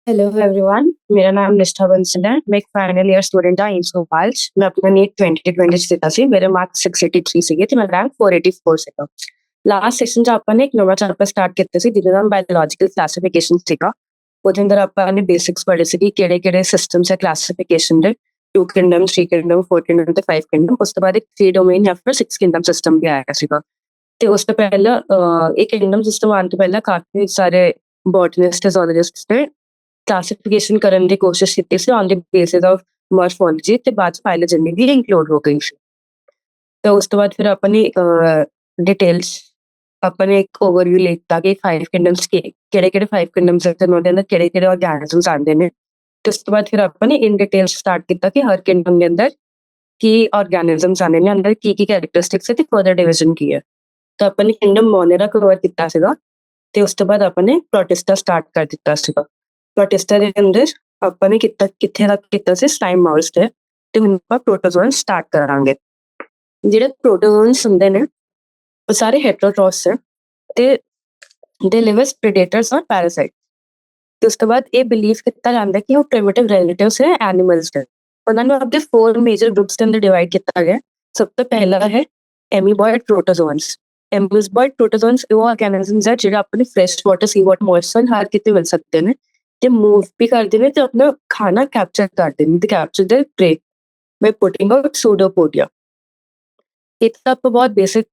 Hello everyone, मेरा नाम निष्ठा बंसल है। मैं एक फाइनल ईयर स्टूडेंट ਹਾਂ ਇੰਸੋ ਕਾਲਜ। ਮੈਂ ਆਪਣਾ ਨੀਟ 2020 ਚ ਦਿੱਤਾ ਸੀ। ਮੇਰੇ ਮਾਰਕਸ 683 ਸੀਗੇ ਤੇ ਮੈਂ ਰੈਂਕ 484 ਸੀਗਾ। ਲਾਸਟ ਸੈਸ਼ਨ ਚ ਆਪਾਂ ਨੇ ਇੱਕ ਨਵਾਂ ਚੈਪਟਰ ਸਟਾਰਟ ਕੀਤਾ ਸੀ ਜਿਹਦਾ ਨਾਮ ਬਾਇਓਲੋਜੀਕਲ ਕਲਾਸੀਫਿਕੇਸ਼ਨ ਸੀਗਾ। ਉਹਦੇ ਅੰਦਰ ਆਪਾਂ ਨੇ ਬੇਸਿਕਸ ਪੜ੍ਹੇ ਸੀ ਕਿ ਕਿਹੜੇ ਕਿਹੜੇ ਸਿਸਟਮਸ ਹੈ ਕਲਾਸੀਫਿਕੇਸ਼ਨ ਦੇ, 2 ਕਿੰਗਡਮ, 3 ਕਿੰਗਡਮ, 4 ਕਿੰਗਡਮ ਤੇ 5 ਕਿੰਗਡਮ। ਉਸ ਤੋਂ ਬਾਅਦ ਇੱਕ 3 ਡੋਮੇਨ ਜਾਂ ਫਿਰ 6 ਕਿੰਗਡਮ ਸਿਸਟਮ ਵੀ ਆਇਆ ਸੀਗਾ। ਤੇ ਉਸ ਤੋਂ ਪਹਿਲਾਂ ਇਹ ਕਿੰਗਡਮ ਸਿਸਟਮ ਆਉਣ ਤੋਂ ਪਹਿਲਾਂ ਕਾਫੀ ਸਾਰੇ ਬੋਟਨਿਸਟ ਜ਼ੂਲॉजिस्ट ਨੇ ਕਲਾਸੀਫਿਕੇਸ਼ਨ ਕਰਨ ਦੀ ਕੋਸ਼ਿਸ਼ ਕੀਤੀ ਸੀ ਔਨ ਦੀ ਬੇਸਿਸ ਆਫ ਮੋਰਫੋਲੋਜੀ ਤੇ ਬਾਅਦ ਫਾਈਲੋਜੈਨੀ ਵੀ ਇਨਕਲੂਡ ਹੋ ਗਈ ਸੀ। ਤੇ ਉਸ ਤੋਂ ਬਾਅਦ ਫਿਰ ਆਪਾਂ ਨੇ ਡਿਟੇਲਸ ਆਪਾਂ ਨੇ ਇੱਕ ਓਵਰਵਿਊ ਲਿਖਤਾ ਕਿ 5 ਕਿੰਗਡਮਸ ਕਿਹੜੇ ਕਿਹੜੇ 5 ਕਿੰਗਡਮਸ ਤੇ ਉਹਦੇ ਅੰਦਰ ਕਿਹੜੇ ਕਿਹੜੇ ਆਰਗੈਨਿਜ਼ਮਸ ਆਉਂਦੇ ਨੇ। ਤੇ ਉਸ ਤੋਂ ਬਾਅਦ ਫਿਰ ਆਪਾਂ ਨੇ ਇਨ ਡਿਟੇਲ ਸਟਾਰਟ ਕੀਤਾ ਕਿ ਹਰ ਕਿੰਗਡਮ ਦੇ ਅੰਦਰ ਕੀ ਆਰਗੈਨਿਜ਼ਮਸ ਆਉਂਦੇ ਨੇ, ਅੰਦਰ ਕੀ ਕੀ ਕੈਰੈਕਟਰਿਸਟਿਕਸ ਹੈ ਤੇ ਫਰਦਰ ਡਿਵੀਜ਼ਨ ਕੀ ਹੈ। ਤਾਂ ਆਪਾਂ ਨੇ ਕਿੰਗਡਮ ਮੋਨੇਰਾ ਕਵਰ ਕੀਤਾ ਸੀਗਾ ਤੇ ਉਸ ਤੋਂ ਬਾਅਦ ਆਪਾਂ ਨੇ ਪ੍ਰੋਟਿਸਟਾ ਸਟਾਰਟ ਕਰ ਦਿੱਤਾ ਸੀਗਾ। ਪ੍ਰੋਟਿਸਟਾ ਦੇ ਅੰਦਰ ਆਪਾਂ ਨੇ ਕਿੱਥੇ ਤੱਕ ਕੀਤਾ ਸੀ, ਸਲਾਈਮ ਮਾਊਸ ਤੇ ਹੁਣ ਆਪਾਂ ਪ੍ਰੋਟੋਜ਼ੋਨ ਸਟਾਰਟ ਕਰਾਂਗੇ। ਜਿਹੜੇ ਪ੍ਰੋਟੋਜ਼ੋਨਸ ਹੁੰਦੇ ਨੇ ਉਹ ਸਾਰੇ ਹੈਟਰੋਟ੍ਰੋਫਸ ਹੈ ਤੇ ਦੇ ਲਿਵ ਐਜ਼ ਪ੍ਰੀਡੇਟਰਸ ਔਰ ਪੈਰਾਸਾਈਟ। ਤੇ ਉਸ ਤੋਂ ਬਾਅਦ ਇਹ ਬਿਲੀਵ ਕੀਤਾ ਜਾਂਦਾ ਕਿ ਉਹ ਪ੍ਰਿਮਿਟਿਵ ਰਿਲੇਟਿਵਸ ਹੈ ਐਨੀਮਲਸ ਦੇ। ਉਹਨਾਂ ਨੂੰ ਆਪਦੇ 4 ਮੇਜਰ ਗਰੁੱਪਸ ਦੇ ਅੰਦਰ ਡਿਵਾਈਡ ਕੀਤਾ ਗਿਆ। ਸਭ ਤੋਂ ਪਹਿਲਾ ਹੈ ਐਮੀਬੋਇਡ ਪ੍ਰੋਟੋਜ਼ੋਨਸ। ਐਮੀਬੋਇਡ ਪ੍ਰੋਟੋਜ਼ੋਨਸ ਉਹ ਆਰਗੈਨਿਜ਼ਮਸ ਹੈ ਜਿਹੜੇ ਆਪਣੇ ਫਰੈਸ਼ ਵਾਟਰ, ਸੀ ਵਾਟਰ, ਮੋਇਸਚਰ ਹਰ ਕਿਤੇ ਮਿਲ ਸਕਦੇ ਨੇ ਤੇ ਮੂਵ ਵੀ ਕਰਦੇ ਨੇ ਤੇ ਆਪਣਾ ਖਾਣਾ ਕੈਪਚਰ ਕਰਦੇ ਨੇ। ਤੇ ਕੈਪਚਰ ਦੇ ਪ੍ਰੇ ਬਾਈ ਪੁਟਿੰਗ ਆਊਟ ਸੂਡੋਪੋਡੀਆ। ਇਹ ਤਾਂ ਆਪਾਂ ਬਹੁਤ ਬੇਸਿਕ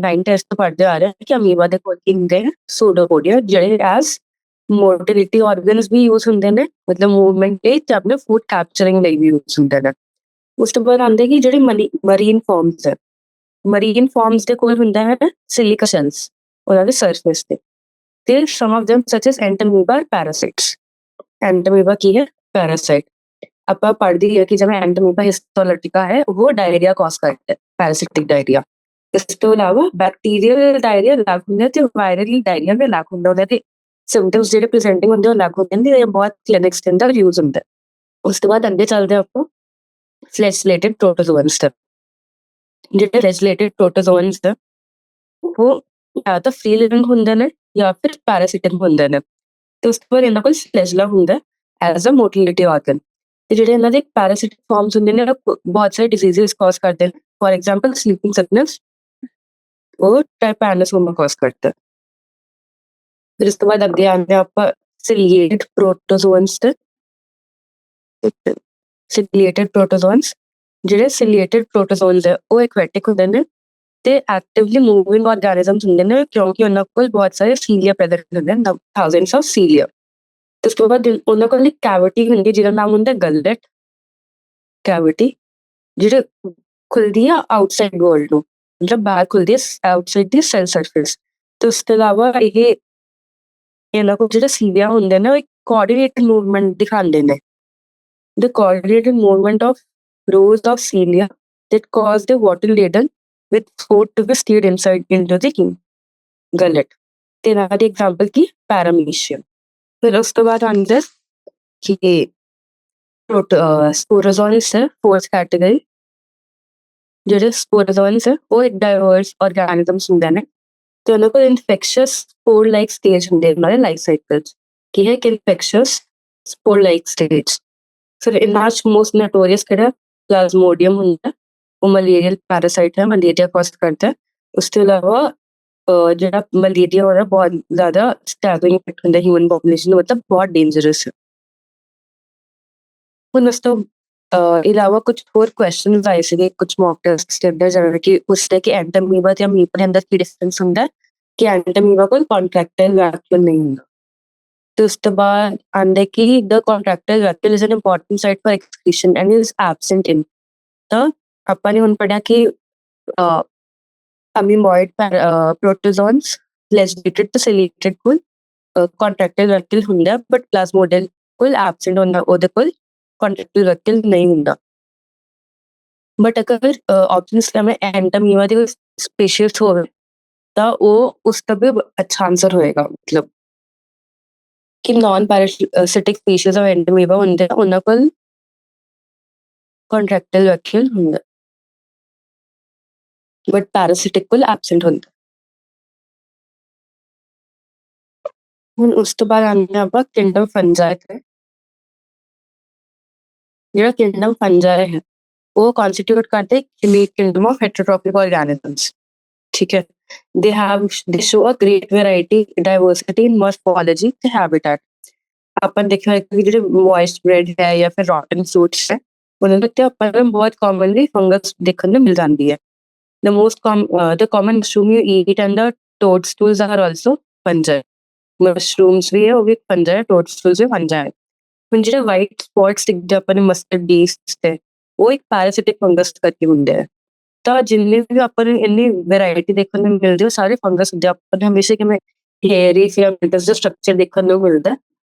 9 ਟੈਸਟ ਤੋਂ ਪੜ੍ਹਦੇ ਆ ਰਹੇ ਹਾਂ ਕਿ ਅਮੀਬਾ ਦੇ ਕੋਲ ਕੀ ਹੁੰਦੇ ਨੇ, ਸੂਡੋਪੋਡੀਆ, ਜਿਹੜੇ ਐਸ ਮੋਟਿਲਿਟੀ ਆਰਗਨਸ ਵੀ ਯੂਜ਼ ਹੁੰਦੇ ਨੇ, ਮਤਲਬ ਮੂਵਮੈਂਟ ਲਈ ਤੇ ਆਪਣੇ ਫੂਡ ਕੈਪਚਰਿੰਗ ਲਈ ਵੀ ਯੂਜ਼ ਹੁੰਦੇ ਨੇ। ਉਸ ਤੋਂ ਬਾਅਦ ਆਉਂਦੇ ਕਿ ਜਿਹੜੇ ਮਰੀਨ ਫਾਰਮਸ ਹੈ, ਮਰੀਨ ਫਾਰਮਸ ਦੇ ਕੋਲ ਹੁੰਦਾ ਹੈ ਸਿਲਿਕਾ ਸ਼ੈਲਸ ਉਹਨਾਂ ਦੇ ਸਰਫੇਸ ਤੇ some of them such as ਐਂਟਾਮੀਬਾ ਔਰ ਪੈਰਾਸਾਈਟਸ। ਐਂਟਾਮੀਬਾ ਕੀ ਹੈ? ਪੈਰਾਸਾਈਟ। ਆਪਾਂ ਪੜ੍ਹਦੇ ਹੀ ਹੈ ਕਿ ਜਿਵੇਂ ਐਂਟਾਮੀਬਾ ਹਿਸਟੋਲਟਿਕਾ ਹੈ ਉਹ ਡਾਇਰੀਆ ਕਾਜ਼ ਕਰਦਾ ਹੈ, ਪੈਰਾਸਿਟਿਕ ਡਾਇਰੀਆ। ਇਸ ਤੋਂ ਇਲਾਵਾ ਬੈਕਟੀਰੀਅਲ ਡਾਇਰੀਆ ਅਲੱਗ ਹੁੰਦਾ ਤੇ ਵਾਇਰਲ ਡਾਇਰੀਆ ਵੀ ਅਲੱਗ ਹੁੰਦਾ। ਉਹਦੇ ਸਿੰਪਟਮਸ ਜਿਹੜੇ ਪ੍ਰੈਜ਼ੈਂਟਿੰਗ ਹੁੰਦੇ ਉਹ ਅਲੱਗ ਹੁੰਦੇ ਨੇ, ਇਹ ਬਹੁਤ ਕਲੀਨਿਕਸ ਦੇ ਅੰਦਰ ਯੂਜ਼ ਹੁੰਦਾ। ਉਸ ਤੋਂ ਬਾਅਦ ਅੱਗੇ ਚੱਲਦੇ ਆਪਾਂ ਫਲੈਸ਼ਲੇਟਿਡ ਪ੍ਰੋਟੋਜ਼ੋਨਸ ਤੇ। ਜਿਹੜੇ ਫਲੈਸ਼ਲੇਟਿਡ ਪ੍ਰੋਟੋਜ਼ੋਨਸ ਹੈ ਉਹ ਜਾਂ ਤਾਂ ਫ੍ਰੀ ਲਿਵਿੰਗ ਹੁੰਦੇ ਨੇ ਜਾਂ ਫਿਰ ਪੈਰਾਸਿਟਿਕ ਹੁੰਦੇ ਨੇ। ਤੇ ਉਸ ਤੋਂ ਬਾਅਦ ਇਹਨਾਂ ਕੋਲ ਫਲੈਜਲਾ ਹੁੰਦਾ ਐਜ਼ ਅ ਮੋਟਿਲਿਟੀ ਆਰਗਨ। ਤੇ ਜਿਹੜੇ ਇਹਨਾਂ ਦੇ ਪੈਰਾਸਿਟਿਕ ਫਾਰਮਸ ਹੁੰਦੇ ਨੇ ਉਹ ਬਹੁਤ ਸਾਰੇ ਡਿਜ਼ੀਜ਼ਸ ਕਾਜ਼ ਕਰਦੇ ਨੇ। ਫॉर एग्जांपल स्लीपिंग सिकनेस ਉਹ ਟ੍ਰਾਈਪੈਨੋਸੋਮਾ ਕਾਜ਼ ਕਰਦਾ। ਫਿਰ ਇਸ ਤੋਂ ਬਾਅਦ ਅੱਗੇ ਆਉਂਦੇ ਆਪਾਂ ਸਿਲਿਏਟਡ ਪ੍ਰੋਟੋਜ਼ੋਨਸ ਤੇ। ਸਿਲਿਏਟਡ ਪ੍ਰੋਟੋਜ਼ੋਨਸ, ਜਿਹੜੇ ਸਿਲਿਏਟਡ ਪ੍ਰੋਟੋਜ਼ੋਨਸ ਹੈ ਉਹ ਐਕਵੈਟਿਕ ਹੁੰਦੇ ਨੇ ਤੇ ਐਕਟਿਵਲੀ ਮੂਵਿੰਗ ਆਰਗੈਨਿਜ਼ਮਸ ਹੁੰਦੇ ਨੇ ਕਿਉਂਕਿ ਉਹਨਾਂ ਕੋਲ ਬਹੁਤ ਸਾਰੇ ਸੀਲੀਆ ਪ੍ਰੈਜ਼ੈਂਟ ਹੁੰਦੇ ਨੇ, ਥਾਊਜ਼ੈਂਡਸ ਆਫ ਸੀਲੀਆ। ਤੇ ਉਸ ਤੋਂ ਬਾਅਦ ਉਹਨਾਂ ਕੋਲ ਇੱਕ ਕੈਵਿਟੀ ਹੁੰਦੀ ਜਿਹਦਾ ਨਾਮ ਹੁੰਦਾ ਗਲਟ ਕੈਵਿਟੀ, ਜਿਹੜੇ ਖੁੱਲਦੀ ਆ ਆਊਟਸਾਈਡ ਵਰਲਡ ਨੂੰ, ਮਤਲਬ ਬਾਹਰ ਖੁੱਲਦੀ ਹੈ ਆਊਟਸਾਈਡ ਦੀ ਸੈਲ ਸਰਫੇਸ। ਤੇ ਉਸ ਤੋਂ ਇਲਾਵਾ ਇਹਨਾਂ ਕੋਲ ਜਿਹੜੇ ਸੀਲੀਆ ਹੁੰਦੇ ਨੇ ਉਹ ਇੱਕ ਕੋਆਰਡੀਨੇਟਡ ਮੂਵਮੈਂਟ ਦਿਖਾਉਂਦੇ ਨੇ। The coordinated movement of rows of cilia that cause the water ladle with food to be steered inside into the gullet. ਤੇ ਇਹਨਾਂ ਦੀ ਐਗਜ਼ਾਮਪਲ ਕੀ? ਪੈਰਾਮੀਸ਼ੀਅਮ। ਫਿਰ ਉਸ ਤੋਂ ਬਾਅਦ ਆਉਂਦਾ ਕਿ ਸਪੋਰੋਜ਼ੋਨਸ ਹੈ, ਫੋਰਥ ਕੈਟੇਗਰੀ। ਜਿਹੜੇ ਸਪੋਰੋਜ਼ੋਨਸ ਹੈ ਉਹ ਇੱਕ ਡਾਇਵਰਸ ਆਰਗੈਨਿਜ਼ਮਸ ਹੁੰਦੇ ਨੇ ਤੇ ਉਹਨਾਂ ਕੋਲ ਇਨਫੈਕਸ਼ੀਅਸ ਸਪੋਰ ਲਾਈਕ ਸਟੇਜ ਹੁੰਦੇ ਉਹਨਾਂ ਦੇ ਲਾਈਫ ਸਾਈਕਲ 'ਚ। ਕੀ ਹੈ ਕਿ ਇਨਫੈਕਸ਼ੀਅਸ ਸਪੋਰ ਲਾਈਕ ਸਟੇਜ। ਫਿਰ ਇਹਨਾਂ 'ਚ ਮੋਸਟ ਨੋਟੋਰੀਅਸ ਕਿਹੜਾ? ਪਲਾਜ਼ਮੋਡੀਅਮ ਹੁੰਦਾ, ਉਹ ਮਲੇਰੀਅਲ ਪੈਰਾਸਾਈਟ ਹੈ, ਮਲੇਰੀਆ ਕਾਜ਼ ਕਰਦਾ। ਉਸ ਤੋਂ ਇਲਾਵਾ ਜਿਹੜਾ ਮਲੇਰੀਆ ਹੋਣਾ ਬਹੁਤ ਜ਼ਿਆਦਾ ਸਟੈਗਰਿੰਗ ਇਫੈਕਟ ਹੁੰਦਾ ਹਿਊਮਨ ਪੋਪੂਲੇਸ਼ਨ ਨੂੰ, ਮਤਲਬ ਬਹੁਤ ਡੇਂਜਰਸ ਹੈ। ਹੁਣ ਉਸ ਤੋਂ ਇਲਾਵਾ ਕੁਝ ਹੋਰ ਕੁਐਸਚਨਸ ਆਏ ਸੀਗੇ ਕੁਝ ਮੌਕ ਟੈਸਟਸ ਦੇ ਅੰਦਰ, ਜਿਵੇਂ ਕਿ ਪੁੱਛਦੇ ਕਿ ਐਂਟਾਮੀਬਾ ਤੇ ਅਮੀਬਾ ਦੇ ਅੰਦਰ ਕੀ ਡਿਫਰੈਂਸ ਹੁੰਦਾ ਕਿ ਐਂਟਾਮੀਬਾ ਕੋਲ ਕੰਟਰੈਕਟਾਈਲ ਵੈਕੂਲ ਨਹੀਂ ਹੁੰਦਾ। ਤੇ ਉਸ ਤੋਂ ਬਾਅਦ ਆਉਂਦਾ ਕਿ the contractile vacuole is an important site for excretion and is absent in. ਤਾਂ ਆਪਾਂ ਨੇ ਹੁਣ ਪੜ੍ਹਿਆ ਕਿ ਅਮੀਬੋਇਡ ਪ੍ਰੋਟੋਜ਼ੋਨਸ ਫਲੈਸ਼ਲੇਟਿਡ ਤੇ ਸਿਲਿਏਟਡ ਕੋਲ ਕੰਟਰੈਕਟਾਈਲ ਵੈਕੂਲ ਹੁੰਦਾ, ਬਟ ਪਲਾਜ਼ਮੋਡੀਅਮ ਕੋਲ ਐਬਸੈਂਟ ਹੁੰਦਾ, ਉਹਦੇ ਕੋਲ ਕੰਟਰੈਕਟਾਈਲ ਵੈਕੂਲ ਨਹੀਂ ਹੁੰਦਾ। ਬਟ ਅਗਰ ਆਪਸ਼ਨਸ ਜਿਵੇਂ ਐਂਟਾਮੀਬਾ ਦੀ ਸਪੀਸ਼ੀਜ਼ ਹੋਵੇ ਤਾਂ ਉਹ ਉਸ ਦਾ ਵੀ ਅੱਛਾ ਆਂਸਰ ਹੋਏਗਾ, ਮਤਲਬ ਕਿ ਨॉन पैरासिटिक स्पीशीज ऑफ एंटोमीबा ਹੁੰਦੇ ਆ ਉਹਨਾਂ ਕੋਲ ਕੰਟਰੈਕਟਾਈਲ ਵੈਕੂਲ ਹੁੰਦਾ ਬਟ ਪੈਰਾਸਿਟਿਕ ਕੋਲ ਐਬਸੈਂਟ ਹੁੰਦਾ। ਹੁਣ ਉਸ ਤੋਂ ਬਾਅਦ ਆਉਂਦੇ ਆਪਾਂ ਕਿੰਗਡਮ ਫੰਜਾਈ ਤੇ। ਜਿਹੜਾ ਕਿੰਗਡਮ ਫੰਜਾਈ ਹੈ ਉਹ ਕਨਸਟੀਟਿਊਟ ਕਰਦੇ unique kingdom of heterotrophic organisms. ठीक है, दे show a great variety diversity in morphology ਤੇ हैबिटेट। ਆਪਾਂ ਦੇਖਿਆ ਕਿ ਜਿਹੜੇ ਮੋਇਸਟ ਬ੍ਰੈਡ ਹੈ ਜਾਂ ਫਿਰ ਰੋਟਨ ਫਰੂਟਸ ਹੈ ਉਹਨਾਂ ਦੇ ਉੱਤੇ ਆਪਾਂ ਨੂੰ ਬਹੁਤ ਕਾਮਨਲੀ ਫੰਗਸ ਦੇਖਣ ਨੂੰ ਮਿਲ ਜਾਂਦੀ ਹੈ। the common mushroom you eat and the toadstools are also fungi। Mushrooms ਵੀ ਹੈ ਉਹ ਵੀ fungi ਹੈ, toadstools ਵੀ fungi ਹੈ। ਹੁਣ ਜਿਹੜੇ ਵਾਈਟ ਸਪੌਟਸ ਦਿਖਦੇ ਆਪਾਂ ਨੂੰ ਮਸਟਰਡ ਲੀਵਸ ਤੇ ਉਹ ਇੱਕ ਪੈਰਾਸਿਟਿਕ ਫੰਗਸ ਕਰਕੇ ਹੁੰਦੇ ਆ। ਤਾਂ ਜਿੰਨੇ ਵੀ ਆਪਾਂ ਨੂੰ ਇੰਨੀ ਵੈਰਾਈਟੀ ਦੇਖਣ ਨੂੰ ਮਿਲਦੀ ਉਹ ਸਾਰੇ ਫੰਗਸ ਹੁੰਦੇ ਆ। ਆਪਾਂ ਨੂੰ ਹਮੇਸ਼ਾ ਕਿਵੇਂ ਹੇਅਰੀ ਫਿਲਾਮੈਂਟਸ ਦਾ ਸਟਰਕਚਰ ਦੇਖਣ ਨੂੰ ਮਿਲਦਾ,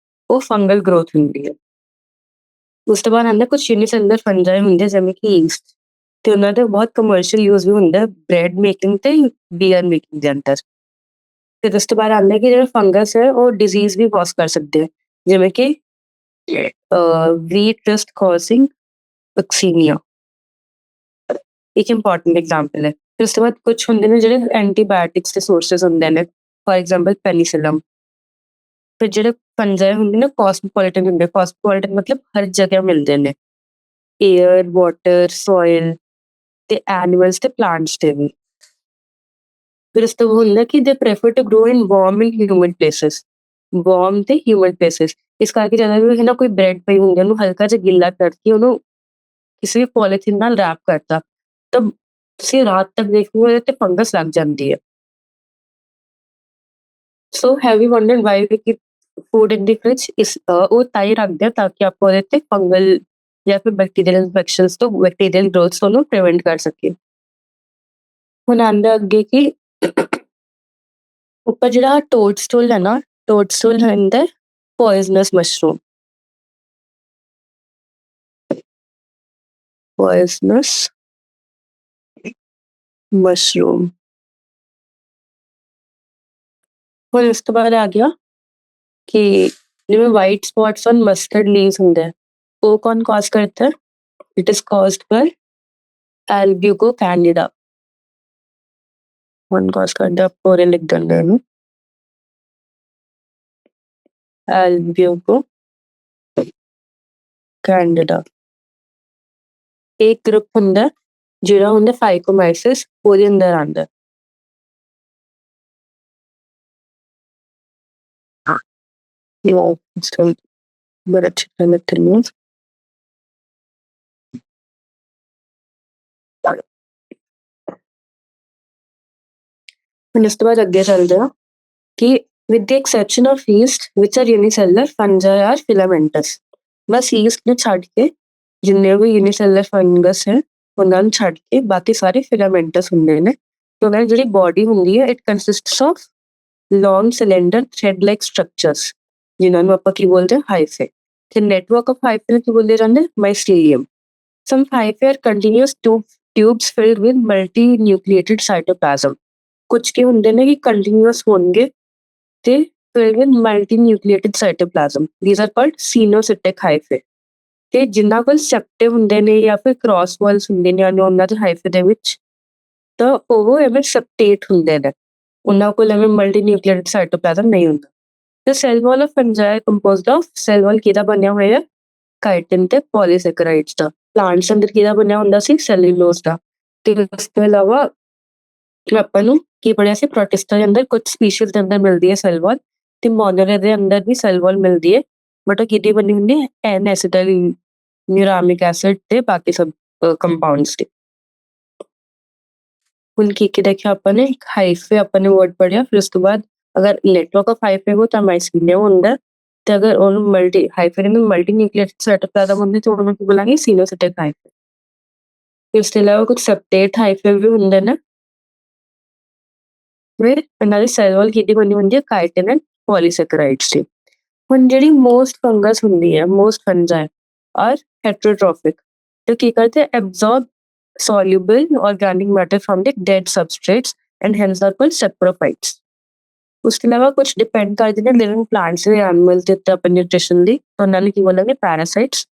ਉਹ ਫੰਗਲ ਗਰੋਥ ਹੁੰਦੀ ਹੈ। ਉਸ ਤੋਂ ਬਾਅਦ ਆਉਂਦਾ ਕੁਛ ਯੂਨੀਸੈਲੂਲਰ ਫੰਜਾਈ ਹੁੰਦੇ ਆ ਜਿਵੇਂ ਕਿ ਈਸਟ, ਤੇ ਉਹਨਾਂ ਦਾ ਬਹੁਤ ਕਮਰਸ਼ੀਅਲ ਯੂਜ਼ ਵੀ ਹੁੰਦਾ ਬ੍ਰੈਡ ਮੇਕਿੰਗ ਤੇ ਬੀਅਰ ਮੇਕਿੰਗ ਦੇ ਅੰਦਰ। ਫਿਰ ਉਸ ਤੋਂ ਬਾਅਦ ਆਉਂਦਾ ਕਿ ਜਿਹੜਾ ਫੰਗਸ ਹੈ ਉਹ ਡਿਜ਼ੀਜ਼ ਵੀ ਕਾਜ਼ ਕਰ ਸਕਦੇ ਆ, ਜਿਵੇਂ ਕਿ ਵੀਟ ਰਸਟ ਕਾਜ਼ਿੰਗ ਵੈਕਸੀਨੀਆ ਇੱਕ ਇੰਪੋਰਟੈਂਟ ਐਗਜ਼ਾਮਪਲ ਹੈ। ਫਿਰ ਉਸ ਤੋਂ ਬਾਅਦ ਕੁਛ ਹੁੰਦੇ ਨੇ ਜਿਹੜੇ ਐਂਟੀਬਾਇਓਟਿਕਸ ਦੇ ਸੋਰਸਿਸ ਹੁੰਦੇ ਨੇ, ਫॉर एग्जांपल ਪੈਨੀਸਿਲਮ। ਫਿਰ ਜਿਹੜੇ ਫੰਜਾਈ ਹੁੰਦੇ ਨੇ ਕਾਸਮੋਪੋਲਿਟਨ ਹੁੰਦੇ, ਕਾਸਮੋਪੋਲਿਟਨ ਮਤਲਬ ਹਰ ਜਗ੍ਹਾ ਮਿਲਦੇ ਨੇ, ਏਅਰ, ਵਾਟਰ, ਸੋਇਲ ਤੇ ਐਨੀਮਲਸ ਤੇ ਪਲਾਂਟਸ ਤੇ ਵੀ। ਫਿਰ ਉਸ ਤੋਂ ਹੁੰਦਾ ਕਿ they prefer to grow in warm and humid places, warm ਤੇ ਹਿਊਮਿਡ ਪਲੇਸਿਸ। ਇਸ ਕਰਕੇ ਜਦੋਂ ਵੀ ਨਾ ਕੋਈ ਬ੍ਰੈਡ ਪਈ ਹੁੰਦੀ ਉਹਨੂੰ ਹਲਕਾ ਜਿਹਾ ਗਿੱਲਾ ਕਰਕੇ ਉਹਨੂੰ ਕਿਸੇ ਵੀ ਪੋਲੀਥੀਨ ਨਾਲ ਰੈਪ ਕਰਤਾ ਤਾਂ ਤੁਸੀਂ ਰਾਤ ਤੱਕ ਦੇਖੋਗੇ ਉਹਦੇ ਤੇ ਫੰਗਸ ਲੱਗ ਜਾਂਦੀ ਹੈ। So have you wondered why we keep food in the fridge? ਉਹ ਤਾਂ ਹੀ ਰੱਖਦੇ ਆ ਤਾਂ ਕਿ ਆਪਾਂ ਉਹਦੇ ਤੇ ਫੰਗਲ ਜਾਂ ਫਿਰ ਬੈਕਟੀਰੀਅਲ ਇਨਫੈਕਸ਼ਨਸ ਤੋਂ, ਬੈਕਟੀਰੀਅਲ ਗਰੋਥ ਤੋਂ ਉਹਨੂੰ ਪ੍ਰੀਵੈਂਟ ਕਰ ਸਕੀਏ। ਹੁਣ ਆਉਂਦਾ ਅੱਗੇ ਕਿ ਉੱਪਰ ਜਿਹੜਾ ਟੋਡਸਟੂਲ ਹੈ ਨਾ, ਟੋਡਸਟੂਲ ਹੁੰਦਾ ਪੋਇਜ਼ਨਸ ਮਸ਼ਰੂਮ, poisonous mushroom। ਹੁਣ ਇਸ ਤੋਂ ਬਾਅਦ ਆ ਗਿਆ कि जिनमें white spots on mustard leaves होंगे वो कौन कॉज करता है? It is caused by Albugo candida. कौन कॉज करता है? पूरे लिख देंगे ना, एल्ब्यूको कैंडिडा। एक ग्रुप होंगे ਜਿਹੜਾ ਹੁੰਦਾ ਫਾਈਕੋਮਾਈਸਿਸ ਉਹਦੇ ਅੰਦਰ ਆਂਦਾ। बड़ा अच्छा लगता है। ਇਸ ਤੋਂ ਬਾਅਦ ਅੱਗੇ ਚੱਲਦੇ ਹਾਂ ਕਿ with the exception of yeast which are unicellular fungi are filamentous। Bus yeast ਨੂੰ ਛੱਡ ਕੇ ਜਿੰਨੇ ਵੀ unicellular fungus ਹੈ ਉਹਨਾਂ ਨੂੰ ਛੱਡ ਕੇ ਬਾਕੀ ਸਾਰੇ filamentous ਹੁੰਦੇ ਨੇ। ਤੇ ਉਹਨਾਂ ਦੀ ਜਿਹੜੀ ਬੋਡੀ ਹੁੰਦੀ ਹੈ it consists of long cylinder thread like structures ਜਿਨ੍ਹਾਂ ਨੂੰ ਆਪਾਂ ਕੀ ਬੋਲਦੇ ਹਾਂ? ਹਾਈਫੇ। ਤੇ ਨੈਟਵਰਕ ਆਫ ਹਾਈਫੇ ਨੂੰ ਕੀ ਬੋਲੇ ਜਾਂਦੇ? ਮਾਈਸਟੀਰੀਅਮ। some hyphae are continuous tubes filled with multi-nucleated cytoplasm। ਕੁਝ ਕੀ ਹੁੰਦੇ ਨੇ ਕਿ ਕੰਟੀਨਿਊਸ ਹੋਣਗੇ ਤੇ filled with multi-nucleated cytoplasm। these are called sinusotic hyphae। ਤੇ ਜਿਨ੍ਹਾਂ ਕੋਲ ਸੈਪਟੇ ਹੁੰਦੇ ਨੇ ਜਾਂ ਫਿਰ ਕ੍ਰਾਸ ਵਾਲਸ ਹੁੰਦੇ ਨੇ ਉਹਨਾਂ ਦੇ ਹਾਈਫੇ ਦੇ ਵਿੱਚ, ਤਾਂ ਉਹ ਐਵੇਂ ਸੈਪਟੇਟ ਹੁੰਦੇ ਨੇ, ਉਹਨਾਂ ਕੋਲ ਐਵੇਂ ਮਲਟੀ-ਨਿਊਕਲੀਏਟਡ ਸਾਈਟੋਪਲਾਜ਼ਮ ਨਹੀਂ ਹੁੰਦਾ। ਤੇ cell wall of fungi composed of, cell wall ਕਿਹਦਾ ਬਣਿਆ ਹੋਇਆ? ਕਾਈਟਿਨ ਤੇ ਪੋਲੀਸੈਕਰਾਈਡਸ ਦਾ। ਪਲਾਂਟਸ ਅੰਦਰ ਕਿਹਦਾ ਬਣਿਆ ਹੁੰਦਾ ਸੀ? ਸੈਲੂਲੋਜ਼ ਦਾ। ਤੇ ਇਸ ਤੋਂ ਇਲਾਵਾ ਆਪਾਂ ਨੂੰ ਕੀ ਪੜਿਆ ਸੀ? ਪ੍ਰੋਟਿਸਟਾ ਦੇ ਅੰਦਰ ਕੁਝ ਸਪੀਸ਼ੀਜ਼ ਦੇ ਅੰਦਰ ਮਿਲਦੀ ਹੈ ਸੈਲ ਵਾਲ, ਤੇ ਮੋਨੋਰੇ ਦੇ ਅੰਦਰ ਵੀ ਸੈਲ ਵਾਲ ਮਿਲਦੀ ਹੈ, ਬਟ ਉਹ ਕਿਹਦੀ ਬਣੀ ਹੁੰਦੀ ਹੈ? ਐਨ ਐਸਿਟਾਈਲ ਨਿਊਰਾਮਿਕ ਐਸਿਡ ਤੇ ਬਾਕੀ ਸਭ ਕੰਪਾਊਂਡਸ ਦੀ। ਹੁਣ ਕੀ ਦੇਖਿਆ ਆਪਾਂ ਨੇ? ਹਾਈਫੇ ਆਪਾਂ ਨੇ ਵਰਡ ਪੜਿਆ। ਫਿਰ ਉਸ ਤੋਂ ਬਾਅਦ ਅਗਰ ਨੈਟਵਰਕ ਆਫ ਹਾਈਫੇ ਹੋ ਤਾਂ ਮਾਈਸੀਲੀਅਮ ਹੁੰਦਾ, ਤੇ ਅਗਰ ਉਹਨੂੰ ਮਲਟੀ ਹਾਈਫੇ ਨੂੰ ਮਲਟੀ ਨਿਊਕਲੀਏਟਡ ਸਾਈਟੋਪਲਾਜ਼ਮ ਹੁੰਦੀ ਤਾਂ ਉਹਨੂੰ ਕੀ ਬੋਲਾਂਗੇ? ਸਿਨੋਸਿਟਿਕ ਹਾਈਫੇ। ਇਸ ਤੋਂ ਇਲਾਵਾ ਕੁਝ ਸੈਪਟੇਟ ਹਾਈਫੇ ਵੀ ਹੁੰਦੇ ਨੇ। ਫਿਰ ਇਹਨਾਂ ਦੀ ਸੈਲ ਵਾਲ ਕਿਹਦੀ ਬਣੀ ਹੁੰਦੀ ਹੈ? ਕਾਈਟਿਨ ਐਂਡ ਪੋਲੀਸੈਕਰਾਈਡਸ ਦੀ। ਹੁਣ ਜਿਹੜੀ ਮੋਸਟ ਫੰਗਸ ਹੁੰਦੀ ਹੈ, ਮੋਸਟ ਫੰਜਾਈ ਆਰ ਹੈਟਰੋਟ੍ਰੋਫਿਕ, ਤੇ ਕੀ ਕਰਦੇ? Absorb soluble organic matter from the dead substrates and hence are called saprophytes। ਉਸ ਤੋਂ ਇਲਾਵਾ ਕੁਝ ਡਿਪੈਂਡ ਕਰਦੇ ਨੇ ਲਿਵਿੰਗ ਪਲਾਂਟਸ ਤੇ ਐਨੀਮਲਸ ਦੇ ਉੱਤੇ ਆਪਣੇ ਨਿਊਟ੍ਰੀਸ਼ਨ ਦੀ, ਉਹਨਾਂ ਨੂੰ ਕੀ ਬੋਲਾਂਗੇ? ਪੈਰਾਸਾਈਟਸ।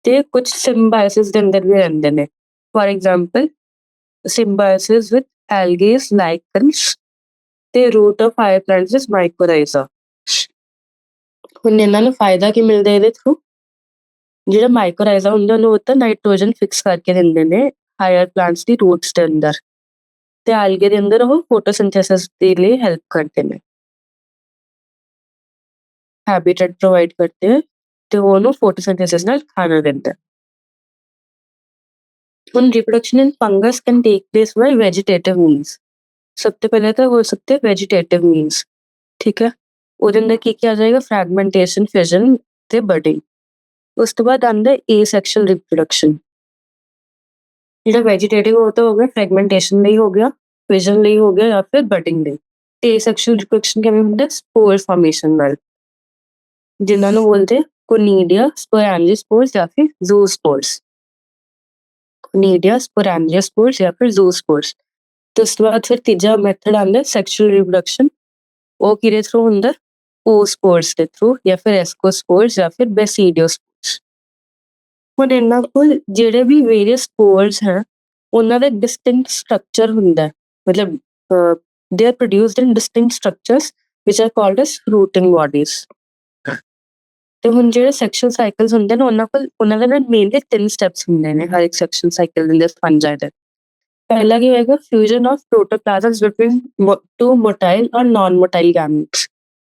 ਤੇ ਕੁਝ ਸਿੰਬਾਇਸਿਸ ਦੇ ਅੰਦਰ ਵੀ ਰਹਿੰਦੇ ਨੇ, ਫॉर एग्जांपल ਸਿੰਬਾਇਸਿਸ ਵਿਦ ਐਲਗੇਸ, ਲਾਈਕਨਸ ਤੇ ਰੂਟ ਆਫ ਹਾਇਰ ਪਲਾਂਟਸ ਮਾਈਕੋਰਾਈਜ਼ਾ। ਹੁਣ ਇਹਨਾਂ ਨੂੰ ਫਾਇਦਾ ਕੀ ਮਿਲਦਾ ਇਹਦੇ ਥਰੂ? ਜਿਹੜਾ ਮਾਈਕੋਰਾਈਜ਼ਾ ਹੁੰਦਾ ਉਹਨੂੰ ਉਹ ਤਾਂ ਨਾਈਟ੍ਰੋਜਨ ਫਿਕਸ ਕਰਕੇ ਦਿੰਦੇ ਨੇ ਹਾਇਰ ਪਲਾਂਟਸ ਦੀ ਰੂਟਸ ਦੇ ਅੰਦਰ, ਤੇ ਆਲਗੇ ਦੇ ਅੰਦਰ ਉਹ ਫੋਟੋਸਿੰਥੇਸਿਸ ਦੇ ਲਈ ਹੈਲਪ ਕਰਦੇ ਨੇ, ਹੈਬਿਟੇਟ ਪ੍ਰੋਵਾਈਡ ਕਰਦੇ ਨੇ ਤੇ ਉਹਨੂੰ ਫੋਟੋਸਿੰਥੇਸਿਸ ਨਾਲ ਖਾਣਾ ਦਿੰਦਾ। ਹੁਣ reproduction in fungus can take place by vegetative means. ਸਭ ਤੋਂ ਪਹਿਲਾਂ ਤਾਂ ਹੋ ਸਕਦੇ ਵੈਜੀਟੇਟਿਵ ਮੀਨਸ, ਠੀਕ ਹੈ। ਉਹਦੇ ਅੰਦਰ ਕੀ ਆ ਜਾਏਗਾ, ਫਰੈਗਮੈਂਟੇਸ਼ਨ, ਫਿਜ਼ਨ ਤੇ ਬਡਿੰਗ। ਉਸ ਤੋਂ ਬਾਅਦ ਆਉਂਦਾ ਏਸੈਕਸ਼ੁਅਲ ਰਿਪਰੋਡਕਸ਼ਨ। ਜਿਹੜਾ ਵੈਜੀਟੇਟਿਵ ਉਹ ਤਾਂ ਹੋ ਗਿਆ ਫਰੈਗਮੈਂਟੇਸ਼ਨ ਲਈ ਹੋ ਗਿਆ, ਫਿਜ਼ਨ ਲਈ ਹੋ ਗਿਆ ਜਾਂ ਫਿਰ ਬਡਿੰਗ ਲਈ। ਤੇ ਏਸੈਕਸ਼ੁਅਲ ਰਿਪਰੋਡਕਸ਼ਨ ਕਿਵੇਂ ਹੁੰਦਾ, ਸਪੋਰ ਫਾਰਮੇਸ਼ਨ ਨਾਲ, ਜਿਨ੍ਹਾਂ ਨੂੰ ਬੋਲਦੇ ਕੋਨੀਡੀਆ, ਸਪੋਰੈਂਜੀਓਸਪੋਰਸ ਜਾਂ ਫਿਰ ਜ਼ੂਸਪੋਰਸ। ਕੋਨੀਡੀਆ, ਸਪੋਰੈਂਜੀਓਸਪੋਰਸ ਜਾਂ ਫਿਰ ਜ਼ੂਸਪੋਰਸ। ਤੇ ਉਸ ਤੋਂ ਬਾਅਦ ਫਿਰ ਤੀਜਾ ਮੈਥਡ ਆਉਂਦਾ ਸੈਕਸ਼ੁਅਲ ਰਿਪਰੋਡਕਸ਼ਨ। ਉਹ ਕਿਹਦੇ ਥਰੂ ਹੁੰਦਾ, ਓਸਪੋਰਸ ਦੇ ਥਰੂ ਜਾਂ ਫਿਰ ਐਸਕੋਸਪੋਰਸ ਜਾਂ ਫਿਰ ਬੈਸੀਡੀਓਸਪੋਰਸ। ਹੁਣ ਇਹਨਾਂ ਕੋਲ ਜਿਹੜੇ ਵੀ ਵੇਰੀਅਸ ਸਪੋਰਸ ਹੈ ਉਹਨਾਂ ਦਾ ਡਿਸਟਿੰਕਟ ਸਟਰਕਚਰ ਹੁੰਦਾ, ਮਤਲਬ they are produced in distinct structures which R called S rooting bodies. ਤੇ ਹੁਣ ਜਿਹੜੇ ਸੈਕਸ਼ੁਅਲ ਸਾਈਕਲਸ ਹੁੰਦੇ ਨੇ ਉਹਨਾਂ ਦੇ ਨਾਲ ਮੇਨਲੀ 3 ਸਟੈਪਸ ਹੁੰਦੇ ਨੇ ਹਰ ਇੱਕ ਸੈਕਸ਼ੁਅਲ ਸਾਈਕਲ ਦੇ ਅੰਦਰ ਫੰਜਾਈ ਦੇ। ਪਹਿਲਾ ਕੀ ਹੋਏਗਾ, ਫਿਊਜ਼ਨ ਆਫ ਪ੍ਰੋਟੋਪਲਾਜ਼ਮਸ ਬਿਟਵੀਨ 2 ਮੋਟਾਈਲ ਔਰ ਨਾਨ ਮੋਟਾਈਲ ਗੈਮੀਟਸ।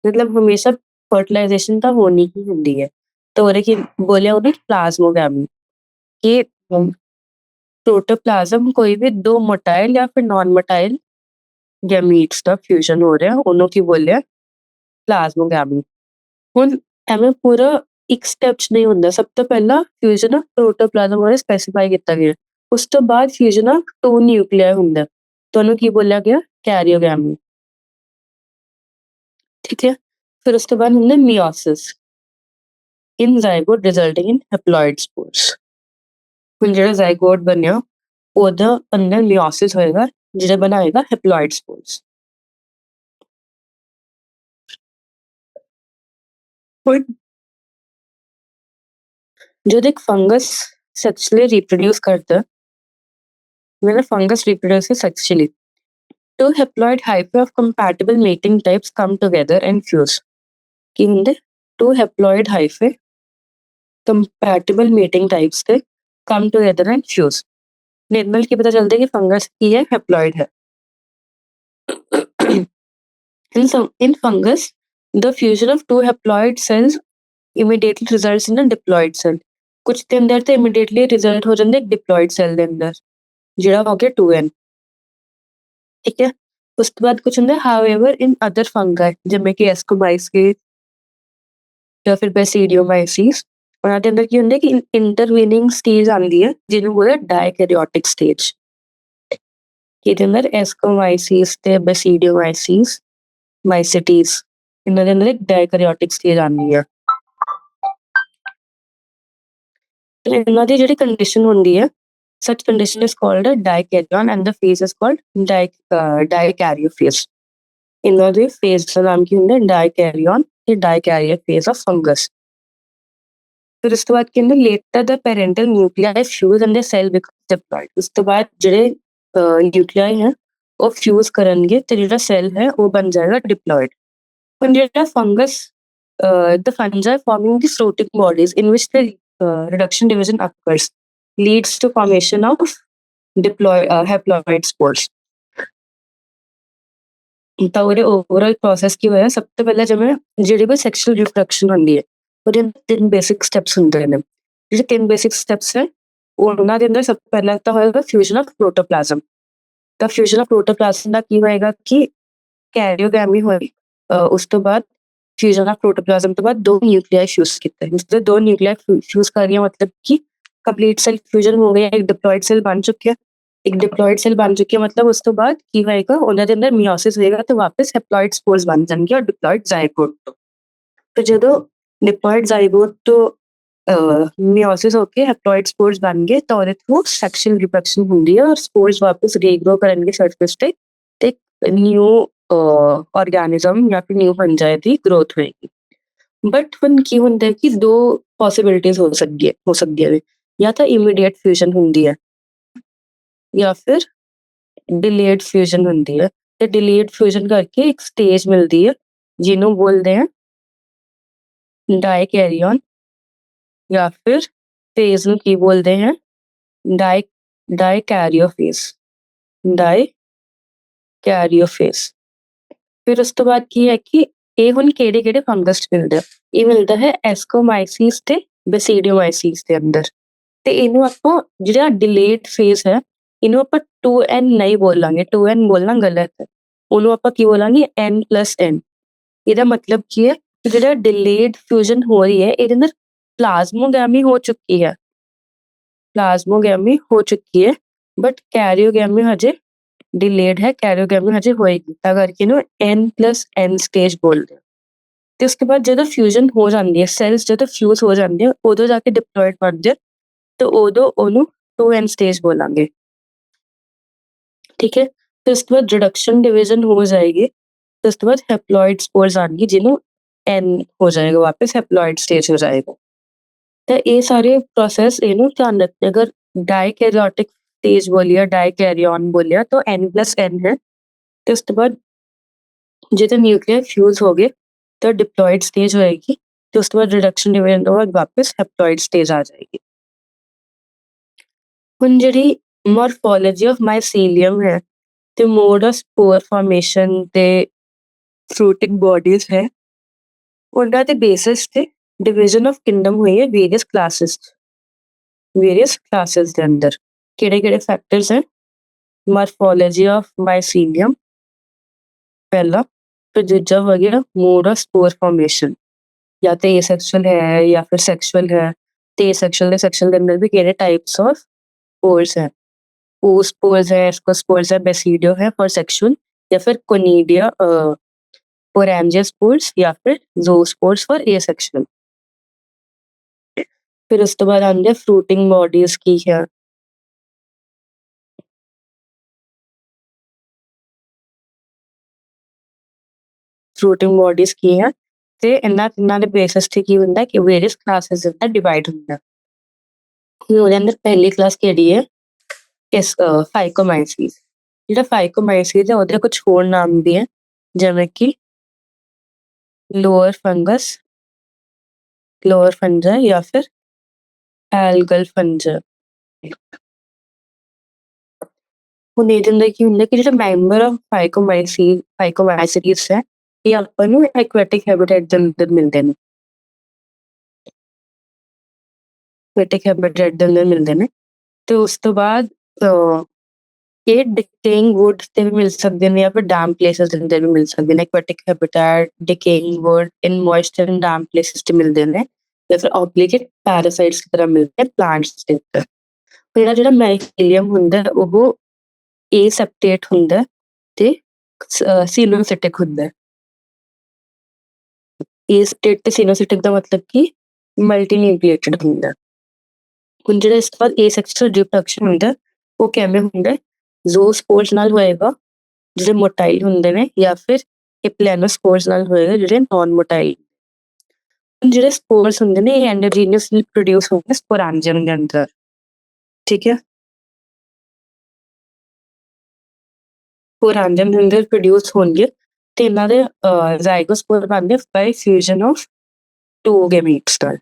ਮਤਲਬ ਹਮੇਸ਼ਾ ਫਰਟੀਲਾਈਜੇਸ਼ਨ ਤਾਂ ਹੋਣੀ ਹੀ ਹੁੰਦੀ ਹੈ, ਤਾਂ ਉਹਦੇ ਕੀ ਬੋਲਿਆ ਉਹਨੇ ਪਲਾਜ਼ਮੋਗੈਮੀ, ਕਿ ਪ੍ਰੋਟੋਪਲਾਜ਼ਮ ਕੋਈ ਵੀ 2 ਮੋਟਾਈਲ ਜਾਂ ਫਿਰ ਨਾਨ ਮੋਟਾਈਲ ਗੈਮੀਟਸ ਦਾ ਫਿਊਜ਼ਨ ਹੋ ਰਿਹਾ, ਉਹਨੂੰ ਕੀ ਬੋਲਿਆ, ਪਲਾਜ਼ਮੋਗੈਮੀ। ਹੁਣ ਐਵੇਂ ਪੂਰਾ ਇੱਕ ਸਟੈਪ 'ਚ ਨਹੀਂ ਹੁੰਦਾ। ਸਭ ਤੋਂ ਪਹਿਲਾਂ ਫਿਊਜ਼ਨ ਆਫ ਪ੍ਰੋਟੋਪਲਾਜ਼ਮ ਬਾਰੇ ਸਪੈਸੀਫਾਈ ਕੀਤਾ ਗਿਆ, ਉਸ ਤੋਂ ਬਾਅਦ ਫਿਊਜ਼ਨ ਆਫ 2 ਨਿਊਕਲੀਆਈ ਹੁੰਦਾ, ਤੁਹਾਨੂੰ ਕੀ ਬੋਲਿਆ ਗਿਆ, ਕੈਰੀਓਗੈਮੀ, ਠੀਕ ਹੈ। ਫਿਰ ਉਸ ਤੋਂ ਬਾਅਦ ਹੁੰਦਾ ਮੀਓਸਿਸ ਇਨ ਜ਼ਾਈਗੋਟ ਰਿਜ਼ਲਟਿੰਗ ਇਨ ਹੈਪਲੋਇਡ ਸਪੋਰਸ। ਹੁਣ ਜਿਹੜਾ ਜ਼ਾਈਗੋਟ ਬਣਿਆ ਉਹਦਾ ਅੰਦਰ ਮੀਓਸਿਸ ਹੋਏਗਾ ਜਿਹੜਾ ਬਣਾਏਗਾ ਹੈਪਲੋਇਡ ਸਪੋਰਸ। ਹੁਣ ਜਦੋਂ ਇੱਕ ਫੰਗਸ ਸੈਕਸ਼ੁਅਲੀ ਰਿਪਰੋਡਿਊਸ ਕਰਦਾ, when a fungus reproduces sexually, 2 haploid hyphae of compatible mating types come together and fuse. ਕੀ ਹੁੰਦੇ, 2 haploid hyphae compatible mating types ਤੇ come together and fuse। ਇਹਦੇ ਨਾਲ ਕੀ ਪਤਾ ਚੱਲਦਾ ਕਿ ਫੰਗਸ ਕੀ ਹੈ, ਹੈਪਲੋਇਡ ਹੈ। In fungus, the fusion of 2 haploid cells immediately results in a diploid cell। ਕੁਝ ਦੇ ਅੰਦਰ ਤੇ immediately result ਹੋ ਜਾਂਦਾ ਇੱਕ diploid cell ਦੇ ਅੰਦਰ, ਜਿਹੜਾ ਹੋ ਗਿਆ 2n, ਠੀਕ ਹੈ। ਉਸ ਤੋਂ ਬਾਅਦ ਕੁਝ ਹੁੰਦਾ ਹਾਊਐਵਰ ਇਨ ਅਦਰ ਫੰਗਾਈ, ਜਿਵੇਂ ਕਿ ਐਸਕੋਬਾਈਸੀਸ ਜਾਂ ਫਿਰ ਬੈਸੀਡੀਓਮਾਈਸੀਸ, ਉਹਨਾਂ ਦੇ ਅੰਦਰ ਕੀ ਹੁੰਦਾ ਕਿ ਇੰਟਰਵੀਨਿੰਗ ਸਟੇਜ ਆਉਂਦੀ ਹੈ ਜਿਹਨੂੰ ਬੋਲਦੇ ਡਾਇਕੈਰੀਓਟਿਕ ਸਟੇਜ। ਇਹਦੇ ਅੰਦਰ ਐਸਕੋਮਾਈਸੀਸ ਤੇ ਬੈਸੀਡੀਓਮਾਈਸੀਸ, ਮਾਈਸਿਟੀਸ, ਇਹਨਾਂ ਦੇ ਅੰਦਰ ਇੱਕ ਡਾਇਕੈਰੀਓਟਿਕ ਸਟੇਜ ਆਉਂਦੀ ਹੈ। ਤੇ ਇਹਨਾਂ ਦੀ ਜਿਹੜੀ ਕੰਡੀਸ਼ਨ ਹੁੰਦੀ ਹੈ, such condition is called a dikaryon and the phase is called dikaryophase। ਇਹਨਾਂ ਦੇ ਫੇਜ਼ ਦਾ ਨਾਮ ਕੀ ਹੁੰਦਾ, ਡਾਇਕੈਰੀਓਨ ਤੇ ਡਾਇਕੈਰੀਆ ਫੇਜ਼ ਆਫ ਫੰਗਸ। ਫਿਰ ਉਸ ਤੋਂ ਬਾਅਦ ਕਹਿੰਦੇ ਲੇਟਰ ਦਾ parental nuclei fuse and the cell becomes diploid. ਉਸ ਤੋਂ ਬਾਅਦ ਜਿਹੜੇ ਨਿਊਕਲੀਆਈ ਹੈ ਉਹ ਫਿਊਜ਼ ਕਰਨਗੇ ਤੇ ਜਿਹੜਾ ਸੈਲ ਹੈ ਉਹ ਬਣ ਜਾਏਗਾ ਡਿਪਲੋਇਡ। ਹੁਣ ਜਿਹੜਾ fungus, the fungi forming the floating bodies in which the reduction division occurs leads to formation of haploid spores। ਤਾਂ ਉਹਦੇ ਓਵਰਆਲ ਪ੍ਰੋਸੈਸ ਕੀ ਹੋਇਆ, ਸਭ ਤੋਂ ਪਹਿਲਾਂ ਜਿਵੇਂ ਜਿਹੜੀ ਵੀ ਸੈਕਸ਼ੂਅਲ ਰਿਪਰੋਡਕਸ਼ਨ ਹੁੰਦੀ ਹੈ ਉਹਦੇ 3 ਬੇਸਿਕ ਸਟੈਪਸ ਹੁੰਦੇ ਨੇ। ਜਿਹੜੇ 3 ਬੇਸਿਕ ਸਟੈਪਸ ਹੈ ਉਹਨਾਂ ਦੇ ਅੰਦਰ ਸਭ ਤੋਂ ਪਹਿਲਾਂ ਤਾਂ ਹੋਏਗਾ ਫਿਊਜ਼ਨ ਆਫ ਪ੍ਰੋਟੋਪਲਾਜ਼ਮ। ਤਾਂ ਫਿਊਜ਼ਨ ਆਫ ਪ੍ਰੋਟੋਪਲਾਜ਼ਮ ਦਾ ਕੀ ਹੋਏਗਾ ਕਿ ਕੈਰੀਓਗੈਮੀ ਹੋਏਗੀ। ਉਸ ਤੋਂ ਬਾਅਦ ਫਿਊਜ਼ਨ ਆਫ ਪ੍ਰੋਟੋਪਲਾਜ਼ਮ ਤੋਂ ਬਾਅਦ 2 ਨਿਊਕਲੀਆਈ ਫਿਊਜ਼ ਕੀਤੇ, ਉਸ ਤੋਂ 2 ਨਿਊਕਲੀਆਈ ਫਿਊਜ਼ ਕਰ ਰਹੀਆਂ, ਮਤਲਬ ਕਿ ਕੰਪਲੀਟ ਸੈਲ ਫਿਊਜ਼ਨ ਹੋ ਗਿਆ, ਇੱਕ ਡਿਪਲੋਇਡ ਸੈਲ ਬਣ ਚੁੱਕਿਆ। ਇੱਕ ਡਿਪਲੋਇਡ ਸੈਲ ਬਣ ਚੁੱਕੀ ਹੈ ਮਤਲਬ ਉਸ ਤੋਂ ਬਾਅਦ ਕੀ ਹੋਏਗਾ, ਉਹਨਾਂ ਦੇ ਅੰਦਰ ਮੀਓਸਿਸ ਹੋਏਗਾ ਤੇ ਵਾਪਸ ਹੈਪਲੋਇਡ ਸਪੋਰਸ ਬਣ ਜਾਣਗੇ ਔਰ ਡਿਪਲੋਇਡ ਜ਼ਾਈਗੋਟ ਤੋਂ। ਤੇ ਜਦੋਂ ਡਿਪਲੋਇਡ ਜ਼ਾਈਗੋਟ ਤੋਂ ਮੀਓਸਿਸ ਹੋ ਕੇ ਹੈਪਲੋਇਡ ਸਪੋਰਸ ਬਣ ਗਏ ਤਾਂ ਉਹਦੇ ਥਰੂ ਸੈਕਸ਼ੂਅਲ ਰਿਪਰੋਡਕਸ਼ਨ ਹੁੰਦੀ ਹੈ ਔਰ ਸਪੋਰਸ ਵਾਪਸ ਰੀਗਰੋ ਕਰਨਗੇ ਸਰਫੇਸ ਤੇ ਨਿਊ ਆਰਗੈਨਿਜ਼ਮ ਜਾਂ ਫਿਰ ਨਿਊ ਫੰਜਾਈ ਦੀ ਗਰੋਥ ਹੋਏਗੀ। ਬਟ ਹੁਣ ਕੀ ਹੁੰਦਾ ਕਿ 2 ਪੋਸੀਬਿਲਿਟੀਜ਼ ਹੋ ਸਕਦੀਆਂ ਨੇ, ਜਾਂ ਤਾਂ ਇਮੀਡੀਏਟ ਫਿਊਜ਼ਨ ਹੁੰਦੀ ਹੈ ਜਾਂ ਫਿਰ ਡਿਲੇਡ ਫਿਊਜ਼ਨ ਹੁੰਦੀ ਹੈ। ਤੇ ਡਿਲੇਡ ਫਿਊਜ਼ਨ ਕਰਕੇ ਇੱਕ ਸਟੇਜ ਮਿਲਦੀ ਹੈ ਜਿਹਨੂੰ ਬੋਲਦੇ ਆ ਡਾਇਕੈਰੀਓਨ ਜਾਂ ਫਿਰ ਫੇਜ਼ ਨੂੰ ਕੀ ਬੋਲਦੇ ਹੈ? ਡਾਈਕੈਰੀਓਫੇਜ਼। ਡਾਈਕੈਰੀਓਫੇਜ਼। ਫਿਰ ਉਸ ਤੋਂ ਬਾਅਦ ਕੀ ਹੈ ਕਿ ਇਹ ਹੁਣ ਕਿਹੜੇ ਫੰਗਸ ਚ ਮਿਲਦਾ? ਇਹ ਮਿਲਦਾ ਹੈ ਐਸਕੋਮਾਈਸੀਸ ਤੇ ਬੈਸੀਡੀਓਮਾਈਸੀਸ ਦੇ ਅੰਦਰ। ਤੇ ਇਹਨੂੰ ਆਪਾਂ ਜਿਹੜਾ ਡਿਲੇਟ ਫੇਜ਼ ਹੈ, ਇਹਨੂੰ ਆਪਾਂ 2N ਨਹੀਂ ਬੋਲਾਂਗੇ, 2N ਬੋਲਣਾ ਗਲਤ ਹੈ। ਉਹਨੂੰ ਆਪਾਂ ਕੀ ਬੋਲਾਂਗੇ? N+N। ਇਹਦਾ ਮਤਲਬ ਕੀ ਹੈ? ਜਿਹੜਾ ਡਿਲੇਡ ਫਿਊਜ਼ਨ ਹੋ ਰਹੀ ਹੈ, ਇਹਦੇ ਅੰਦਰ ਪਲਾਜ਼ਮੋਗੈਮੀ ਹੋ ਚੁੱਕੀ ਹੈ, ਪਲਾਜ਼ਮੋਗੈਮੀ ਹੋ ਚੁੱਕੀ ਹੈ, ਬਟ ਕੈਰੀਓਗੈਮੀ ਹਜੇ ਡਿਲੇਡ ਹੈ, ਕੈਰੀਓਗੈਮੀ ਹਜੇ ਹੋਏਗੀ, ਤਾਂ ਕਰਕੇ ਇਹਨੂੰ N+N ਸਟੇਜ ਬੋਲਦੇ ਆ। ਤੇ ਉਸ ਤੋਂ ਬਾਅਦ ਜਦੋਂ ਫਿਊਜ਼ਨ ਹੋ ਜਾਂਦੀ ਹੈ, ਸੈਲਸ ਜਦੋਂ ਫਿਊਜ਼ ਹੋ ਜਾਂਦੇ ਆ, ਉਦੋਂ ਜਾ ਕੇ ਡਿਪਲੋਇਡ ਬਣਦੇ ਆ, ਤੇ ਉਦੋਂ ਉਹਨੂੰ 2N ਸਟੇਜ ਬੋਲਾਂਗੇ। ਠੀਕ ਹੈ। ਤੇ ਉਸ ਤੋਂ ਬਾਅਦ ਰਿਡਕਸ਼ਨ ਡਿਵੀਜ਼ਨ ਹੋ ਜਾਏਗੀ, ਤੇ ਉਸ ਤੋਂ ਬਾਅਦ ਹੈਪਲੋਇਡ ਸਪੋਰਸ ਆਣਗੀ, ਜਿਹਨੂੰ N ਹੋ ਜਾਏਗਾ, ਵਾਪਸ ਹੈਪਲੋਇਡ ਸਟੇਜ ਹੋ ਜਾਏਗਾ। ਤਾਂ ਇਹ ਸਾਰੇ ਪ੍ਰੋਸੈਸ ਇਹਨੂੰ ਧਿਆਨ ਰੱਖਦੇ, ਅਗਰ ਡਾਈਕੈਰੀਓਟਿਕ ਸਟੇਜ ਬੋਲਿਆ, ਡਾਈਕੈਰੀਓਨ ਬੋਲਿਆ, ਤਾਂ N+N ਹੈ। ਤੇ ਉਸ ਤੋਂ ਬਾਅਦ ਜਦੋਂ ਨਿਊਕਲੀਅਰ ਫਿਊਜ਼ ਹੋ ਗਏ ਤਾਂ ਡਿਪਲੋਇਡ ਸਟੇਜ ਹੋਏਗੀ, ਤੇ ਉਸ ਤੋਂ ਬਾਅਦ ਰਿਡਕਸ਼ਨ ਡਿਵੀਜ਼ਨ ਤੋਂ ਬਾਅਦ ਵਾਪਸ ਹੈਪਲੋਇਡ ਸਟੇਜ ਆ ਜਾਏਗੀ। ਹੁਣ ਜਿਹੜੀ ਮੋਰਫੋਲੋਜੀ ਆਫ ਮਾਈਸੀਲੀਅਮ ਹੈ, ਤੇ ਮੋਡ ਆਫ ਸਪੋਰ ਫਾਰਮੇਸ਼ਨ ਤੇ ਫਰੂਟਿੰਗ ਬੋਡੀਜ਼ ਹੈ, ਉਹਨਾਂ ਦੇ ਬੇਸਿਸ ਤੇ ਡਿਵੀਜ਼ਨ ਆਫ ਕਿੰਗਡਮ ਹੋਈ ਹੈ ਵੇਰੀਅਸ ਕਲਾਸਿਸ ਦੇ ਅੰਦਰ। ਕਿਹੜੇ ਫੈਕਟਰਸ ਹੈ? ਮੋਰਫੋਲੋਜੀ ਆਫ ਮਾਈਸੀਲੀਅਮ ਪਹਿਲਾ, ਫਿਰ ਦੂਜਾ ਹੋ ਗਿਆ ਮੋਡ ਆਫ ਸਪੋਰ ਫਾਰਮੇਸ਼ਨ, ਜਾਂ ਤੇ ਏਸੈਕਸ਼ੁਅਲ ਹੈ ਜਾਂ ਫਿਰ ਸੈਕਸ਼ੁਅਲ ਹੈ। ਤੇ ਏਸੈਕਸ਼ੁਅਲ ਦੇ ਅੰਦਰ ਵੀ ਕਿਹੜੇ ਟਾਈਪਸ ਆਫ स्पोर्स है? oospores है, ascospores है, basidio है फॉर सेक्सुअल, या फिर कोनिडिया ओरेंजियोस्पोर्स, या फिर zoospores फॉर एसेक्सुअल। फिर उस तो बाद आंदे फ्रूटिंग बॉडीज की है। फ्रूटिंग बॉडीज की है, ਤੇ ਇਹਨਾਂ ਦੇ ਬੇਸਿਸ ਤੇ ਕੀ ਹੁੰਦਾ ਕਿ ਵੇਰੀਅਸ ਕਲਾਸਿਸ ਦਾ ਡਿਵਾਈਡ ਹੁੰਦਾ। ਉਹਦੇ ਅੰਦਰ ਪਹਿਲੀ ਕਲਾਸ ਕਿਹੜੀ ਹੈ? ਇਸ ਫਾਈਕੋਮਾਈਸੀਸ। ਜਿਹੜਾ ਫਾਈਕੋਮਾਈਸੀਸ ਹੈ, ਉਹਦੇ ਕੁਝ ਹੋਰ ਨਾਮ ਵੀ ਹੈ, ਜਿਵੇਂ ਕਿ ਲੋਅਰ ਫੰਜਾ ਜਾਂ ਫਿਰ ਐਲਗਲ ਫੰਜਾ। ਹੁਣ ਇਹਦੇ ਅੰਦਰ ਕੀ ਹੁੰਦਾ ਕਿ ਜਿਹੜਾ ਮੈਂਬਰ ਆਫ ਫਾਈਕੋਮਾਈਸੀਸ ਹੈ, ਇਹ ਆਪਾਂ ਨੂੰ ਐਕੁਆਟਿਕ ਹੈਬਿਟੇਟ ਦੇ ਅੰਦਰ ਮਿਲਦੇ ਨੇ, ਐਕੁਆਟਿਕ ਹੈਬਿਟੇਟ ਦੇ ਅੰਦਰ ਮਿਲਦੇ ਨੇ। ਤੇ ਉਸ ਤੋਂ ਬਾਅਦ ਇਹ ਡਿਕੇਇੰਗ ਵੁੱਡ ਤੇ ਵੀ ਮਿਲ ਸਕਦੇ ਨੇ, ਜਾਂ ਫਿਰ ਡੈਮ ਪਲੇਸਿਸ ਦੇ ਅੰਦਰ ਵੀ ਮਿਲ ਸਕਦੇ ਨੇ। Aquatic habitat decaying wood in moisture and damp places ਤੇ ਮਿਲਦੇ ਨੇ, ਜਾਂ ਫਿਰ ਆਬਲੀਗੇਟ ਪੈਰਾਸਾਈਟਸ ਦੀ ਤਰ੍ਹਾਂ ਮਿਲਦੇ ਨੇ ਪਲਾਂਟਸ ਦੇ ਉੱਤੇ। ਜਿਹੜਾ ਮਾਈਸੀਲੀਅਮ ਹੁੰਦਾ ਉਹ ਏਸੈਪਟੇਟ ਹੁੰਦਾ ਤੇ ਸਿਨੋਸਿਟਿਕ ਹੁੰਦਾ। ਏਸੈਪਟੇਟ ਤੇ ਸਿਨੋਸਿਟਿਕ ਦਾ ਮਤਲਬ ਕਿ ਮਲਟੀਨਿਊਕਲੀਏਟਡ ਹੁੰਦਾ। ਹੁਣ ਜਿਹੜਾ ਇਸ ਤੋਂ ਬਾਅਦ ਏਸੈਕਸ਼ੁਅਲ ਰਿਪਰੋਡਕਸ਼ਨ ਹੁੰਦਾ, ਉਹ ਕਿਵੇਂ ਹੁੰਦਾ? ਜ਼ੂਸਪੋਰਸ ਨਾਲ ਹੋਏਗਾ, ਜਿਹੜੇ ਮੋਟਾਈਲ ਹੁੰਦੇ ਨੇ, ਜਾਂ ਫਿਰ ਐਪਲੈਨੋਸਪੋਰਸ ਨਾਲ ਹੋਏਗਾ, ਜਿਹੜੇ ਨੌਨ ਮੋਟਾਈਲ। ਜਿਹੜੇ ਸਪੋਰਸ ਹੁੰਦੇ ਨੇ, ਇਹ ਐਂਡੋਜੀਨਸਲੀ ਪ੍ਰੋਡਿਊਸ ਹੁੰਦੇ ਸਪੋਰੈਂਜੀਅਮ ਦੇ ਅੰਦਰ। ਠੀਕ ਹੈ। ਸਪੋਰੈਂਜੀਅਮ ਦੇ ਅੰਦਰ ਪ੍ਰੋਡਿਊਸ ਹੋਣਗੇ, ਤੇ ਇਹਨਾਂ ਦੇ ਜ਼ਾਈਗੋਸਪੋਰ ਬਣਦੇ ਬਾਈ ਫਿਊਜ਼ਨ ਆਫ ਟੂ ਗੈਮੀਟਸ ਨਾਲ।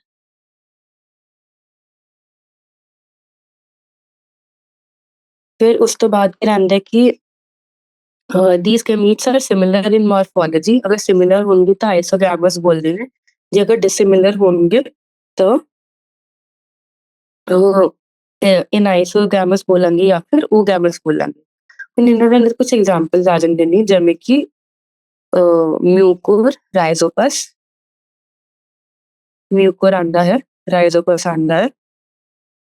ਫਿਰ ਉਸ ਤੋਂ ਬਾਅਦ ਕੀ ਰਹਿੰਦਾ ਕਿ these gametes are similar in morphology। अगर similar होंगे तो आइसोगैमस बोल देंगे, जे अगर dissimilar होंगे तो इन आइसोगैमस बोलेंगे या फिर ओगैमस बोलेंगे। ਹੁਣ ਇਹਨਾਂ ਦੇ ਅੰਦਰ ਕੁਝ ਐਗਜ਼ਾਮਪਲਸ ਆ ਜਾਂਦੇ ਨੇ, ਜਿਵੇਂ ਕਿ ਮਿਊਕੋਰ ਆਂਦਾ ਹੈ, ਰਾਈਜ਼ੋਪਸ ਆਂਦਾ ਹੈ।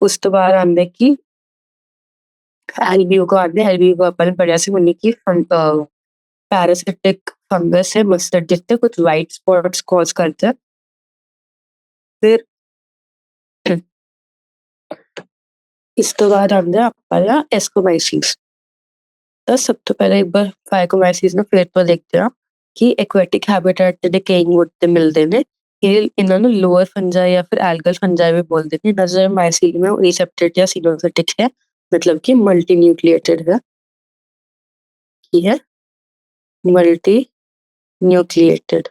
ਉਸ ਤੋਂ ਬਾਅਦ ਆਂਦਾ ਕਿ ਐਲਬੀਓਕੋ ਆਂਦਾ, ਐਲਬੀਓਕੋ ਆਪਾਂ ਨੇ ਪੜਿਆ ਸੀ ਹੁਣੀ ਕਿ पैरासिटिक फंगस है मस्टर्ड, जिससे कुछ वाइट स्पॉट्स कॉज करता है। फिर इस तो बाद आंदा अपना एस्कोमाइसीस। तो सब तो पहले एक बार फाइकोमाइसीस ਨੂੰ ਫਿਰ ਤੋਂ ਦੇਖਦੇ ਹਾਂ ਕਿ ਐਕੁਆਟਿਕ ਹੈਬਿਟੇਟ ਤੇ ਡਿਕੇਇੰਗ ਵੁੱਡ ਤੇ ਮਿਲਦੇ ਨੇ। ਇਹ ਇਹਨਾਂ ਨੂੰ ਲੋਅਰ ਫੰਜਾ ਜਾਂ ਫਿਰ ਐਲਗਲ ਫੰਜਾ ਵੀ ਬੋਲਦੇ ਨੇ। ਨਜ਼ਰ ਮਾਈਸੀਲੀਅਮ ਹੈ, ਏਸੈਪਟੇਟ ਜਾਂ ਸਿਨੋਸਿਟਿਕ ਹੈ, मतलब कि मल्टी न्यूक्लिएटेड है। ਕੀ ਹੈ? Multi nucleated.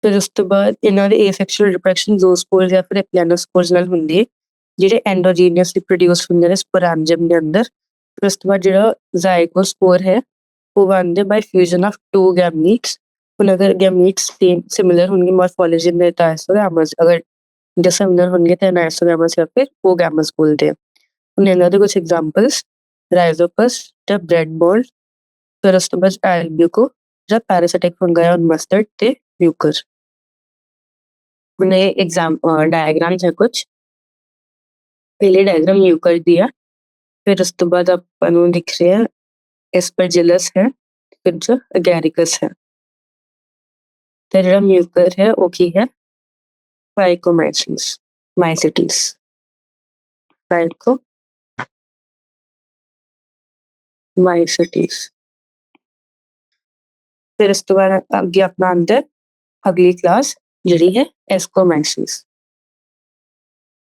ਫਿਰ ਉਸ ਤੋਂ ਬਾਅਦ ਇਹਨਾਂ ਦੇ ਏਸੈਕਸ਼ੁਅਲ ਰਿਪਰੋਡਕਸ਼ਨ ਜ਼ੂਸਪੋਰਸ ਜਾਂ ਫਿਰ ਐਪਲੈਨੋਸਪੋਰਸ ਨਾਲ ਹੁੰਦੀ ਹੈ, ਜਿਹੜੇ ਐਂਡੋਜੀਨੀਅਸਲੀ ਪ੍ਰੋਡਿਊਸ ਹੁੰਦੇ ਨੇ ਸਪੋਰੈਂਜਮ ਦੇ ਅੰਦਰ। ਫਿਰ ਉਸ ਤੋਂ ਬਾਅਦ ਜਿਹੜਾ ਜ਼ਾਈਗੋਸਪੋਰ ਹੈ ਉਹ ਬਣਦੇ ਬਾਈ ਫਿਊਜ਼ਨ ਆਫ ਟੂ ਗੈਮੀਟਸ। ਹੁਣ ਅਗਰ ਗੈਮੀਟਸ ਸਿਮਿਲਰ ਹੋਣਗੇ ਮੋਰਫੋਲੋਜੀ में तो आइसोगैमस, अगर डिसिमिलर होंगे तो आइसोगैमस या फिर कोगैमस बोलते हैं। ਹੁਣ ਇਹਨਾਂ ਦੇ ਕੁਝ ਐਗਜ਼ਾਮਪल्स ਰਾਈਜ਼ੋਪਸ ਜਾਂ ਬ੍ਰੈਡ ਬੋਲ, ਫਿਰ ਉਸ ਤੋਂ ਬਾਅਦ ਐਲਬਿਊਕੋ ਜਾਂ ਪੈਰਾਸਿਟਿਕ ਫੰਗਾਈ ਔਨ ਮਸਟਰਡ ਤੇ ਮਿਊਕਸ। ਹੁਣ ਇਹ ਡਾਇਗਰਾਮਸ ਹੈ ਕੁਝ। ਪਹਿਲੇ ਡਾਇਗਰਾਮ ਮਿਊਕਸ ਦੀ ਆ, ਫਿਰ ਉਸ ਤੋਂ ਬਾਅਦ ਆਪਾਂ ਨੂੰ ਦਿਖ ਰਿਹਾ ਐਸਪਰਜਿਲਸ ਹੈ, ਫਿਰ ਜੋ ਅਗੈਰਿਕਸ ਹੈ। ਤੇ ਜਿਹੜਾ ਮਿਊਕਸ ਹੈ ਉਹ ਕੀ ਹੈ? ਫਾਈਕੋਮਾਈਸੀਸ ਮਾਈਸਿਟੀਸ ਫਾਈਕੋਮਾਈਸਿਟੀਸ। ਫਿਰ ਇਸ ਤੋਂ ਬਾਅਦ ਅੱਗੇ ਆਪਣਾ ਆਉਂਦਾ ਅਗਲੀ ਕਲਾਸ ਜਿਹੜੀ ਹੈ ਐਸਕੋਮਾਈਸੀਸ।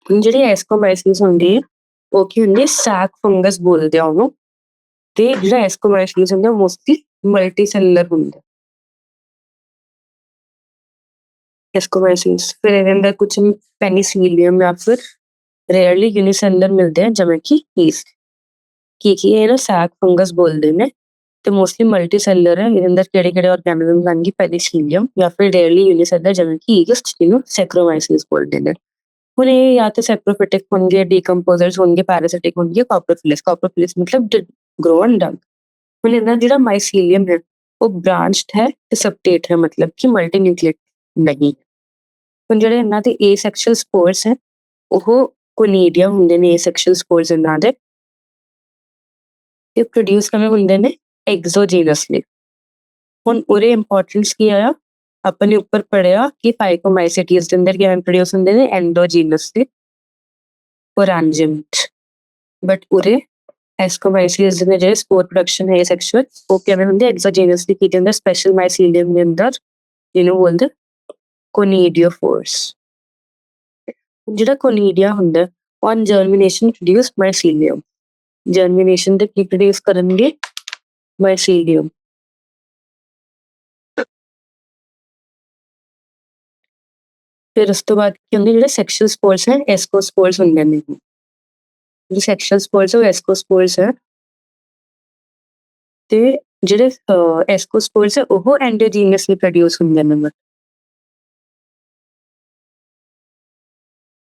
ਜਿਹੜੀ ਐਸਕੋਮਾਈਸੀਸ ਹੁੰਦੀ ਹੈ ਉਹ ਕੀ ਹੁੰਦੀ ਹੈ? ਸੈਕ ਫੰਗਸ ਬੋਲਦੇ ਆ ਉਹਨੂੰ। ਤੇ ਜਿਹੜਾ ਐਸਕੋਮਾਈਸੀਸ ਹੁੰਦਾ ਮੋਸਟਲੀ ਮਲਟੀ ਸੈਲੂਲਰ ਹੁੰਦਾ ਐਸਕੋਮਾਈਸੀਸ। ਫਿਰ ਇਹਦੇ ਅੰਦਰ ਕੁਝ ਪੈਨੀਸੀਲੀਅਮ ਜਾਂ ਫਿਰ ਰੇਅਰਲੀ ਯੂਨੀਸੈਲੂਲਰ ਮਿਲਦੇ ਆ, ਜਿਵੇਂ ਕਿ ਈਸਟ। ਕੀ ਇਹ ਨਾ ਸੈਕ ਫੰਗਸ ਬੋਲਦੇ ਨੇ ਤੇ ਮੋਸਟਲੀ ਮਲਟੀ ਸੈਲੂਲਰ ਹੈ। ਇਹਦੇ ਅੰਦਰ ਕਿਹੜੇ ਆਰਗੈਨਿਜ਼ਮ ਆਣਗੇ? ਪੈਨੀਸੀਲੀਅਮ ਜਾਂ ਫਿਰ ਰੇਅਰਲੀ ਯੂਨੀਸੈਲੂਲਰ, ਜਿਵੇਂ ਕਿ ਈਸਟ, ਜਿਹਨੂੰ ਸੈਕਰੋਮਾਈਸੀਸ ਬੋਲਦੇ ਨੇ। ਹੁਣ ਇਹ ਜਾਂ ਤੇ ਸੈਪਰੋਫਿਟਿਕ ਹੋਣਗੇ, ਡੀਕੰਪੋਜ਼ਰਸ ਹੋਣਗੇ, ਪੈਰਾਸਿਟਿਕ ਹੋਣਗੇ, ਕਾਪਰੋਫਿਲਿਸ ਮਤਲਬ ਗਰੋ ਐਂਡ ਡੰਗ। ਹੁਣ ਇਹਨਾਂ ਜਿਹੜਾ ਮਾਈਸੀਲੀਅਮ ਹੈ ਉਹ ਬ੍ਰਾਂਚਡ ਹੈ ਤੇ ਸਬਟੇਟ ਹੈ, ਮਤਲਬ ਕਿ ਮਲਟੀ ਨਿਊਕਲੀਏਟ ਨਹੀਂ। ਹੁਣ ਜਿਹੜੇ ਇਹਨਾਂ ਦੇ ਏਸੈਕਸ਼ੁਅਲ ਸਪੋਰਸ ਹੈ ਉਹ ਕੋਨੀਡੀਅਮ ਹੁੰਦੇ ਨੇ। ਏਸੈਕਸ਼ੁਅਲ ਸਪੋਰਸ ਇਹਨਾਂ ਦੇ ਪ੍ਰੋਡਿਊਸ ਕਿਵੇਂ ਹੁੰਦੇ ਨੇ? ਐਗਜ਼ੋਜੀਨਸਲੀ। ਹੁਣ ਉਹਦੇ ਇੰਪੋਰਟੈਂਸ ਕੀ ਆਇਆ? ਆਪਾਂ ਨੇ ਉੱਪਰ ਪੜਿਆ ਕਿ ਫਾਈਕੋਮਾਈਸਿਟੀਸ ਦੇ ਅੰਦਰ ਕਿਵੇਂ ਪ੍ਰੋਡਿਊਸ ਹੁੰਦੇ ਨੇ? ਐਂਡੋਜੀਨਸਲੀ ਸਪੋਰੈਂਜਮ। ਬਟ ਉਹਦੇ ਐਸਕੋਮਾਈਸੀਸ ਦੇ ਜਿਹੜੇ ਸਪੋਰ ਪ੍ਰੋਡਕਸ਼ਨ ਹੈ ਸੈਕਸ਼ੁਅਲ, ਉਹ ਕਿਵੇਂ ਹੁੰਦੇ? ਐਗਜ਼ੋਜੀਨਸਲੀ ਕੀਤੇ ਹੁੰਦੇ ਸਪੈਸ਼ਲ ਮਾਈਸੀਲੀਅਮ ਦੇ ਅੰਦਰ, ਜਿਹਨੂੰ ਬੋਲਦੇ ਕੋਨੀਡੀਓਫੋਰਸ। ਜਿਹੜਾ ਕੋਨੀਡੀਆ ਹੁੰਦਾ ਔਨ ਜਰਮੀਨੇਸ਼ਨ ਪ੍ਰੋਡਿਊਸ ਮਾਈਸੀਲੀਅਮ। ਜਰਮੀਨੇਸ਼ਨ ਤੇ ਕੀ ਪ੍ਰੋਡਿਊਸ ਕਰਨਗੇ? ਮਾਈਸੀਲੀਅਮ। ਫਿਰ ਉਸ ਤੋਂ ਬਾਅਦ ਕੀ ਹੁੰਦੇ? ਜਿਹੜੇ ਸੈਕਸ਼ੁਅਲ ਸਪੋਰਸ ਹੈ ਐਸਕੋਸਪੋਰਸ ਹੁੰਦੇ ਨੇ। ਜਿਹੜੇ ਸੈਕਸ਼ੁਅਲ ਸਪੋਰਸ ਹੈ ਉਹ ਐਸਕੋਸਪੋਰਸ ਹੈ, ਤੇ ਜਿਹੜੇ ਐਸਕੋਸਪੋਰਸ ਹੈ ਉਹ ਐਂਡੋਜੀਨਸਲੀ ਪ੍ਰੋਡਿਊਸ ਹੁੰਦੇ ਨੇ।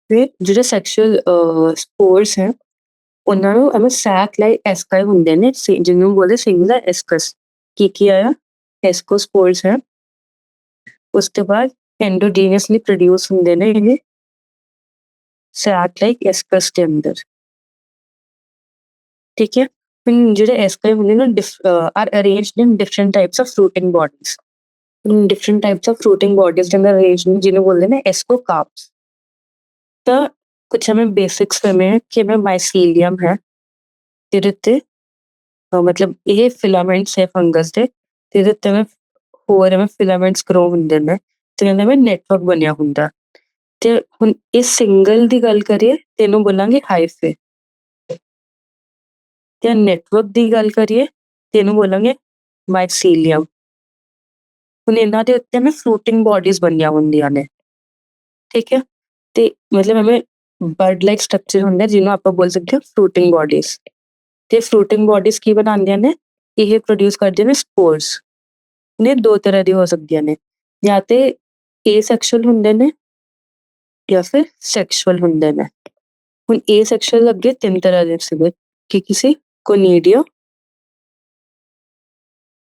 ਫਿਰ ਜਿਹੜੇ ਸੈਕਸ਼ੁਅਲ ਸਪੋਰਸ ਹੈ ਉਹਨਾਂ ਨੂੰ ਐਵੇਂ ਸੈਕ ਲਾਈਕ ਐਸਕਾਈ ਹੁੰਦੇ ਨੇ, ਜਿਹਨੂੰ ਬੋਲਦੇ ਸਿੰਗੂਲਰ ਐਸਕਸ। ਕੀ ਆਇਆ? ਐਸਕੋਸਪੋਰਸ ਹੈ। ਉਸ ਤੋਂ ਬਾਅਦ ਐਂਡੋਜੀਨਸਲੀ ਪ੍ਰੋਡਿਊਸ ਹੁੰਦੇ ਨੇ ਇਹ ਸੈਕ ਲਾਈਕ ਐਸਕਸ ਦੇ ਅੰਦਰ। ਠੀਕ ਹੈ। ਹੁਣ ਜਿਹੜੇ ਐਸਕਾਈ ਹੁੰਦੇ ਨੇ are arranged in different types of fruiting bodies. Different types of fruiting bodies ਦੇ ਅੰਦਰ ਅਰੇਂਜਡ, ਜਿਹਨੂੰ ਬੋਲਦੇ ਨੇ ਐਸਕੋਕਾਰਪਸ। ਤਾਂ ਕੁਛ ਹमें ਬੇਸਿਕਸ में ਕਿ ਮੈਂ ਮਾਈਸੀਲੀਅਮ ਹੈ ਜਿਹਦੇ ਉੱਤੇ ਮਤਲਬ ਇਹ ਫਿਲਾਮੈਂਟਸ ਹੈ ਫੰਗਸ ਦੇ, ਤੇ ਇਹਦੇ ਉੱਤੇ ਮੈਂ ਹੋਰ ਐਵੇਂ ਫਿਲਾਮੈਂਟਸ ਗਰੋ ਹੁੰਦੇ ਨੇ ਤੇ ਇਹਨਾਂ ਦਾ ਨੈਟਵਰਕ ਬਣਿਆ ਹੁੰਦਾ। ਤੇ ਹੁਣ ਇਹ ਸਿੰਗਲ ਦੀ ਗੱਲ ਕਰੀਏ ਤੇ ਇਹਨੂੰ ਬੋਲਾਂਗੇ ਹਾਈਫੇ, ਤੇ ਨੈਟਵਰਕ ਦੀ ਗੱਲ ਕਰੀਏ ਤੇ ਇਹਨੂੰ ਬੋਲਾਂਗੇ ਮਾਈਸੀਲੀਅਮ। ਹੁਣ ਇਹਨਾਂ ਦੇ ਉੱਤੇ ਮੈਂ ਫਰੂਟਿੰਗ ਬੋਡੀਜ਼ ਬਣੀਆਂ ਹੁੰਦੀਆਂ ਨੇ। ਠੀਕ ਹੈ। ਤੇ ਮਤਲਬ ਐਵੇਂ ਬਰਡ ਲਾਈਕ ਸਟਰਕਚਰ ਹੁੰਦਾ ਜਿਹਨੂੰ ਆਪਾਂ ਬੋਲ ਸਕਦੇ ਹਾਂ ਫਰੂਟਿੰਗ ਬੋਡੀਜ਼। ਤੇ ਫਰੂਟਿੰਗ ਬੋਡੀਜ਼ ਕੀ ਬਣਾਉਂਦੀਆਂ ਨੇ? ਇਹ ਪ੍ਰੋਡਿਊਸ ਕਰਦੀਆਂ ਨੇ ਸਪੋਰਸ। ਨੇ ਦੋ ਤਰ੍ਹਾਂ ਦੀ ਹੋ ਸਕਦੀਆਂ ਨੇ, ਜਾਂ ਤੇ ਏਸੈਕਸ਼ੁਅਲ ਹੁੰਦੇ ਨੇ ਜਾਂ ਫਿਰ ਸੈਕਸ਼ੁਅਲ ਹੁੰਦੇ ਨੇ। ਹੁਣ ਏਸੈਕਸ਼ੁਅਲ ਅੱਗੇ ਤਿੰਨ ਤਰ੍ਹਾਂ ਦੇ ਸੀਗੇ, ਕੀ ਸੀ? ਕੋਨੀਡੀਆ।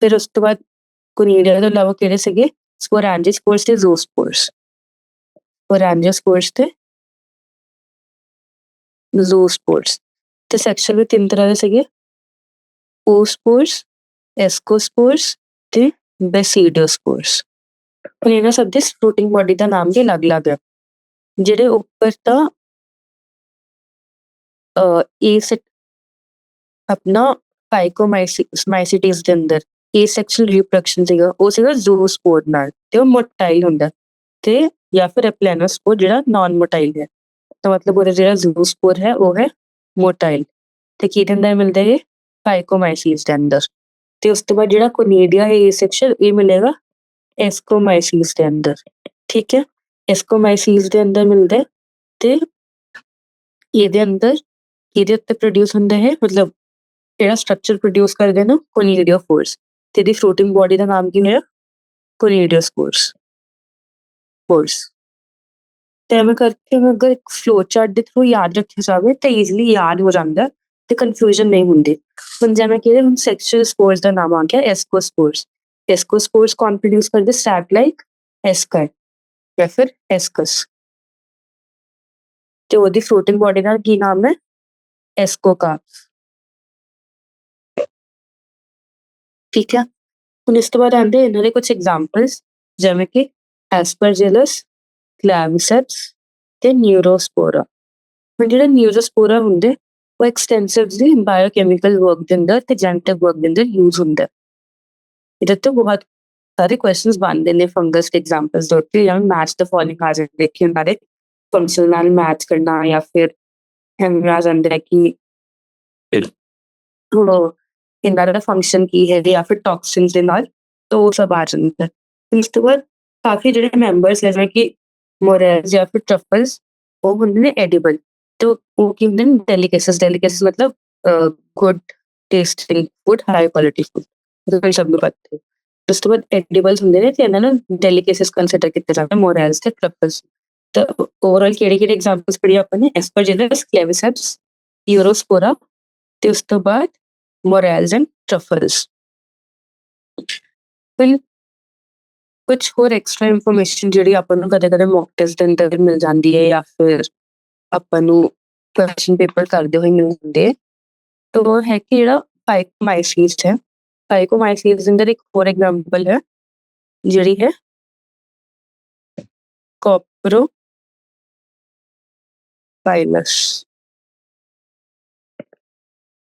ਫਿਰ ਉਸ ਤੋਂ ਬਾਅਦ ਕੋਨੀਡੀਆ ਤੋਂ ਇਲਾਵਾ ਕਿਹੜੇ ਸੀਗੇ? ਸਪੋਰੈਂਜੋਸਪੋਰਸ ਤੇ ਜ਼ੂਸਪੋਰਸ। ਸਪੋਰੈਂਜੋਸਪੋਰਸ ਤੇ ਜ਼ੂਸਪੋਰਸ। ਤੇ ਸੈਕਸ਼ੁਅਲ ਵੀ ਤਿੰਨ ਤਰ੍ਹਾਂ ਦੇ ਸੀਗੇ, ਓਸਪੋਰਸ, ਐਸਕੋਸਪੋਰਸ ਤੇ ਬੈਸੀਡੋਸਪੋਰਸ। ਹੁਣ ਇਹਨਾਂ ਸਭ ਦੇ ਫਰੂਟਿੰਗ ਬੋਡੀ ਦਾ ਨਾਮ ਵੀ ਅਲੱਗ-ਅਲੱਗ ਹੈ। ਜਿਹੜੇ ਉੱਪਰ ਤਾਂ ਆਪਣਾ ਫਾਈਕੋਮਾਈਸਿਟੀਸ ਦੇ ਅੰਦਰ ਏਸੈਕਸ਼ੁਅਲ ਰਿਪਰੋਡਕਸ਼ਨ ਸੀਗਾ, ਉਹ ਸੀਗਾ ਜ਼ੂਸਪੋਰ ਨਾਲ, ਤੇ ਉਹ ਮੋਟਾਈਲ ਹੁੰਦਾ। ਤੇ ਜਾਂ ਫਿਰ ਐਪਲੈਨੋਸਪੋਰ ਜਿਹੜਾ ਨਾਨ ਮੋਟਾਈਲ ਹੈ। ਤਾਂ ਮਤਲਬ ਉਹਦਾ ਜਿਹੜਾ ਜ਼ੂਸਪੋਰ ਹੈ ਉਹ ਹੈ ਮੋਟਾਈਲ, ਤੇ ਕੀ ਦਿੰਦਾ ਮਿਲਦਾ ਇਹ? ਫਾਈਕੋਮਾਈਸੀਸ ਦੇ ਅੰਦਰ। ਤੇ ਉਸ ਤੋਂ ਬਾਅਦ ਜਿਹੜਾ ਕੋਨੀਡੀਆ ਹੈ ਏਸੈਕਸ਼ੁਅਲ, ਇਹ ਮਿਲੇਗਾ एस्कोमाइसीज के अंदर, ठीक है। एस्कोमाइसीज के अंदर मिलते ते ਇਹਦੇ ਅੰਦਰ ਇਹਦੇ ਉੱਤੇ ਪ੍ਰੋਡਿਊਸ ਹੁੰਦਾ ਹੈ, ਮਤਲਬ ਜਿਹੜਾ ਸਟਰਕਚਰ ਪ੍ਰੋਡਿਊਸ ਕਰਦੇ ਨਾ ਕੋਨੀਡੀਓਫੋਰਸ, ਤੇ ਇਹਦੀ ਫਲੋਟਿੰਗ ਬੋਡੀ ਦਾ ਨਾਮ ਕੀ ਹੋਇਆ? ਕੋਨੀਡੀਓਸਪੋਰਸ ਫੋਰਸ। ਤੇ ਐਵੇਂ ਕਰਕੇ ਅਗਰ ਇੱਕ ਫਲੋ ਚਾਰਟ ਦੇ ਥਰੂ ਯਾਦ ਰੱਖਿਆ ਜਾਵੇ ਤਾਂ ਈਜ਼ੀਲੀ ਯਾਦ ਹੋ ਜਾਂਦਾ ਤੇ ਕਨਫਿਊਜ਼ਨ ਨਹੀਂ ਹੁੰਦੀ। ਹੁਣ ਜਿਵੇਂ ਕਿ ਹੁਣ ਸੈਕਸ਼ੂਅਲ ਸਪੋਰਸ ਦਾ ਨਾਮ ਆ ਗਿਆ ਐਸਕੋਸਪੋਰਸ। ਐਸਕੋਸਪੋਰਸ ਕੌਣ ਪ੍ਰੋਡਿਊਸ ਕਰਦੇ? ਸੈਕ ਲਾਈਕ ਐਸਕਰ ਜਾਂ ਫਿਰ ਐਸਕਸ, ਤੇ ਉਹਦੀ ਫਲੋਟਿੰਗ ਬੋਡੀ ਦਾ ਕੀ ਨਾਮ ਹੈ? ਐਸਕੋਕਾਰਪਸ, ਠੀਕ ਹੈ। ਹੁਣ ਇਸ ਤੋਂ ਬਾਅਦ ਆਉਂਦੇ ਇਹਨਾਂ ਦੇ ਕੁਝ ਐਗਜ਼ਾਮਪਲਸ, ਜਿਵੇਂ ਕਿ ਐਸਪਰਜਿਲਸ, ਕਲੈਵੀਸੈਪਸ ਤੇ ਨਿਊਰੋਸਪੋਰਾ। ਹੁਣ ਜਿਹੜੇ ਨਿਊਰੋਸਪੋਰਾ ਹੁੰਦੇ ਉਹ ਐਕਸਟੈਂਸਿਵਲੀ ਬਾਇਓਕੈਮੀਕਲ ਵਰਕ ਦੇ ਅੰਦਰ ਤੇ ਜੈਨੇਟਿਕ ਵਰਕ ਦੇ ਅੰਦਰ ਯੂਜ਼ ਹੁੰਦਾ। ਇਹਦੇ ਤੋਂ ਬਹੁਤ ਸਾਰੇ ਕੁਐਸਚਨਸ ਬਣਦੇ ਨੇ ਫੰਗਸ ਦੇ ਐਗਜ਼ਾਮਪਲਸ ਦੇ ਉੱਤੇ, ਜਾਂ ਮੈਚ ਦ ਫੋਲੋਇੰਗ ਆ ਜਾਂਦੇ ਦੇਖੀ ਉਹਨਾਂ ਦੇ ਫੰਕਸ਼ਨ ਨਾਲ ਮੈਚ ਕਰਨਾ, ਜਾਂ ਫਿਰ ਐਵੇਂ ਆ ਜਾਂਦਾ ਹੈ ਕਿ ਉਹ ਇਹਨਾਂ ਦਾ ਫੰਕਸ਼ਨ ਕੀ ਹੈ, ਜਾਂ ਫਿਰ ਟੌਕਸਿਨਸ ਦੇ ਨਾਲ, ਤਾਂ ਉਹ ਸਭ ਆ ਜਾਂਦਾ। ਇਸ ਤੋਂ ਬਾਅਦ ਕਾਫੀ ਜਿਹੜੇ ਮੈਂਬਰਸ ਹੈ ਜਿਵੇਂ ਕਿ ਮੋਰੇਲਸ ਜਾਂ ਫਿਰ ਟਰਫਲਸ, ਉਹ ਹੁੰਦੇ ਨੇ ਐਡੀਬਲ, ਤੇ ਉਹ ਕੀ ਹੁੰਦੇ ਨੇ? ਡੈਲੀਕੇਸੀਸ। ਡੈਲੀਕੇਸੀਸ ਮਤਲਬ good tasting food, high quality food, ਮਤਲਬ ਸਭ ਨੂੰ ਪਤਾ ਹੈ। ਉਸ ਤੋਂ ਬਾਅਦ ਐਡੀਬਲਸ ਹੁੰਦੇ ਨੇ ਤੇ ਇਹਨਾਂ ਨੂੰ ਡੈਲੀਕੇਸੀਸ ਕੰਸੀਡਰ ਕੀਤਾ ਜਾਂਦਾ, ਮੋਰੇਲਸ ਤੇ ਟਰਫਲਸ। ਤਾਂ ਓਵਰਆਲ ਕਿਹੜੇ ਕਿਹੜੇ ਐਗਜ਼ਾਮਪਲਸ ਪੜ੍ਹੇ ਆਪਾਂ ਨੇ? ਐਸਪਰਜਿਲਸ, ਕਲੈਵੀਸੈਪਸ, ਨਿਊਰੋਸਪੋਰਾ, ਤੇ ਉਸ ਤੋਂ ਬਾਅਦ ਮੋਰੇਲਸ ਐਂਡ ਟਰਫਲਸ। ਫਿਰ ਕੁਝ ਹੋਰ ਐਕਸਟਰਾ ਇਨਫੋਰਮੇਸ਼ਨ ਜਿਹੜੀ ਆਪਾਂ ਨੂੰ ਕਦੇ ਕਦੇ ਮੌਕ ਟੈਸਟ ਦੇ ਅੰਦਰ ਮਿਲ ਜਾਂਦੀ ਹੈ, ਜਾਂ ਫਿਰ ਆਪਾਂ ਨੂੰ ਕੁਐਸਚਨ ਪੇਪਰ ਕਰਦੇ ਹੋਏ ਮਿਲ ਜਾਂਦੇ ਹੈ, ਤਾਂ ਉਹ ਹੈ ਕਿ ਜਿਹੜਾ ਫਾਈਕੋਮਾਈਸੀਸ ਹੈ, ਫਾਈਕੋਮਾਈਸੀਸ ਦੇ ਅੰਦਰ ਇੱਕ ਹੋਰ ਐਗਜ਼ਾਮਪਲ ਹੈ ਜਿਹੜੀ ਹੈ ਕੋਪਰੋਪਾਈਲਸ,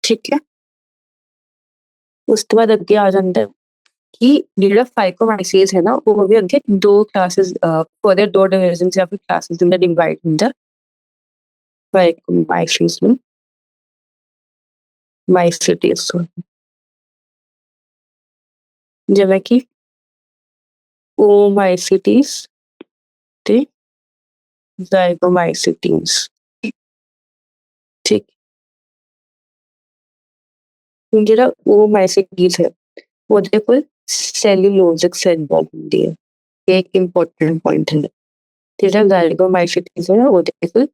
ਠੀਕ ਹੈ। ਉਸ ਤੋਂ ਬਾਅਦ ਅੱਗੇ ਆ ਜਾਂਦਾ ਕਿ ਜਿਹੜਾ ਫਾਈਕੋਮਾਈਸੀਸ ਹੈ ਨਾ, ਉਹ ਵੀ ਅੱਗੇ ਦੋ ਕਲਾਸਿਸ ਉਹਦੇ ਦੋ ਡਿਵੀਜ਼ਨ ਜਾਂ ਫਿਰ ਕਲਾਸਿਸ ਦੇ ਅੰਦਰ ਡਿਵਾਈਡ ਹੁੰਦਾ। ਫਾਈਕੋਮਾਈਸੀਸ ਨੂੰ ਮਾਈਸੀਟੀਸ, ਜਿਵੇਂ ਕਿ ਓਮਾਈਸੀਟੀਸ ਤੇ ਜ਼ਾਈਗੋਮਾਈਸੀਟੀਸ, ਠੀਕ। ਜਿਹੜਾ ਓਮਾਈਸੀਟੀਸ ਹੈ ਉਹਦੇ ਕੋਲ ਸੈਲੂਲੋਜ਼ਿਕ ਸੈਲ ਵਾਲ ਹੁੰਦੀ ਹੈ, ਇਹ ਇੱਕ ਇੰਪੋਰਟੈਂਟ ਪੁਆਇੰਟ ਹੈ। ਤੇ ਜਿਹੜਾ ਜ਼ਾਈਗੋਮਾਈਸੀਟੀਸ ਹੈ ਉਹਦੇ ਕੋਲ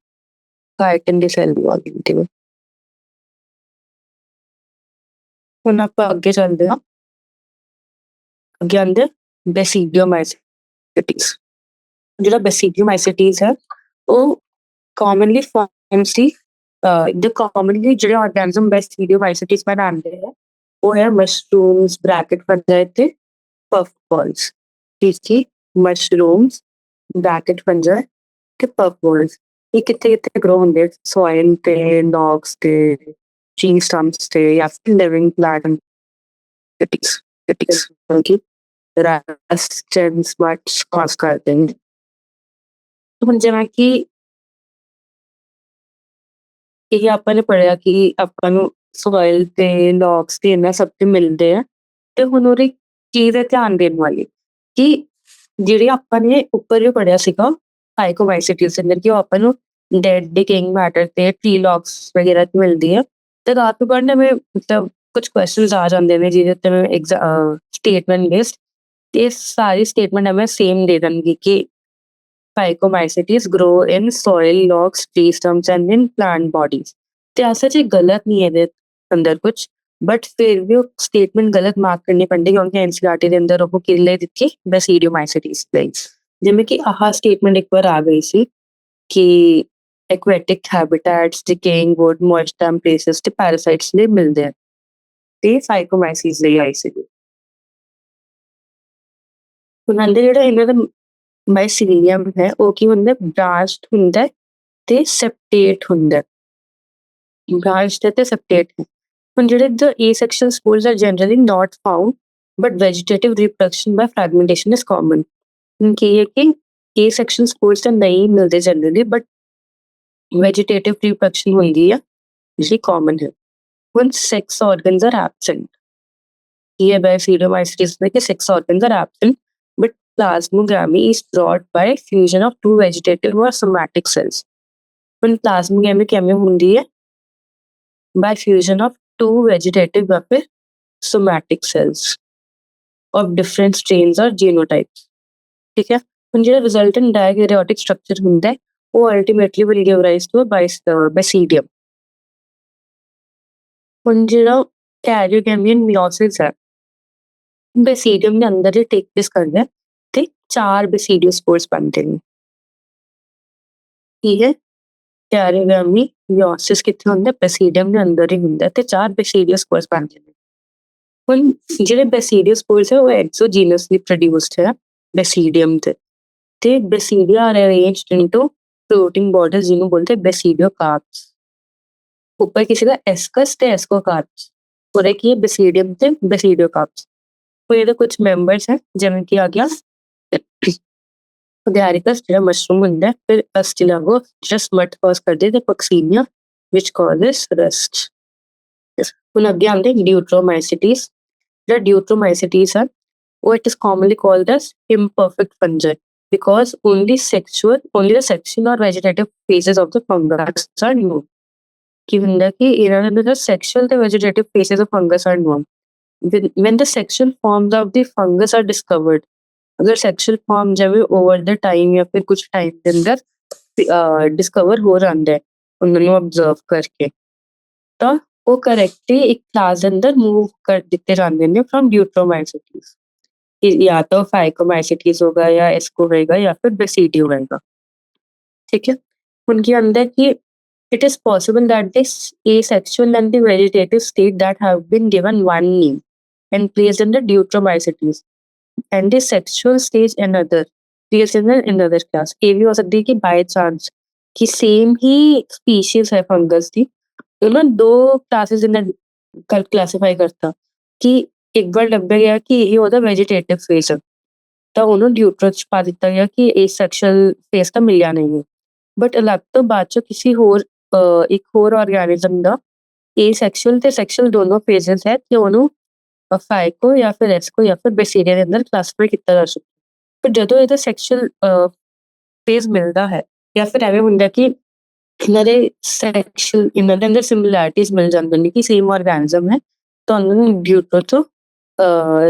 ਕਾਇਟਨ ਦੀ ਸੈਲ ਵਾਲ ਹੁੰਦੀ ਹੈ। ਹੁਣ ਆਪਾਂ ਅੱਗੇ ਚੱਲਦੇ ਹਾਂ, ਅੱਗੇ ਆਉਂਦੇ ਬੈਸੀਡੀਓਮਾਈਸੀਟੀਸ। ਜਿਹੜਾ ਬੈਸੀਡੀਓਮਾਈਸੀਟੀਸ ਹੈ ਉਹ ਕਾਮਨਲੀ ਫਾਰਮਸ ਦੀ commonly ਜਿਹੜੇ ਆਰਗੈਨਿਜ਼ਮ ਬੈਸੀਡੀਓਮਾਈਸੀਟੀਸ ਬਣਾਉਂਦੇ ਹੈ ਉਹ ਹੈ ਮਸ਼ਰੂਮਸ, ਬ੍ਰੈਕਟ ਫੰਜਾਈ ਤੇ ਪਫ ਬਾਲਸ, ਠੀਕ। ਮਸ਼ਰੂਮਸ, ਬ੍ਰੈਕਟ ਫੰਜਾਈ ਤੇ ਪਫ ਬਾਲਸ, ਇਹ ਕਿੱਥੇ ਕਿੱਥੇ ਗਰੋ ਹੁੰਦੇ? ਸੋਇਲ ਤੇ, ਲੌਗਸ ਤੇ, tree stumps ਤੇ, ਜਾਂ ਫਿਰ ਲਿਵਿੰਗ ਪਲਾਂਟ ਕਿ ਰਸਟਸ ਬਟਸ ਕਾਸ ਕਰਦੇ ਨੇ। ਹੁਣ ਜਿਵੇਂ ਕਿ ਇਹ ਆਪਾਂ ਨੇ ਪੜ੍ਹਿਆ ਕਿ ਆਪਾਂ ਨੂੰ ਸੋਇਲ ਤੇ, ਲੌਗਸ ਤੇ ਇਹਨਾਂ ਸਭ ਤੇ ਮਿਲਦੇ ਆ, ਤੇ ਹੁਣ ਉਹਦੀ ਚੀਜ਼ ਹੈ ਧਿਆਨ ਦੇਣ ਵਾਲੀ ਕਿ ਜਿਹੜੇ ਆਪਾਂ ਨੇ ਉੱਪਰ ਵੀ ਪੜ੍ਹਿਆ ਸੀਗਾ ਫਾਈਕੋਮਾਈਸੀਟੀਸ ਅੰਦਰ, ਕਿ ਉਹ ਆਪਾਂ ਨੂੰ ਡੈਡ ਡਿਕੇਇੰਗ ਮੈਟਰ ਤੇ ਟ੍ਰੀ ਲੌਗਸ ਵਗੈਰਾ ਮਿਲਦੀ ਹੈ। ਤੇ ਰਾਤ ਨੂੰ ਪੜ੍ਹਨੇ में ਮਤਲਬ ਕੁਝ ਕੁਐਸਚਨਸ ਆ ਜਾਂਦੇ ਨੇ ਜਿਹਦੇ ਤੇ ਸਟੇਟਮੈਂਟ ਬੇਸਡ, ਤੇ ਸਾਰੀ ਸਟੇਟਮੈਂਟ ਹमें ਸੇਮ ਦੇ ਦੇਣਗੇ ਕਿ phycomycetes grow in soil logs, tree stumps and in plant bodies. तो ऐसा जी गलत नहीं है अंदर कुछ, बट फिर भी वो स्टेटमेंट गलत मार्क करनी पड़ती क्योंकि एनसीईआरटी के अंदर वो किले दिखी बेसिडियोमाइसीटीज जिमें कि आह स्टेटमेंट एक बार आ गई सी कि aquatic habitats, decaying would, moist places ते पैरासाइट्स लिए मिलते हैं, ते फाइकोमाइसीज ਲਈ ਆਈ ਸੀ। ਉਹਨਾਂ ਦੇ ਜਿਹੜਾ ਇਹਨਾਂ ਦਾ ਮਾਈਸੀਲੀਅਮ ਹੈ ਉਹ ਕੀ ਹੁੰਦਾ? ਬ੍ਰਾਂਚਡ ਹੁੰਦਾ ਤੇ ਸੈਪਟੇਟ ਹੁੰਦਾ। ਬ੍ਰਾਂਚਡ ਤੇ ਸੈਪਟੇਟ। ਹੁਣ ਜਿਹੜੇ the asexual spores are generally not found but vegetative reproduction by fragmentation is common. ਕੀ ਹੈ ਕਿ ਏਸੈਕਸ਼ੁਅਲ ਸਪੋਰਸ ਤਾਂ ਨਹੀਂ ਮਿਲਦੇ ਜਨਰਲੀ, ਬਟ ਵੈਜੀਟੇਟਿਵ ਰੀਪਰੋਡਕਸ਼ਨ ਹੁੰਦੀ ਆ ਜਿਹੜੀ ਕਾਮਨ ਹੈ। ਹੁਣ ਸੈਕਸ ਆਰਗਨਸ ਆਰ ਐਬਸੈਂਟ। ਇਹ ਬਾਇਸੀਡੀਓਮਾਈਸੀਟੀਜ਼ में कि sex organs are absent but plasmogamy is brought by fusion of two vegetative or somatic cells. ਹੁਣ plasmogamy ਕਿਵੇਂ ਹੁੰਦੀ ਹੈ? By fusion of two vegetative ਜਾਂ ਫਿਰ somatic cells of different strains or genotypes. ठीक है, ਹੁਣ ਜਿਹੜਾ resultant dikaryotic structure ਹੁੰਦਾ ਹੈ ਉਹ ultimately will give rise to a basidium. ਹੁਣ ਜਿਹੜਾ caryogamia meiosis ਹੈ ਬੈਸੀਡੀਅਮ ਦੇ ਅੰਦਰ ਹੀ ਟੇਕ ਪਲੇਸ ਕਰਦਾ ਹੈ ਤੇ 4 ਬੈਸੀਡੀਓਸਪੋਰਸ ਬਣਦੇ ਨੇ। ਠੀਕ ਹੈ, ਕੈਰੀਓਗਾਮੀ ਮਿਓਸਿਸ ਕਿੱਥੇ ਹੁੰਦਾ? ਬੈਸੀਡੀਅਮ ਦੇ ਅੰਦਰ ਹੀ ਹੁੰਦਾ ਤੇ 4 ਬੈਸੀਡੀਓਸਪੋਰਸ ਬਣਦੇ ਨੇ। ਹੁਣ ਜਿਹੜੇ ਬੈਸੀਡੀਓਸਪੋਰਸ ਹੈ ਉਹ ਐਕਸੋਜੀਨਸਲੀ ਪ੍ਰੋਡਿਊਸਡ ਹੈ ਬੈਸੀਡੀਅਮ ਤੇ basidia are arranged into fruiting bodies ਜਿਹਨੂੰ ਬੋਲਦੇ ਬੈਸੀਡੀਓਕਾਰਪਸ। ਉੱਪਰ ਕਿਸੇ ਦਾ ਐਸਕਸ ਤੇ ਐਸਕੋਕਾਰਪਸ, ਉਹਦੇ ਕੀ ਹੈ ਬੈਸੀਡੀਅਮ ਤੇ ਬੈਸੀਡੀਓਕਾਰਪਸ। ਉਹ ਇਹਦੇ ਕੁਝ ਮੈਂਬਰਸ ਹੈ ਜਿਵੇਂ ਕਿ ਆ ਗਿਆ Agaricus ਜਿਹੜਾ ਮਸ਼ਰੂਮ ਹੁੰਦਾ, ਫਿਰ ਅਸਟਿਲਾਗੋ ਜਿਹੜਾ ਸਮਟ ਕਾਜ਼ ਕਰਦੇ ਤੇ ਪਕਸੀਨੀਆ which causes rust. ਹੁਣ ਅੱਗੇ ਆਉਂਦੇ ਡਿਊਟਰੋਮਾਈਸਿਟੀਸ। ਜਿਹੜਾ ਡਿਊਟਰੋਮਾਈਸਿਟੀਸ ਹੈ ਉਹ it is commonly called as imperfect fungi because only the sexual or vegetative phases of the fungus are known. ਕੀ ਹੁੰਦਾ ਕਿ ਇਹਨਾਂ ਦੇ ਅੰਦਰ sexual ਤੇ vegetative phases of fungus are known. When the sexual forms of the fungus are discovered, अगर sexual form जब over the time या फिर कुछ time के अंदर discover हो जाता है उन्होंने observe करके, तो वो correctly एक class के अंदर move कर देते जाते हैं from Deuteromycetes, या तो Phycomycetes होगा या Esco होगा या फिर Basidio होगा। ठीक है, उनके अंदर कि it is possible that this asexual and the vegetative state that have been given one name and placed in the Deuteromycetes and the sexual stage another placed in another class। ये भी हो सकती है कि बाय चांस कि same ही species है fungus की, तो ना दो क्लासेस इन क्लासीफाई करता कि एक बार लग गया कि ये होता वेजिटेटिव फेज है तो उन्होंने ड्यूट्रो ਚ ਪਾ ਦਿੱਤਾ ਗਿਆ ਕਿ ਇਹ ਸੈਕਸ਼ੁਅਲ ਫੇਸ ਤਾਂ ਮਿਲਿਆ ਨਹੀਂ ਹੈ। ਬਟ ਅਲੱਗ ਤੋਂ ਬਾਅਦ ਚ ਕਿਸੇ ਹੋਰ ਇੱਕ ਹੋਰ ਆਰਗੈਨਿਜ਼ਮ ਦਾ ਇਹ ਸੈਕਸ਼ੁਅਲ ਤੇ ਸੈਕਸ਼ੁਅਲ ਦੋਨੋਂ ਫੇਜ਼ਸ ਹੈ ਕਿ ਉਹਨੂੰ ਫਾਈਕੋ ਜਾਂ ਫਿਰ ਐਸਕੋ ਜਾਂ ਫਿਰ ਬੈਸੀਰੀਆ ਦੇ ਅੰਦਰ ਕਲਾਸੀਫਾਈ ਕੀਤਾ ਜਾ ਸਕਦਾ। ਪਰ ਜਦੋਂ ਇਹਦਾ ਸੈਕਸ਼ੁਅਲ ਫੇਜ਼ ਮਿਲਦਾ ਹੈ ਜਾਂ ਫਿਰ ਐਵੇਂ ਹੁੰਦਾ ਕਿ ਇਹਨਾਂ ਦੇ ਅੰਦਰ ਸਿਮਿਲੈਰਿਟੀਜ਼ ਮਿਲ ਜਾਂਦੀਆਂ ਨੇ ਕਿ ਸੇਮ ਆਰਗੈਨਿਜ਼ਮ ਹੈ ਤਾਂ ਉਹਨੂੰ ਡਿਊਟਰੋ ਤੋਂ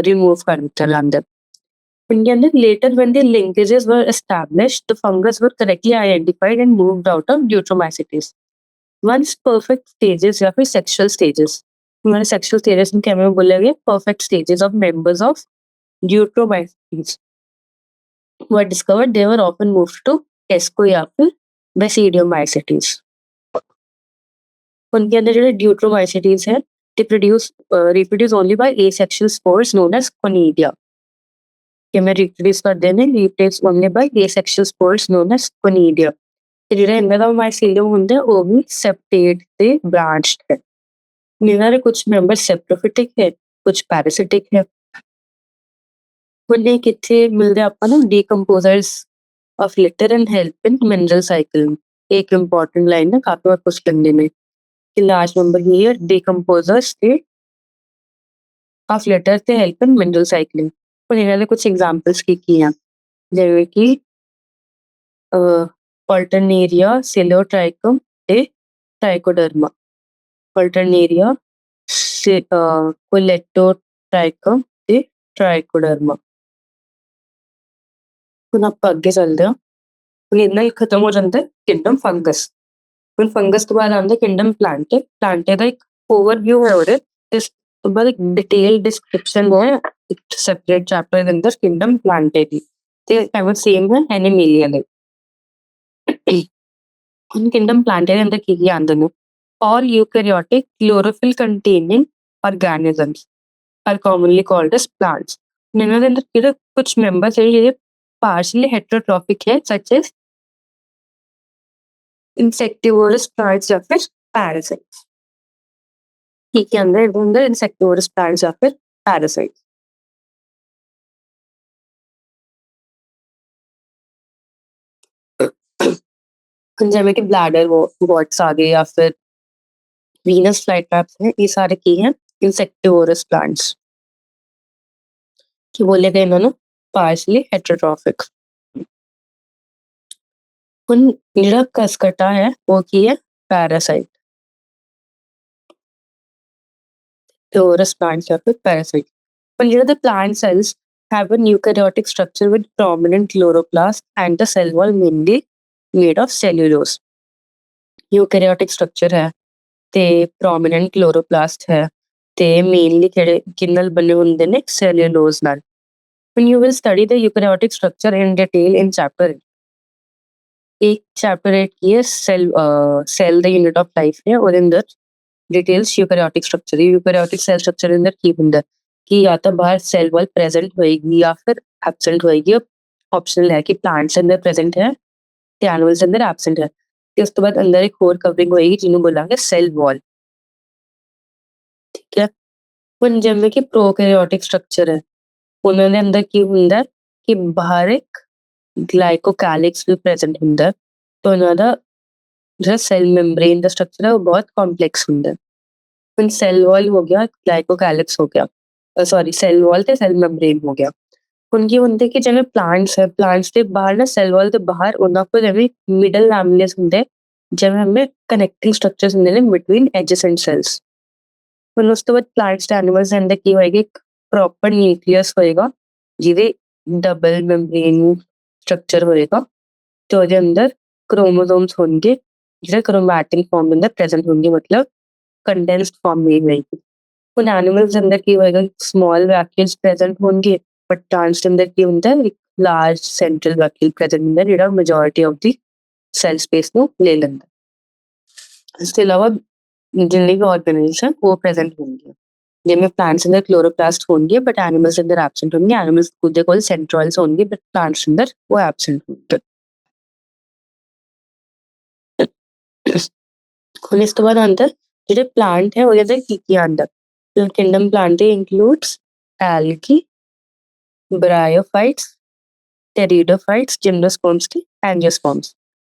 ਰਿਮੂਵ ਕਰ ਦਿੱਤਾ ਜਾਂਦਾ। Later, when the linkages were established, the fungus were correctly identified and moved out of Deuteromycetes. Once perfect stages या फिर sexual stages, हमारे sexual stages में क्या बोला गया? Perfect stages of members of Deuteromycetes were discovered. They were often moved to Esco या फिर Basidiomycetes. उनके अंदर जो Deuteromycetes है, they reproduce only by asexual spores known as conidia. कि मैं reproduce करते हैं reproduce only by asexual spores known as conidia। ਜਿਹੜਾ ਇਹਨਾਂ ਦਾ ਮਾਈਸੀਲੀਅਮ ਹੁੰਦਾ ਉਹ ਵੀ ਸੈਪਟੇਟ ਤੇ ਬ੍ਰਾਂਚਡ ਹੈ। ਇਹਨਾਂ ਦੇ ਕੁਝ ਮੈਂਬਰ ਸੈਪਰੋਫਿਟਿਕ ਹੈ, ਕੁਝ ਪੈਰਾਸਿਟਿਕ ਹੈ। ਹੁਣ ਇਹ ਕਿੱਥੇ ਮਿਲਦੇ ਆਪਾਂ ਨੂੰ? Decomposers of litter and help in mineral cycle. ਇੱਕ ਇੰਪੋਰਟੈਂਟ ਲਾਈਨ ਹੈ, ਕਾਫੀ ਵਾਰ ਕੁਝ ਕਹਿੰਦੇ ਨੇ ਕਿ ਲਾਰਜ ਨੰਬਰ ਹੀਅਰ ਡੀਕੰਪੋਜ਼ਰਸ ਤੇ ਆਫ ਲਿਟਰ ਤੇ ਹੈਲਪ ਇਨ ਮਿਨਰਲ ਸਾਈਕਲਿੰਗ। ਹੁਣ ਇਹਨਾਂ ਦੇ ਕੁਝ ਐਗਜ਼ਾਮਪਲਸ ਕੀ ਆ, ਜਿਵੇਂ ਕਿ Alternaria, Coleotrichum ਤੇ Trichoderma। Alternaria, Coleotrichum ਤੇ Trichoderma। ਹੁਣ ਆਪਾਂ ਅੱਗੇ ਚੱਲਦੇ ਹਾਂ। ਹੁਣ ਇੰਨਾ ਹੀ ਖਤਮ ਹੋ ਜਾਂਦਾ ਕਿੰਗਡਮ ਫੰਗਸ। ਹੁਣ ਫੰਗਸ ਤੋਂ ਬਾਅਦ ਆਉਂਦਾ ਕਿੰਗਡਮ ਪਲਾਂਟੇ। ਪਲਾਂਟੇ ਦਾ ਇੱਕ ਓਵਰਵਿਊ ਹੈ ਉਹਦੇ, ਇਸ ਤੋਂ ਬਾਅਦ ਇੱਕ ਡਿਟੇਲ ਡਿਸਕ੍ਰਿਪਸ਼ਨ ਹੈ ਇੱਕ ਸੈਪਰੇਟ ਚੈਪਟਰ ਦੇ ਅੰਦਰ ਕਿੰਗਡਮ ਪਲਾਂਟੇ ਦੀ, ਤੇ ਐਵੇਂ ਸੇਮ ਹੈ ਐਨੀਮੇਲੀਆ ਲਈ। In kingdom plantae and the ਕੀ ਆਉਂਦੇ ਨੇ? All eukaryotic chlorophyll containing organisms are commonly called as plants। ਇਹਨਾਂ ਦੇ ਅੰਦਰ ਕਿਹੜੇ ਕੁਝ ਮੈਂਬਰਸ ਹੈ ਜਿਹੜੇ partially heterotrophic ਹੈ, such as insectivorous plants ਜਾਂ ਫਿਰ parasites। ਕੀ ਆਉਂਦਾ ਇਹਦੇ ਅੰਦਰ? insectivorous plants ਜਾਂ ਫਿਰ parasites। ਜਿਵੇਂ ਕਿ ਬਲੈਡਰ ਵॉट्स आ गए या फिर वीनस फ्लाईट्रैप्स है, ये सारे की हैं इंसेक्टिवोरस प्लांट्स। ਕੀ ਬੋਲੇ ਗਏ ਇਹਨਾਂ ਨੂੰ? ਪਾਰਸ਼ਲੀ ਹੈਟਰੋਟ੍ਰੋਫਿਕ। ਹੁਣ ਜਿਹੜਾ ਕਸਕਟਾ ਹੈ ਉਹ ਕੀ ਹੈ? Parasite. Torus plants are with parasite. But here the plant cells have a eukaryotic structure with prominent chloroplast and the cell wall mainly made of cellulose. Eukaryotic structure है ਤੇ prominent chloroplast है ਤੇ mainly ਕਿਹੜੇ ਨਾਲ ਬਣੇ ਹੁੰਦੇ ਨੇ? cellulose ਨਾਲ। When you will study the eukaryotic structure in detail in chapter 8. एक chapter 8 की है cell the unit of life है ਉਹਦੇ ਅੰਦਰ details eukaryotic structure. Eukaryotic cell structure ਦੇ ਅੰਦਰ ਕੀ ਹੁੰਦਾ ਕਿ ਜਾਂ ਤਾਂ ਬਾਹਰ ਸੈਲ ਵਾਲ ਪ੍ਰੈਜ਼ੈਂਟ ਹੋਏਗੀ ਜਾਂ ਫਿਰ ਐਬਸੈਂਟ ਹੋਏਗੀ। ਆਪਸ਼ਨਲ ਹੈ ਕਿ ਪਲਾਂਟਸ ਅੰਦਰ ਪ੍ਰੈਜ਼ੈਂਟ ਹੈ ਤੇ ਐਨੀਮਲਸ ਅੰਦਰ ਐਬਸੈਂਟ ਹੈ। ਤੇ ਉਸ ਤੋਂ ਬਾਅਦ ਅੰਦਰ ਇੱਕ ਹੋਰ ਕਵਰਿੰਗ ਹੋਏਗੀ ਜਿਹਨੂੰ ਬੋਲਾਂਗੇ ਸੈਲ ਵਾਲ। ਠੀਕ ਹੈ। ਹੁਣ ਜਿਵੇਂ ਕਿ ਪ੍ਰੋਕੈਰੀਓਟਿਕ ਸਟਰਕਚਰ ਹੈ ਉਹਨਾਂ ਦੇ ਅੰਦਰ ਕੀ ਹੁੰਦਾ ਕਿ ਬਾਹਰ ਇੱਕ ਗਲਾਈਕੋਕੈਲਿਕਸ ਵੀ ਪ੍ਰੈਜ਼ੈਂਟ ਹੁੰਦਾ ਤੇ ਉਹਨਾਂ ਦਾ ਜਿਹੜਾ ਸੈਲ ਮੈਂਬਰੇਨ ਦਾ ਸਟਰਕਚਰ ਹੈ ਉਹ ਬਹੁਤ ਕੰਪਲੈਕਸ ਹੁੰਦਾ। ਹੁਣ ਸੈਲ ਵਾਲ ਹੋ ਗਿਆ, ਗਲਾਈਕੋਕੈਲਿਕਸ ਹੋ ਗਿਆ, ਸੌਰੀ ਸੈਲ ਵਾਲ ਤੇ ਸੈਲ ਮੈਂਬਰੇਨ ਹੋ ਗਿਆ। ਹੁਣ ਕੀ ਹੁੰਦੇ ਕਿ ਜਿਵੇਂ ਪਲਾਂਟਸ ਹੈ, ਪਲਾਂਟਸ ਦੇ ਬਾਹਰ ਨਾ ਸੈਲ ਵਾਲ ਦੇ ਬਾਹਰ ਉਹਨਾਂ ਕੋਲ ਜਿਵੇਂ ਮਿਡਲ ਲੈਮਿਨੇਸ ਹੁੰਦੇ ਜਿਵੇਂ ਹਮੇ ਕਨੈਕਟਿੰਗ ਸਟਰਕਚਰਸ ਹੁੰਦੇ ਨੇ ਬਿਟਵੀਨ ਐਡਜੈਸੈਂਟ ਸੈਲਸ। ਹੁਣ ਉਸ ਤੋਂ ਬਾਅਦ ਪਲਾਂਟਸ ਤੇ ਐਨੀਮਲਸ ਦੇ ਅੰਦਰ ਕੀ ਹੋਏਗਾ? ਇੱਕ ਪ੍ਰੋਪਰ ਨਿਊਕਲੀਅਸ ਹੋਏਗਾ ਜਿਹਦੇ ਡਬਲ ਮੈਂਬਰੇਨ ਸਟਰਕਚਰ ਹੋਏਗਾ ਤੇ ਉਹਦੇ ਅੰਦਰ ਕ੍ਰੋਮੋਸੋਮਸ ਹੋਣਗੇ ਜਿਹੜੇ ਕ੍ਰੋਮੈਟਿਨ ਫਾਰਮ ਦੇ ਅੰਦਰ ਪ੍ਰੈਜ਼ੈਂਟ ਹੋਣਗੇ, ਮਤਲਬ ਕੰਡੈਂਸਡ ਫਾਰਮ ਮੇਂ ਹੋਏਗੀ। ਹੁਣ ਐਨੀਮਲਸ ਦੇ ਅੰਦਰ ਕੀ ਹੋਏਗਾ? ਸਮਾਲ ਵੈਕਿਊਲਸ ਪ੍ਰੈਜ਼ੈਂਟ ਹੋਣਗੇ ਬਟ ਪਲਾਂਟਸ ਦੇ ਅੰਦਰ ਕੀ ਹੁੰਦਾ? ਇੱਕ ਲਾਰਜ ਸੈਂਟਰਲ ਵੈਕਿਊਲ ਪ੍ਰੈਜ਼ੈਂਟ ਹੁੰਦਾ ਜਿਹੜਾ majority of the cell space ਨੂੰ ਲੈ ਲੈਂਦਾ। ਇਸ ਤੋਂ ਇਲਾਵਾ ਜਿੰਨੇ ਵੀ ਆਰਗੇਨਿਜ਼ਮ ਉਹ ਪ੍ਰੈਜ਼ੈਂਟ ਹੋਣਗੇ ਜਿਵੇਂ ਪਲਾਂਟਸ ਅੰਦਰ ਕਲੋਰੋਪਲਾਸਟ ਹੋਣਗੇ ਬਟ ਐਨੀਮਲਸ ਅੰਦਰ ਐਬਸੈਂਟ ਹੋਣਗੇ। ਐਨੀਮਲਸ ਦੇ ਕੋਲ ਸੈਂਟਰੋਇਲਸ ਹੋਣਗੇ ਬਟ ਪਲਾਂਟਸ ਅੰਦਰ ਉਹ ਐਬਸੈਂਟ ਹੋਣਗੇ। ਹੁਣ ਇਸ ਤੋਂ ਬਾਅਦ ਆਉਂਦਾ ਜਿਹੜੇ ਪਲਾਂਟ ਹੈ ਉਹਦੇ ਅੰਦਰ ਕੀ ਆਉਂਦਾ? ਕਿੰਗਡਮ ਪਲਾਂਟ ਦੇ ਇਨਕਲੂਡਸ ਐਲਗੀ, ਬ੍ਰਾਇਓਫਾਈਟਸ, ਟੈਰੀਡੋਫਾਈਟਸ, ਜਿਮਨੋਸਪਰਮਸ ਤੇ ਐਂਜੀਓਸਪਰਮਸ।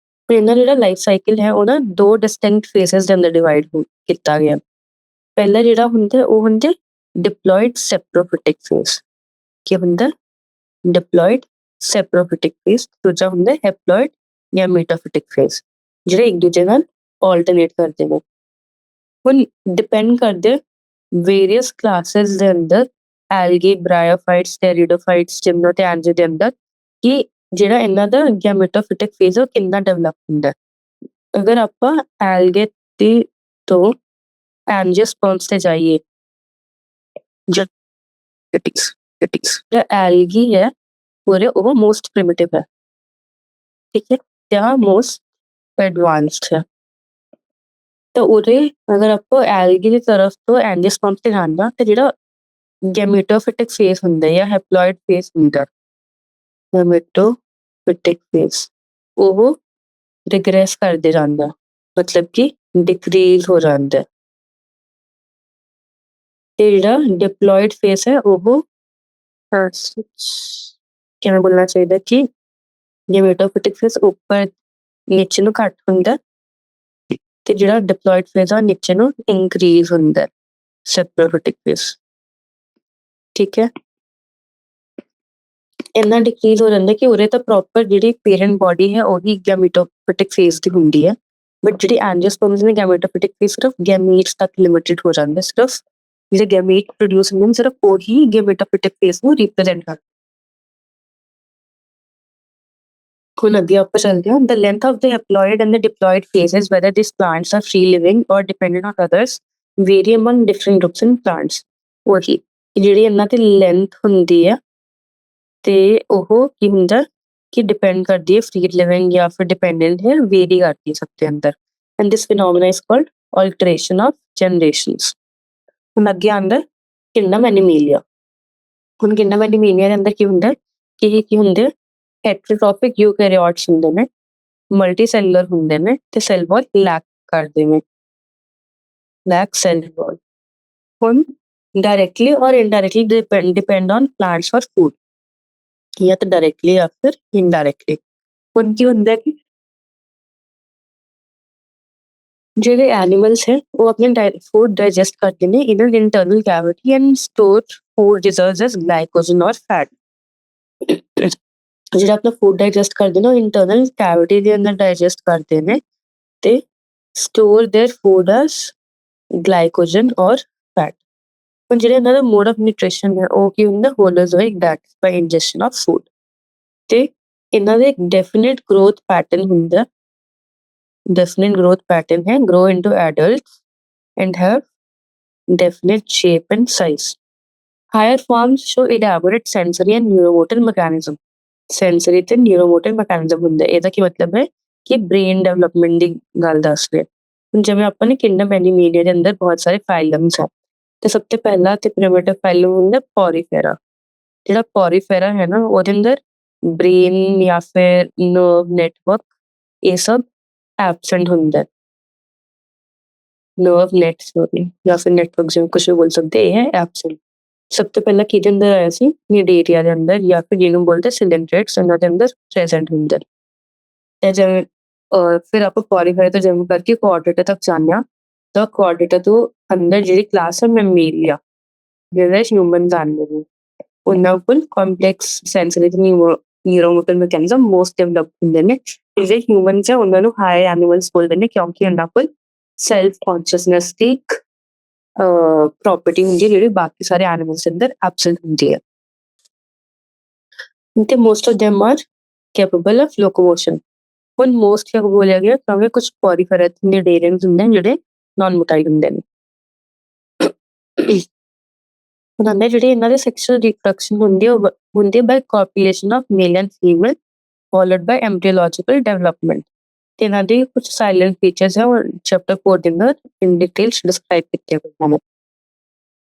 ਇਹਨਾਂ ਜਿਹੜਾ ਲਾਈਫ ਸਾਈਕਲ ਹੈ ਉਹ ਨਾ 2 ਡਿਸਟਿੰਕਟ ਫੇਜ਼ਸ ਦੇ ਅੰਦਰ ਡਿਵਾਈਡ ਕੀਤਾ ਗਿਆ। ਪਹਿਲਾ ਜਿਹੜਾ ਹੁੰਦਾ ਉਹ ਹੁੰਦਾ ਡਿਪਲੋਇਡ ਸੈਪਰੋਫਿਟਿਕ ਫੇਜ਼। ਕੀ ਹੁੰਦਾ? Diploid saprophytic phase. ਦੂਜਾ ਹੁੰਦਾ ਹੈਪਲੋਇਡ ਜਾਂ ਮੇਟਾਫਿਟਿਕ ਫੇਜ਼ ਜਿਹੜੇ ਇੱਕ ਦੂਜੇ ਨਾਲ ਆਲਟਰਨੇਟ ਕਰਦੇ ਨੇ। ਹੁਣ ਡਿਪੈਂਡ ਕਰਦੇ ਵੇਰੀਅਸ ਕਲਾਸਿਸ ਦੇ ਅੰਦਰ ਐਲਗੀ, ਬ੍ਰਾਇਓਫਾਈਟਸ, ਟੈਰੀਡੋਫਾਈਟਸ, ਜਿਮਨੋ ਤੇ ਐਂਜੀਓ ਦੇ ਅੰਦਰ ਕਿ ਜਿਹੜਾ ਇਹਨਾਂ ਦਾ ਗੈਮੇਟੋਫਿਟਿਕ ਫੇਜ਼ ਉਹ ਕਿੰਨਾ ਡਿਵੈਲਪ ਹੁੰਦਾ। ਅਗਰ ਆਪਾਂ ਐਲਗੇ ਦੀ ਤੋਂ ਐਂਜੀਓਸਪਰਮਸ ਤੇ ਜਾਈਏ ਜਿਹੜਾ ਐਲਗੀ ਹੈ ਪੂਰੇ ਉਹ ਮੋਸਟ ਪ੍ਰਿਮਿਟਿਵ ਹੈ, ਠੀਕ ਹੈ, ਜਾਂ ਮੋਸਟ ਐਡਵਾਂਸਡ ਹੈ। ਤਾਂ ਉਹਦੇ ਅਗਰ ਆਪਾਂ ਐਲਗੀ ਦੀ ਤਰਫ ਤੋਂ ਐਂਜੀਓਸਪਰਮਸ ਤੇ ਜਾਂਦਾ ਤੇ ਜਿਹੜਾ ਗੈਮੇਟੋਫਿਟਿਕ ਫੇਜ਼ ਹੁੰਦਾ ਜਾਂ ਹੈਪਲੋਇਡ ਫੇਜ਼ ਹੁੰਦਾ, ਗੈਮੇਟੋਫਿਟਿਕ ਫੇਜ਼ ਉਹ ਰਿਗਰੈਸ ਕਰਦੇ ਜਾਂਦਾ, ਮਤਲਬ ਕਿ ਡਿਕਰੀਜ਼ ਹੋ ਜਾਂਦਾ। ਤੇ ਜਿਹੜਾ ਡਿਪਲੋਇਡ ਫੇਜ਼ ਹੈ ਉਹ ਕਿਵੇਂ ਬੋਲਣਾ ਚਾਹੀਦਾ ਕਿ ਗੈਮੇਟੋਫਿਟਿਕ ਫੇਜ਼ ਉੱਪਰ ਨੀਚੇ ਨੂੰ ਘੱਟ ਹੁੰਦਾ ਤੇ ਜਿਹੜਾ ਡਿਪਲੋਇਡ ਫੇਜ਼ ਆ ਨੀਚੇ ਨੂੰ ਇਨਕਰੀਜ਼ ਹੁੰਦਾ ਸੈਪਰੋਫਿਟਿਕ ਫੇਜ਼। ਠੀਕ ਹੈ। ਇੰਨਾ ਡਿਕਰੀਜ਼ ਹੋ ਜਾਂਦਾ ਕਿ ਉਰੇ ਤਾਂ ਪ੍ਰੋਪਰ ਜਿਹੜੀ ਪੇਰੈਂਟ ਬੋਡੀ ਹੈ ਉਹੀ ਗੈਮੇਟੋਫਿਟਿਕ ਫੇਜ਼ ਦੀ ਹੁੰਦੀ ਹੈ ਬਟ ਜਿਹੜੀ ਐਂਜੀਓਸਪਰਮਸ ਨੇ ਗੈਮੇਟੋਫਿਟਿਕ ਫੇਜ਼ ਸਿਰਫ ਗੈਮੀਟਸ ਤੱਕ ਲਿਮਿਟਡ ਹੋ ਜਾਂਦਾ। ਸਿਰਫ ਜਿਹੜੇ ਗੈਮੀਟ ਪ੍ਰੋਡਿਊਸ ਹੁੰਦੇ ਨੇ ਸਿਰਫ ਉਹੀ ਗੈਮੇਟੋਫਿਟਿਕ ਫੇਜ਼ ਨੂੰ ਰਿਪਰੈਜ਼ੈਂਟ ਕਰਦੇ। ਹੁਣ ਅੱਗੇ ਆਪਾਂ ਚੱਲਦੇ ਹਾਂ। The length of the haploid and the diploid phases, whether these plants are free living or dependent on others, vary among different groups in plants. ਉਹੀ ਜਿਹੜੀ ਇਹਨਾਂ ਦੀ ਲੈਂਥ ਹੁੰਦੀ ਆ ਤੇ ਉਹ ਕੀ ਹੁੰਦਾ ਕਿ ਡਿਪੈਂਡ ਕਰਦੀ ਹੈ ਫ੍ਰੀ ਲਿਵਿੰਗ ਜਾਂ ਫਿਰ ਡਿਪੈਂਡੈਂਟ ਹੈ, ਵੇਰੀ ਕਰਦੀ ਹੈ ਸਭ ਦੇ ਅੰਦਰ। And this phenomena is called alternation of generations. ਹੁਣ ਅੱਗੇ ਆਉਂਦਾ ਕਿੰਗਡਮ ਐਨੀਮੀਲੀਆ। ਹੁਣ ਕਿੰਗਡਮ ਐਨੀਮੀਲੀਆ ਦੇ ਅੰਦਰ ਕੀ ਹੁੰਦਾ ਕਿ ਕੀ ਹੁੰਦੇ ਹੈਟਰੋਟ੍ਰੋਫਿਕ ਯੂਕੈਰੀਓਟਸ ਹੁੰਦੇ ਨੇ, ਮਲਟੀ ਸੈਲੂਲਰ ਹੁੰਦੇ ਨੇ ਤੇ ਸੈਲ ਵਾਲ ਲੈਕ ਕਰਦੇ ਨੇ, ਲੈਕ ਸੈਲ ਵਾਲ। ਹੁਣ ਡਾਇਰੈਕਟਲੀ ਔਰ indirectly depend on plants for food, ਜਾਂ ਤਾਂ ਡਾਇਰੈਕਟਲੀ ਜਾਂ ਫਿਰ ਇਨਡਾਇਰੈਕਟਲੀ। ਹੁਣ ਕੀ ਹੁੰਦਾ ਕਿ ਜਿਹੜੇ ਐਨੀਮਲਸ ਹੈ ਉਹ ਆਪਣੇ ਫੂਡ ਡਾਈਜੈਸਟ ਕਰਦੇ ਨੇ in an internal cavity and store food reserves as glycogen ਔਰ ਫੈਟ। ਜਿਹੜਾ ਆਪਣਾ ਫੂਡ ਡਾਈਜੈਸਟ ਕਰਦੇ ਨੇ ਉਹ ਇੰਟਰਨਲ ਕੈਵਿਟੀ ਦੇ ਅੰਦਰ ਡਾਈਜੈਸਟ ਕਰਦੇ ਨੇ ਤੇ store their food as glycogen ਔਰ ਫੈਟ। ਹੁਣ ਜਿਹੜੇ ਇਹਨਾਂ ਦਾ ਮੋਡ ਆਫ ਨਿਊਟ੍ਰੀਸ਼ਨ ਹੈ ਉਹ ਕੀ ਹੁੰਦਾ, holozoic that by ingestion of food. ਤੇ ਇਹਨਾਂ ਦੇ ਇੱਕ ਡੈਫੀਨਿਟ ਗਰੋਥ ਪੈਟਰਨ ਹੁੰਦਾ, definite growth pattern है, grow into adults and have definite shape and size. Higher forms show elaborate sensory and neuromotor mechanism. Sensory ਤੇ neuromotor mechanism ਹੁੰਦਾ। ਇਹਦਾ ਕੀ ਮਤਲਬ ਹੈ ਕਿ ਬ੍ਰੇਨ ਡਿਵੈਲਪਮੈਂਟ ਦੀ ਗੱਲ ਦੱਸ ਰਿਹਾ। ਹੁਣ ਜਿਵੇਂ ਆਪਾਂ ਨੇ ਕਿੰਗਡਮ ਐਨੀਮੇਲੀਆ ਦੇ ਅੰਦਰ ਬਹੁਤ ਸਾਰੇ ਫਾਈਲਮਸ ਆ ਤੇ ਸਭ ਤੋਂ ਪਹਿਲਾ ਤੇ ਪ੍ਰਿਮਿਟਿਵ ਫਾਈਲਮ ਹੁੰਦਾ ਪੋਰੀਫੇਰਾ। ਜਿਹੜਾ ਪੋਰੀਫੇਰਾ ਹੈ ਨਾ ਉਹਦੇ ਅੰਦਰ ਬ੍ਰੇਨ ਜਾਂ ਫਿਰ ਨਰਵ ਨੈਟਵਰਕ ਇਹ ਸਭ ਐਬਸੈਂਟ ਹੁੰਦਾ। ਨਰਵ ਨੈਟ ਸੋਰੀ ਜਾਂ ਫਿਰ ਨੈਟਵਰਕ ਜਿਵੇਂ ਕੁਛ ਵੀ ਬੋਲ ਸਕਦੇ, ਇਹ ਹੈ ਐਬਸੈਂਟ। ਸਭ ਤੋਂ ਪਹਿਲਾਂ ਕਿਹਦੇ ਅੰਦਰ ਆਇਆ ਸੀ, ਨਿਡੇਰੀਆ ਦੇ ਅੰਦਰ ਜਾਂ ਫਿਰ ਜਿਹਨੂੰ ਬੋਲਦੇ ਸਿਲੈਂਟਰੇਟਸ, ਉਹਨਾਂ ਦੇ ਅੰਦਰ ਪ੍ਰੈਜ਼ੈਂਟ ਹੁੰਦਾ। ਤੇ ਜਿਵੇਂ ਫਿਰ ਆਪਾਂ ਪੋਰੀਫੇਰਾ ਤੋਂ ਜਿਵੇਂ ਕਰਕੇ ਕੋਆਰਡੇਟਾ ਤੱਕ ਜਾਂਦੇ ਹਾਂ ਤਾਂ ਕੋਆਰਡੇਟਾ ਤੋਂ ਅੰਦਰ ਜਿਹੜੀ ਕਲਾਸ ਹੈ ਮੈਮੇਲੀਆ, ਜਿਹੜੇ ਹਿਊਮਨਸ ਆਉਂਦੇ ਨੇ ਉਹਨਾਂ ਕੋਲ complex sensory neuromotor mechanism most develop ਹੁੰਦੇ ਨੇ। ਜਿਹੜੇ ਹਿਊਮਨਸ ਹੈ ਉਹਨਾਂ ਨੂੰ ਹਾਇਰ ਐਨੀਮਲਸ ਬੋਲਦੇ ਨੇ ਕਿਉਂਕਿ ਉਹਨਾਂ ਕੋਲ ਸੈਲਫ ਕੌਨਸ਼ੀਅਸਨੈਸ ਦੀ ਇੱਕ ਪ੍ਰੋਪਰਟੀ ਹੁੰਦੀ ਹੈ ਜਿਹੜੀ ਬਾਕੀ ਸਾਰੇ ਐਨੀਮਲਸ ਦੇ ਅੰਦਰ ਐਬਸੈਂਟ ਹੁੰਦੀ ਹੈ। ਤੇ most of them are capable of locomotion. ਹੁਣ ਮੋਸਟ ਕਿਉਂ ਬੋਲਿਆ ਗਿਆ ਕਿਉਂਕਿ ਕੁਝ ਪੋਰੀਫੇਰਾ ਨਿਡੇਰੀਅਨਸ ਹੁੰਦੇ ਨੇ ਜਿਹੜੇ ਨਾਨ ਮੋਟਾਈਲ ਹੁੰਦੇ ਨੇ। ਉਹਨਾਂ ਜਿਹੜੇ ਇਹਨਾਂ ਦੇ ਸੈਕਸ਼ੂਅਲ ਰਿਪਰੋਡਕਸ਼ਨ ਹੁੰਦੀ ਹੈ by copulation of male and female followed by embryological development. ਤੇ ਇਹਨਾਂ ਦੇ ਕੁਝ ਸਾਇਲੈਂਟ ਫੀਚਰਸ ਹੈ ਉਹ ਚੈਪਟਰ 4 ਦੇ ਅੰਦਰ ਇਨ ਡਿਟੇਲ ਡਿਸਕ੍ਰਾਈਬ ਕੀਤੇ ਹੋਏ ਹਨ।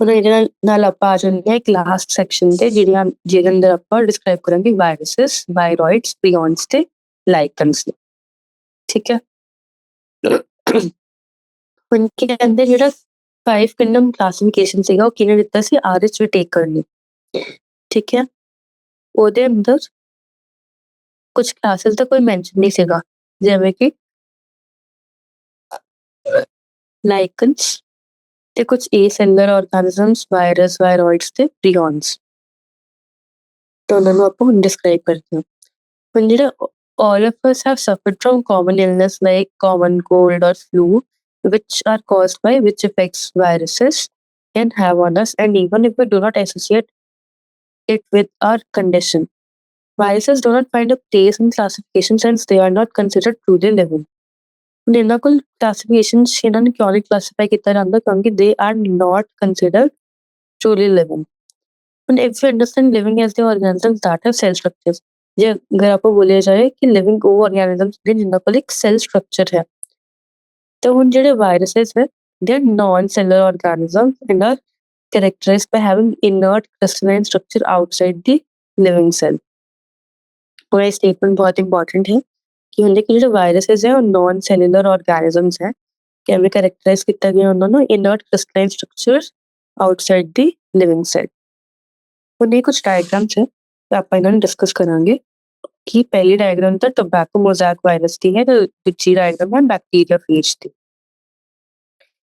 ਹੁਣ ਇਹਦੇ ਨਾਲ ਆਪਾਂ ਆ ਜਾਂਦੇ ਹਾਂ ਇੱਕ ਲਾਸਟ ਸੈਕਸ਼ਨ ਤੇ ਜਿਹਦੇ ਅੰਦਰ ਆਪਾਂ ਡਿਸਕ੍ਰਾਈਬ ਕਰਾਂਗੇ ਵਾਇਰਸਿਸ, ਵਾਇਰੋਇਡਸ, ਪ੍ਰਿਓਨਸ ਤੇ ਲਾਈਕਨਸ। ਠੀਕ ਹੈ। ਹੁਣ ਕੀ ਕਹਿੰਦੇ ਜਿਹੜਾ 5 ਕਿੰਗਡਮ ਕਲਾਸੀਫਿਕੇਸ਼ਨ ਸੀਗਾ ਉਹ ਕਿਹਨੇ ਦਿੱਤਾ ਸੀ, ਆਰ.ਐਚ. ਵਿਟੇਕਰ ਨੇ। ਠੀਕ ਹੈ। ਉਹਦੇ ਅੰਦਰ ਕੁਝ ਕਲਾਸਿਸ ਦਾ ਕੋਈ ਮੈਂਸ਼ਨ ਨਹੀਂ ਸੀਗਾ ਜਿਵੇਂ ਕਿ ਲਾਈਕਨਸ ਤੇ ਕੁਝ ਏਸੈਲੂਲਰ ਆਰਗੈਨਿਜ਼ਮਸ, ਵਾਇਰਸ, ਵਾਇਰੋਇਡਸ ਤੇ ਪ੍ਰਿਓਨਸ। ਤਾਂ ਉਹਨਾਂ ਨੂੰ ਆਪਾਂ ਹੁਣ ਡਿਸਕ੍ਰਾਈਬ ਕਰਦੇ ਹਾਂ। ਹੁਣ ਜਿਹੜਾ all of us have suffered from common illness like common cold or flu, which are caused by which effects viruses can have on us, and even if we do not associate it with our condition, viruses do not find a place in classification since they are not considered truly living. ਹੁਣ ਇਹਨਾਂ ਕੋਲ classification ਇਹਨਾਂ ਨੂੰ ਕਿਉਂ ਨਹੀਂ classify ਕੀਤਾ ਜਾਂਦਾ ਕਿਉਂਕਿ they are not considered truly living. ਹੁਣ if we understand living as the organisms that have cell structures, ਜੇ ਅਗਰ ਆਪਾਂ ਬੋਲਿਆ ਜਾਏ ਕਿ ਲਿਵਿੰਗ ਉਹ ਆਰਗੈਨਿਜ਼ਮਸ ਨੇ ਜਿਨ੍ਹਾਂ ਕੋਲ ਇੱਕ ਸੈਲ ਸਟਰਕਚਰ ਹੈ। ਤੇ ਹੁਣ ਜਿਹੜੇ ਵਾਇਰਸਿਸ ਹੈ they are non cellular organisms and are characterized by having inert crystalline structure outside the living cell. और ये स्टेटमेंट बहुत इंपॉर्टेंट है कि ਹੁੰਦੇ ਕਿ ਜਿਹੜੇ ਵਾਇਰਸਿਸ ਹੈ ਉਹ ਨਾਨ ਸੈਲੂਲਰ ਆਰਗੈਨਿਜ਼ਮਸ ਹੈ ਕਿਵੇਂ ਕੈਰੈਕਟਰਾਈਜ਼ ਕੀਤਾ ਗਿਆ ਉਹਨਾਂ ਨੂੰ, ਇਨਰਟ ਕ੍ਰਿਸਟਲਾਈਨ ਸਟਰਕਚਰਸ ਆਊਟਸਾਈਡ ਦੀ ਲਿਵਿੰਗ ਸੈਲ। ਹੁਣ ਇਹ ਕੁਝ ਡਾਇਗਰਾਮਸ ਹੈ ਤੇ ਆਪਾਂ ਇਹਨਾਂ ਨੂੰ ਡਿਸਕਸ ਕਰਾਂਗੇ ਕਿ ਪਹਿਲੀ ਡਾਇਗਰਾਮ ਤਾਂ ਟੋਬੈਕੋ ਮੋਜ਼ੈਕ ਵਾਇਰਸ ਦੀ ਹੈ ਤੇ ਦੂਜੀ ਡਾਇਗਰਾਮ ਹੈ ਬੈਕਟੀਰੀਆ ਫੇਜ ਦੀ।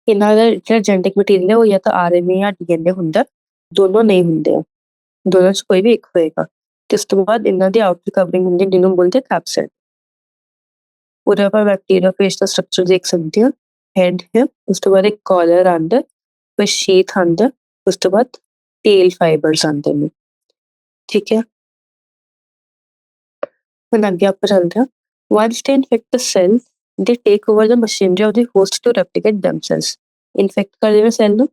ਇਹਨਾਂ ਦਾ ਜਿਹੜਾ ਜੈਨੇਟਿਕ ਮਟੀਰੀਅਲ ਹੈ ਉਹ ਜਾਂ ਤਾਂ ਆਰਐਨਏ ਜਾਂ ਡੀਐਨਏ ਹੁੰਦਾ, ਦੋਨੋਂ ਨਹੀਂ ਹੁੰਦੇ ਆ, ਦੋਨੋਂ 'ਚ ਕੋਈ ਵੀ ਇੱਕ ਹੋਏਗਾ। ਤੇ ਉਸ ਤੋਂ ਬਾਅਦ ਇਹਨਾਂ ਦੀ ਆਊਟਰ ਕਵਰਿੰਗ ਹੁੰਦੀ ਜਿਹਨੂੰ ਬੋਲਦੇ ਕੈਪਸਿਡ। ਉਹਦੇ ਆਪਾਂ ਬੈਕਟੀਰੀਆ ਫੇਜ ਦਾ ਸਟਰਕਚਰ ਦੇਖ ਸਕਦੇ ਹਾਂ। ਹੈਡ ਹੈ, ਉਸ ਤੋਂ ਬਾਅਦ ਇੱਕ ਕਾਲਰ ਆਉਂਦਾ, ਫਿਰ ਸ਼ੀਥ ਆਉਂਦਾ, ਉਸ ਤੋਂ ਬਾਅਦ ਟੇਲ ਫਾਈਬਰਸ ਆਉਂਦੇ ਨੇ। ਠੀਕ ਹੈ। ਹੁਣ ਅੱਗੇ ਆਪਾਂ ਚੱਲਦੇ ਹਾਂ। Once they infect the cell, they take over the machinery of the host to replicate themselves. Infect ਕਰਦੇ ਨੇ cell ਨੂੰ,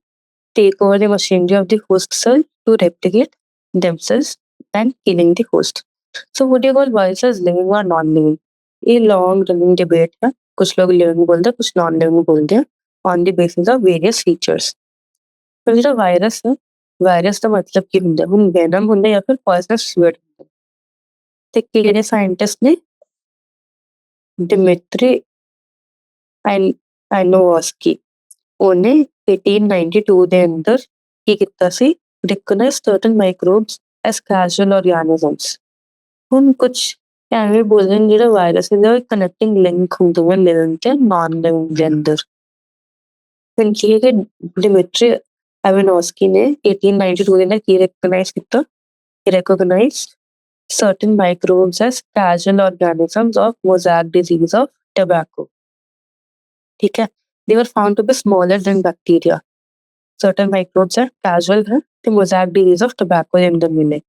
take over the machinery of the host cell to replicate themselves and killing the host. So would you call viruses living or non-living? ਇਹ long running debate ਹੈ। ਕੁਛ ਲੋਕ living ਬੋਲਦੇ, ਕੁਛ non-living ਬੋਲਦੇ ਆ on the basis of various features. ਪਰ ਜਿਹੜਾ ਵਾਇਰਸ ਹੈ, ਵਾਇਰਸ ਦਾ ਮਤਲਬ ਕੀ ਹੁੰਦਾ? ਹੁਣ ਵੈਨਮ ਹੁੰਦਾ ਜਾਂ ਫਿਰ poisonous fluid ਹੁੰਦਾ। ਤੇ ਕਿਹੜੇ ਸਾਇੰਟਿਸਟ ਨੇ? ਡਿਮਿਟਰੀ ਆਇਨੋਵਸਕੀ। ਉਹਨੇ 1892 ਦੇ ਅੰਦਰ ਕੀ ਕੀਤਾ ਸੀ? Recognise certain microbes as causal organisms. ਹੁਣ ਕੁਛ ਐਵੇਂ ਬੋਲਦੇ ਨੇ ਜਿਹੜਾ ਵਾਇਰਸ ਹੁੰਦਾ ਕਨੈਕਟਿੰਗ ਲਿੰਕ ਹੁੰਦਾ ਹੈ ਲਿਵਿੰਗ ਤੇ ਨਾਨ ਲਿਵਿੰਗ ਦੇ ਅੰਦਰ। ਹੁਣ ਕੀ ਹੈ ਕਿ ਡਿਮਿਟਰੀ ਆਇਨੋਵਸਕੀ ਨੇ 1892 ਦੇ ਅੰਦਰ ਕੀ ਰਿਕਗਨਾਈਜ਼ ਕੀਤਾ? Recognise certain microbes as casual organisms of mosaic disease of tobacco. ठीक है, they were found to be smaller than bacteria. Certain microbes are casual है ਤੇ mosaic disease of tobacco ਦੇ ਅੰਦਰ ਮਿਲੇ।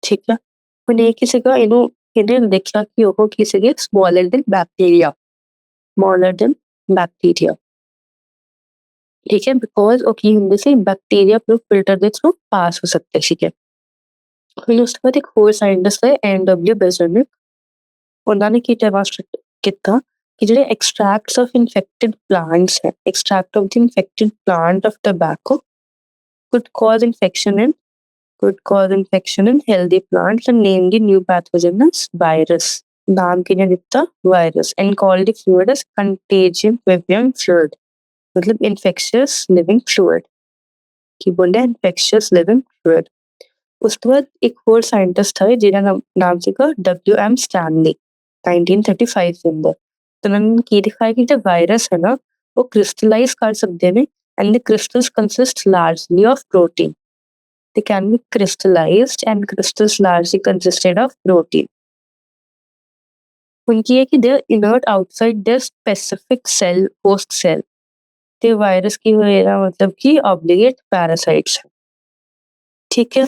ਠੀਕ ਹੈ, ਹੁਣ ਇਹ ਕੀ ਸੀਗਾ, ਇਹਨੇ ਦੇਖਿਆ ਕਿ ਉਹ ਕੀ ਸੀਗੇ, smaller than bacteria, smaller than bacteria। ਠੀਕ ਹੈ, ਬਿਕੋਜ਼ ਉਹ ਕੀ ਹੁੰਦੇ ਸੀ, ਬੈਕਟੀਰੀਆ ਥਰੂ ਫਿਲਟਰ ਦੇ ਥਰੂ ਪਾਸ ਹੋ ਸਕਦੇ ਸੀਗੇ। ਹੁਣ ਉਸ ਤੋਂ ਬਾਅਦ ਇੱਕ ਹੋਰ ਸਾਇੰਟਿਸਟ ਹੈ NW ਬੇਜ਼ਰਨਿਕ, ਉਹਨਾਂ ਨੇ ਕੀ ਡੈਮੋਨਸਟ੍ਰੇਟ ਕੀਤਾ ਕਿ ਜਿਹੜੇ ਐਕਸਟ੍ਰੈਕਟਸ ਆਫ ਇਨਫੈਕਟਡ ਪਲਾਂਟਸ ਹੈ, extract of the infected plant of tobacco could cause infection in healthy plants and named the new pathogen as virus। नाम किन्हें दिता, virus, and called the fluid as contagion vivien fluid, मतलब infectious living fluid। की बोले infectious living fluid। ਉਸ ਤੋਂ ਬਾਅਦ ਇੱਕ ਹੋਰ ਸਾਇੰਟਿਸਟ ਹੈ ਜਿਹਦਾ ਨਾਮ ਸੀਗਾ WM ਸਟੈਨਲੀ, 1935 ਦੇ ਅੰਦਰ। ਤੇ ਉਹਨਾਂ ਨੇ ਕੀ ਦਿਖਾਇਆ ਕਿ ਜਿਹੜਾ ਵਾਇਰਸ ਹੈ ਨਾ, ਉਹ ਕ੍ਰਿਸਟਲਾਈਜ਼ ਕਰ ਸਕਦੇ ਨੇ, and the crystals consist largely of protein। They can be crystallized and crystals largely consisted of protein। उनकी है कि they are inert outside their specific cell, host cell। ते वायरस की होएगा मतलब कि obligate parasites। ठीक है,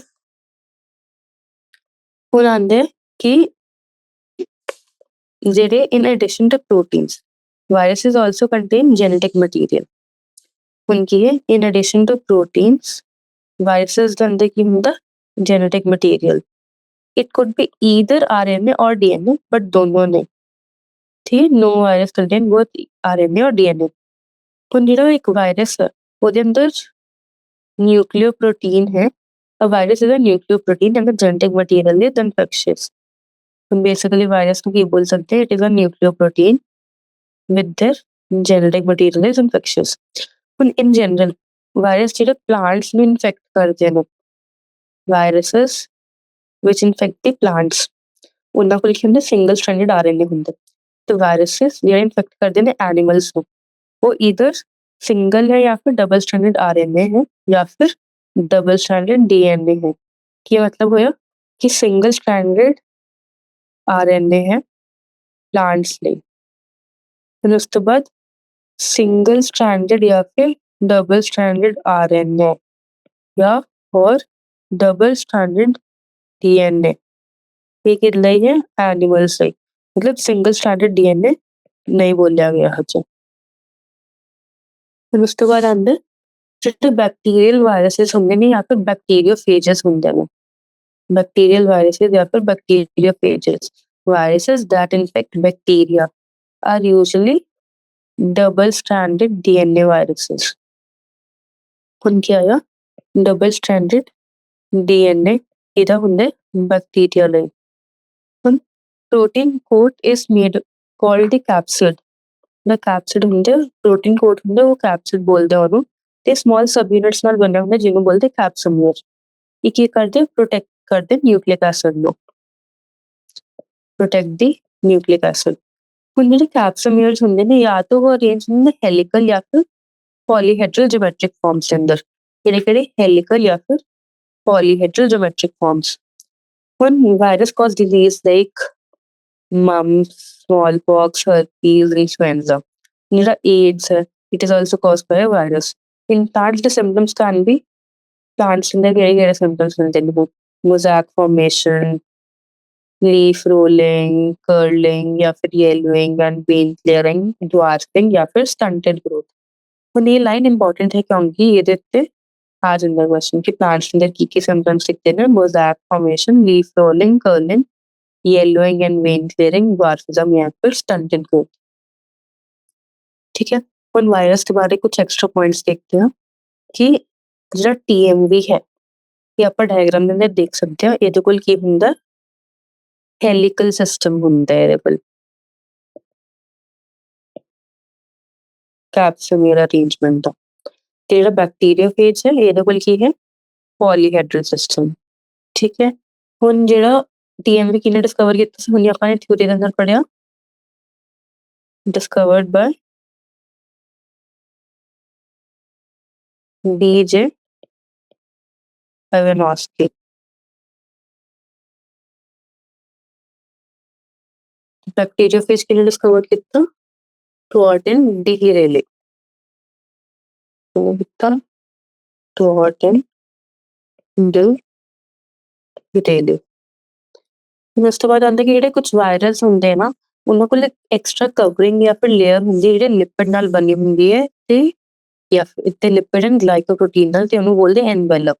ਹੁਣ ਆਂਦੇ कि ਜਿਹੜੇ in addition to proteins, viruses also contain genetic material। ਹੁਣ ਕੀ ਹੈ, in addition to proteins, viruses ਦੇ ਅੰਦਰ ਕੀ ਹੁੰਦਾ, genetic material। It could be either RNA or DNA, but ਦੋਨੋਂ ਨੇ। ठीक है, no virus contain both RNA और DNA। ਹੁਣ ਜਿਹੜਾ ਇੱਕ ਵਾਇਰਸ ਹੈ, ਉਹਦੇ ਅੰਦਰ ਨਿਊਕਲੀਓਪ੍ਰੋਟੀਨ ਹੈ। A virus is a nucleoprotein and the genetic material is infectious। हम basically virus को क्या बोल सकते हैं, it is a nucleoprotein with their genetic material is infectious। In general, virus ਜਿਹੜੇ plants ਨੂੰ infect ਕਰਦੇ ਨੇ, viruses which infect the plants, ਉਹਨਾਂ ਕੋਲ ਕੀ ਹੁੰਦਾ, single stranded RNA ਹੁੰਦਾ। ਤੇ viruses ਜਿਹੜੇ infect ਕਰਦੇ ਨੇ animals ਨੂੰ, ਉਹ either single है या फिर double stranded RNA है या फिर डबल स्ट्रैंडेड DNA है। ਕੀ मतलब ਹੋਇਆ ਕਿ ਸਿੰਗਲ ਸਟ੍ਰੈਂਡਡ RNA ਹੈ ਪਲਾਂਟਸ ਲਈ, ਫਿਰ ਉਸ ਤੋਂ ਬਾਅਦ ਸਿੰਗਲ ਸਟ੍ਰੈਂਡਡ ਜਾਂ ਫਿਰ ਡਬਲ ਸਟ੍ਰੈਂਡਡ RNA ਜਾਂ ਹੋਰ ਡਬਲ ਸਟ੍ਰੈਂਡਡ DNA, ਇਹ ਕਿਹਦੇ ਲਈ ਹੈ, ਐਨੀਮਲਸ ਲਈ। मतलब ਸਿੰਗਲ ਸਟ੍ਰੈਂਡਡ DNA ਨਹੀਂ ਬੋਲਿਆ ਗਿਆ ਹਜੇ। ਫਿਰ ਉਸ ਤੋਂ ਬਾਅਦ ਆਉਂਦੇ ਜਿਹੜੇ ਬੈਕਟੀਰੀਅਲ ਵਾਇਰਸਿਸ ਹੁੰਦੇ ਨੇ ਜਾਂ ਫਿਰ ਬੈਕਟੀਰੀਓਫੇਜਸ ਹੁੰਦੇ ਨੇ। Bacterial viruses या फिर bacteriophages, viruses that infect bacteria are usually double-stranded DNA viruses। ਹੁਣ ਕੀ ਆਇਆ, double stranded DNA ਇਹਦਾ ਹੁੰਦਾ ਬੈਕਟੀਰੀਆ ਲਈ। ਹੁਣ protein coat is made called the capsid। The capsid ਹੁੰਦੇ, protein coat ਹੁੰਦਾ, ਉਹ capsid ਬੋਲਦੇ ਉਹਨੂੰ, ਤੇ small subunits ਨਾਲ ਬਣਿਆ ਹੁੰਦਾ ਜਿਹਨੂੰ ਬੋਲਦੇ capsomere। ਇਹ ਕੀ ਕਰਦੇ, protect ਕਰਦੇ ਨਿਊਕਲਿਕ ਐਸਿਡ ਨੂੰ, ਪ੍ਰੋਟੈਕਟ ਦੀ ਨਿਊਕਲਿਕ ਐਸਿਡ। ਹੁਣ ਜਿਹੜੇ ਕੈਪਸੂਮੀਅਰਸ ਹੁੰਦੇ ਨੇ, ਜਾਂ ਤਾਂ ਉਹ ਅਰੇਂਜ ਹੁੰਦੇ ਹੈਲੀਕਲ ਜਾਂ ਫਿਰ ਪੋਲੀਹੈਡਰਲ ਜਿਓਮੈਟ੍ਰਿਕ ਫਾਰਮਸ ਦੇ ਅੰਦਰ। ਕਿਹੜੇ ਹੈਲੀਕਲ ਜਾਂ ਫਿਰ ਪੋਲੀਹੈਡਰਲ ਜਿਓਮੈਟ੍ਰਿਕ ਫਾਰਮਸ। ਹੁਣ virus cause disease like mumps, smallpox, herpes, influenza। ਜਿਹੜਾ AIDS ਹੈ, it is also caused by a virus। In plants, the symptoms can be, plants ਦੇ ਕਿਹੜੇ symptoms ਹੁੰਦੇ ਨੇ, mosaic formation, leaf rolling, curling या फिर yellowing and vein clearing, dwarfing या फिर stunted growth। ਹੁਣ ਇਹ ਲਾਈਨ ਇੰਪੋਰਟੈਂਟ ਹੈ ਕਿਉਂਕਿ ਇਹਦੇ ਉੱਤੇ ਆ ਜਾਂਦਾ ਕੁਐਸਚਨ ਕਿ ਪਲਾਂਟਸ ਦੇ ਕੀ ਕੀ ਸਿੰਪਟਮਸ ਦਿਖਦੇ ਨੇ, mosaic formation, leaf rolling, curling, yellowing and vein clearing, dwarfism या फिर stunted growth। ठीक है, ਹੁਣ ਵਾਇਰਸ ਦੇ ਬਾਰੇ ਕੁਝ ਐਕਸਟਰਾ ਪੁਆਇੰਟਸ ਦੇਖਦੇ ਹਾਂ ਕਿ ਜਿਹੜਾ TMV ਹੈ, ਇਹ ਆਪਾਂ ਡਾਇਗਰਾਮ ਦੇ ਅੰਦਰ ਦੇਖ ਸਕਦੇ ਹਾਂ। ਇਹਦੇ ਕੋਲ ਕੀ ਹੁੰਦਾ, ਹੈਲੀਕਲ ਸਿਸਟਮ ਹੁੰਦਾ ਇਹਦੇ ਕੋਲ, ਕੈਪਸੂਮੀਅਰ ਅਰੇਂਜਮੈਂਟ ਦਾ। ਤੇ ਜਿਹੜਾ ਬੈਕਟੀਰੀਓਫੇਜ ਹੈ, ਇਹਦੇ ਕੋਲ ਕੀ ਹੈ, ਪੋਲੀਹੈਡਰਲ ਸਿਸਟਮ। ਠੀਕ ਹੈ, ਹੁਣ ਜਿਹੜਾ TMV ਕਿਹਨੇ ਡਿਸਕਵਰ ਕੀਤਾ ਸੀ, ਹੁਣ ਆਪਾਂ ਨੇ ਥਿਊਰੀ ਦੇ ਅੰਦਰ ਪੜ੍ਹਿਆ, ਡਿਸਕਵਰਡ ਬਾय DJ Ivanovsky। बैक्टीरियोफेज किने डिस्कवर किया? थॉर्टन डी रेले। थॉर्टन डी रेले। ਉਸ ਤੋਂ ਬਾਅਦ ਆਉਂਦਾ ਕਿ ਜਿਹੜੇ ਕੁਝ ਵਾਇਰਸ ਹੁੰਦੇ ਨਾ ਉਹਨਾਂ ਕੋਲ ਐਕਸਟਰਾ ਕਵਰਿੰਗ ਜਾਂ ਫਿਰ ਲੇਅਰ ਹੁੰਦੀ ਹੈ ਜਿਹੜੇ ਲਿਪਿਡ ਨਾਲ ਬਣੀ ਹੁੰਦੀ ਹੈ ਤੇ ਜਾਂ ਫਿਰ ਤੇ ਲਿਪਿਡ ਐਂਡ ਗਲਾਈਕੋਪ੍ਰੋਟੀਨ ਨਾਲ ਤੇ ਉਹਨੂੰ ਬੋਲਦੇ ਐਨਵੈਲਪ।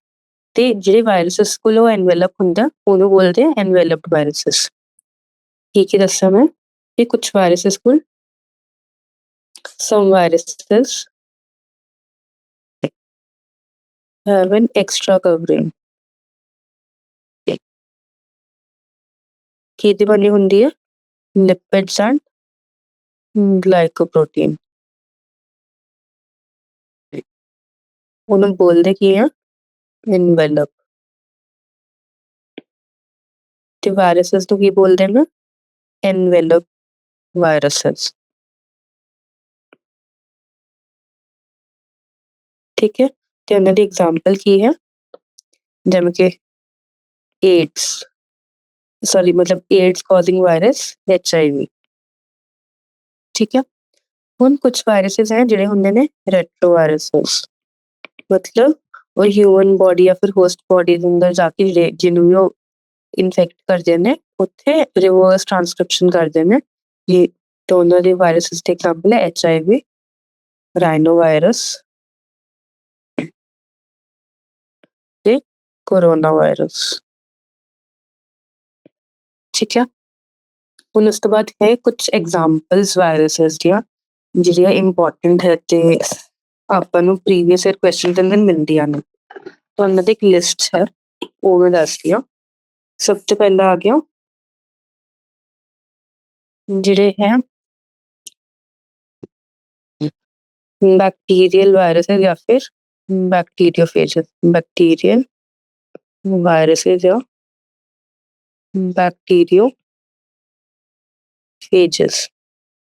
ਤੇ ਜਿਹੜੇ ਵਾਇਰਸਸ ਕੋਲ ਉਹ ਐਨਵੈਲਪ ਹੁੰਦਾ ਉਹਨੂੰ ਬੋਲਦੇ ਐਨਵੈਲਪਡ ਵਾਇਰਸਸ। ਕੀ ਦੱਸਾਂ ਮੈਂ ਇਹ ਕੁਝ ਵਾਇਰਸਸ ਕੋਲ some viruses have an extra covering ਕਿਹਦੀ ਬਣੀ ਹੁੰਦੀ ਹੈ ਲਿਪਿਡਸ ਐਂਡ ਗਲਾਈਕੋਪ੍ਰੋਟੀਨ। ਉਹਨੂੰ ਬੋਲਦੇ ਕੀ ਆ ਐਨਵੈਲਪ। ਤੇ ਵਾਇਰਸਸ ਨੂੰ ਕੀ ਬੋਲਦੇ ਨੇ ਐਨਵੈਲਪ ਵਾਇਰਸਸ। ਠੀਕ ਹੈ ਤੇ ਉਹਨਾਂ ਦੀ ਐਗਜ਼ਾਮਪਲ ਕੀ ਹੈ ਜਿਵੇਂ ਕਿ ਏਡਸ ਸੌਰੀ ਮਤਲਬ ਏਡਸ ਕਾਜ਼ਿੰਗ ਵਾਇਰਸ HIV। ਠੀਕ ਹੈ ਹੁਣ ਕੁਝ ਵਾਇਰਸਸ ਹੈ ਜਿਹੜੇ ਹੁੰਦੇ ਨੇ ਰੈਟਰੋ ਵਾਇਰਸਸ ਮਤਲਬ ਉਹ ਹਿਊਮਨ ਬੋਡੀ ਜਾਂ ਫਿਰ ਹੋਸਟ ਬੋਡੀ ਦੇ ਅੰਦਰ ਜਾ ਕੇ ਜਿਹਨੂੰ ਵੀ ਉਹ ਇਨਫੈਕਟ ਕਰਦੇ ਨੇ ਉੱਥੇ ਰਿਵਰਸ ਟ੍ਰਾਂਸਕ੍ਰਿਪਸ਼ਨ ਕਰਦੇ ਨੇ ਇਹ ਤਾਂ ਉਹਨਾਂ ਦੇ ਵਾਇਰਸਸ ਦੇ ਐਗਜ਼ਾਮਪਲ ਹੈ HIV ਰਾਈਨੋ ਵਾਇਰਸ ਤੇ ਕੋਰੋਨਾ ਵਾਇਰਸ। ਠੀਕ ਹੈ ਹੁਣ ਉਸ ਤੋਂ ਬਾਅਦ ਹੈ ਕੁਝ ਐਗਜ਼ਾਮਪਲਸ ਵਾਇਰਸਸ ਦੀਆਂ ਜਿਹੜੀਆਂ ਇੰਪੋਰਟੈਂਟ ਹੈ ਤੇ ਆਪਾਂ ਨੂੰ ਪ੍ਰੀਵੀਅਸ ਈਅਰ ਕੁਐਸਚਨ ਦੇ ਅੰਦਰ ਮਿਲਦੀਆਂ ਨੇ ਤਾਂ ਉਹਨਾਂ ਦੀ ਇੱਕ ਲਿਸਟ ਹੈ ਉਹ ਮੈਂ ਦੱਸਦੀ ਹਾਂ। ਸਭ ਤੋਂ ਪਹਿਲਾਂ ਆ ਗਿਆ ਜਿਹੜੇ ਹੈ बैक्टीरियल वायरसेस या फिर बैक्टीरियोफेजेस बैक्टीरियल वायरसेस या बैक्टीरियोफेजेस।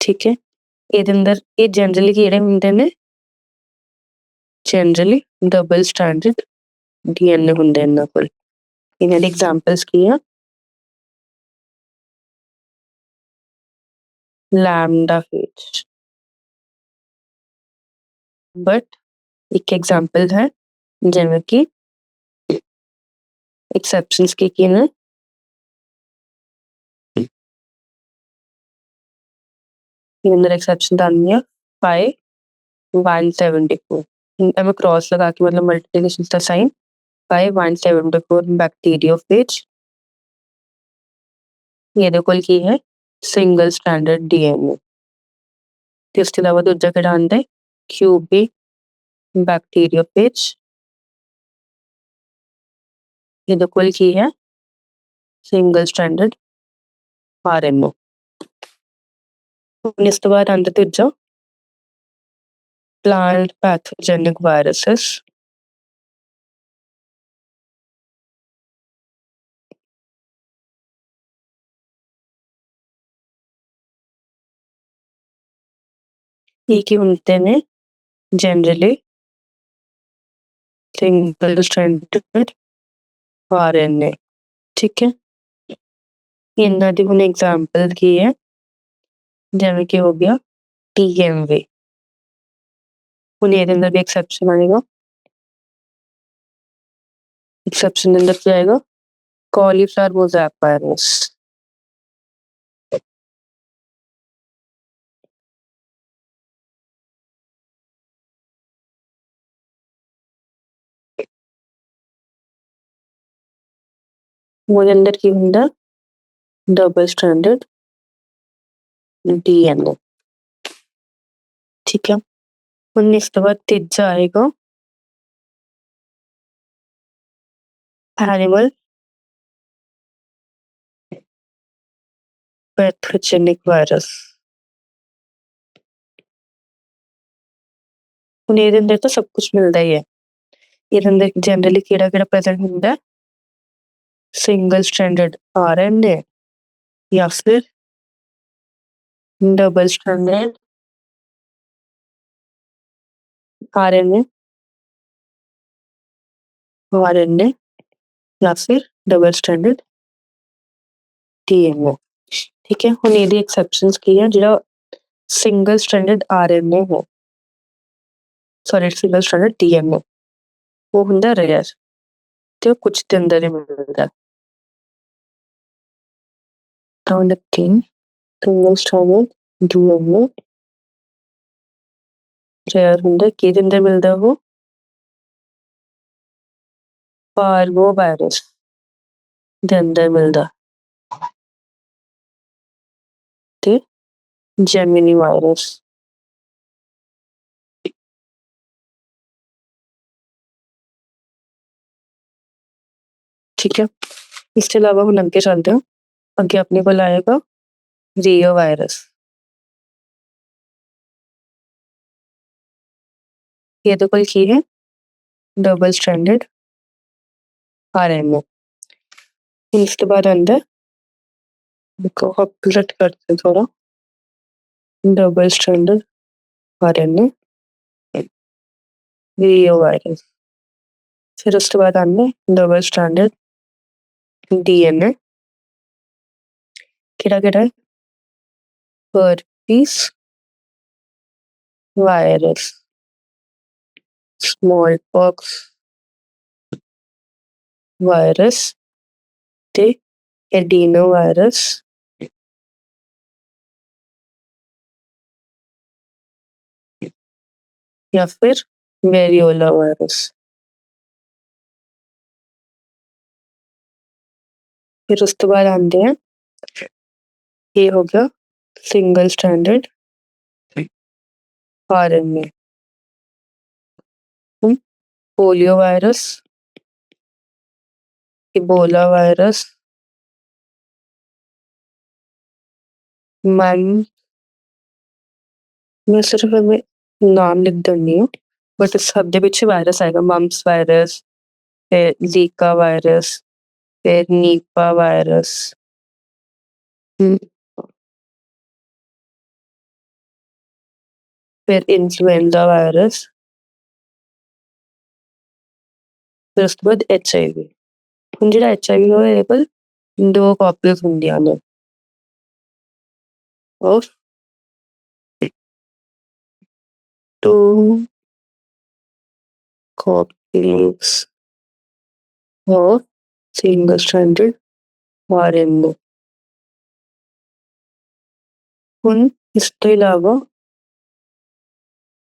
ठीक है ਇਹਦੇ ਅੰਦਰ ਇਹ ਜਨਰਲੀ ਕਿਹੜੇ ਹੁੰਦੇ ਨੇ ਜਨਰਲੀ ਡਬਲ ਸਟੈਂਡਰਡ DNA ਹੁੰਦੇ ਇਹਨਾਂ ਕੋਲ। ਇਹਨਾਂ ਦੇ ਐਗਜ਼ਾਮਪਲਸ ਕੀ ਆ लैम्डाफेज बट एक एग्जाम्पल है जिनमें कि एक्सेप्शंस की ने अंदर एक्सेप्शन डालनी है 5 174 मैं क्रॉस लगा के मतलब मल्टीप्लिकेशन का साइन 5 174 बैक्टीरियोफेज ਇਹਦੇ ਕੋਲ ਕੀ ਹੈ ਸਿੰਗਲ ਸਟੈਂਡਰਡ DNA ਤੇ ਉਸ ਤੋਂ ਇਲਾਵਾ ਦੂਜਾ ਕਿਹੜਾ ਆਉਂਦਾ ਹੈ QB बैक्टीरियोफेज ਇਹਦੇ ਕੋਲ ਕੀ ਹੈ ਸਿੰਗਲ ਸਟੈਂਡਰਡ RNA। ਹੁਣ ਇਸ ਤੋਂ ਬਾਅਦ ਆਉਂਦਾ ਦੂਜਾ plant pathogenic viruses ये ਕੀ ਹੁੰਦੇ ਨੇ generally single stranded RNA। ठीक है ਇਹਨਾਂ ਦੀ ਹੁਣ ਐਗਜ਼ਾਮਪਲ ਕੀ ਹੈ ਜਿਵੇਂ ਕਿ ਹੋ ਗਿਆ TMV। ਹੁਣ ਇਹਦੇ ਅੰਦਰ ਵੀ ਐਕਸੈਪਸ਼ਨ ਆਏਗਾ एक्सेप्शन अंदर क्या आएगा कॉलीफ्लावर मोज़ैक वायरस। ਉਹਦੇ ਅੰਦਰ ਕੀ ਹੁੰਦਾ ਡਬਲ ਸਟੈਂਡਰਡ DNA। ਠੀਕ ਹੈ ਹੁਣ ਇਸ ਤੋਂ ਬਾਅਦ ਤੀਜਾ ਆਏਗਾ एनिमल पैथोजेनिक वायरस। ਹੁਣ ਇਹਦੇ ਅੰਦਰ ਤਾਂ ਸਭ ਕੁਝ ਮਿਲਦਾ ਹੀ ਹੈ ਇਹਦੇ ਅੰਦਰ ਜਨਰਲੀ ਕਿਹੜਾ ਕਿਹੜਾ ਪ੍ਰੈਜ਼ੈਂਟ ਹੁੰਦਾ ਸਿੰਗਲ ਸਟੈਂਡਰਡ RNA ਜਾਂ ਫਿਰ डबल स्टैंडर्ड RNA या फिर डबल स्टैंडर्ड DNA। ठीक है। हुण ਇਹਦੀ ਐਕਸੈਪਸ਼ਨਸ ਕੀ ਹੈ? ਜਿਹੜਾ ਸਿੰਗਲ ਸਟ੍ਰੈਂਡਡ ਆਰਐਨਏ ਹੋ, ਸੌਰੀ ਸਿੰਗਲ ਸਟ੍ਰੈਂਡਡ ਡੀਐਨਏ, ਉਹ ਹੁੰਦਾ ਰੇਅਰ ਤੇ ਉਹ ਕੁਝ ਦੇ ਅੰਦਰ ਹੀ ਮਿਲਦਾ। ਤਾਂ ਲੇਕਿਨ ਸਿੰਗਲ ਸਟ੍ਰੈਂਡਡ ਡੀਐਨਏ ਰੇਅਰ ਹੁੰਦਾ, ਕਿਹਦੇ ਅੰਦਰ ਮਿਲਦਾ? ਉਹ ਪਾਰਵੋ ਵਾਇਰਸ ਦੇ ਅੰਦਰ ਮਿਲਦਾ ਤੇ ਜੈਮਿਨੀ ਵਾਇਰਸ। ਠੀਕ ਹੈ। ਇਸ ਤੋਂ ਇਲਾਵਾ ਹੁਣ ਅੱਗੇ ਚੱਲਦੇ ਹਾਂ। ਅੱਗੇ ਆਪਣੇ ਕੋਲ ਆਏਗਾ ਰੀਓ ਵਾਇਰਸ। ਇਹਦੇ ਕੋਲ ਕੀ ਹੈ? Double stranded RNA. ਇਸ ਤੋਂ ਬਾਅਦ ਆਉਂਦਾ, ਦੇਖੋ ਹॉपलेट करते थोड़ा, double stranded RNA reo virus. फिर उसके बाद आने डबल स्ट्रैंडड डीएनए, केड़ा केड़ा है? Herpes virus, small pox virus ते एडिनो वायरस या फिर वेरियोला वायरस। फिर उसके बाद आते हैं, ये हो गया single stranded RNA. Polio virus, Ebola virus, मैं सिर्फ हमें नाम लिख देनी हूँ, बट इस सब ਦੇ ਪਿੱਛੇ ਵਾਇਰਸ ਆਏਗਾ। ਮਮਸ ਵਾਇਰਸ, ਫਿਰ ਜ਼ੀਕਾ ਵਾਇਰਸ, ਫਿਰ ਨੀਪਾ ਵਾਇਰਸ, फिर इन्फ्लुएंजा वायरस, फिर उसके बाद HIV। ਹੁਣ ਜਿਹੜਾ HIV ਹੋਇਆ ਇਹਦੇ ਕੋਲ 2 ਕਾਪੀਜ਼ ਹੁੰਦੀਆਂ ਨੇ ਔਰ 2 ਕਾਪੀਜ਼ ਔਰ ਸਿੰਗਲ ਸਟ੍ਰੈਂਡਡ ਆਰਐਨਏ। ਹੁਣ ਇਸ ਤੋਂ ਇਲਾਵਾ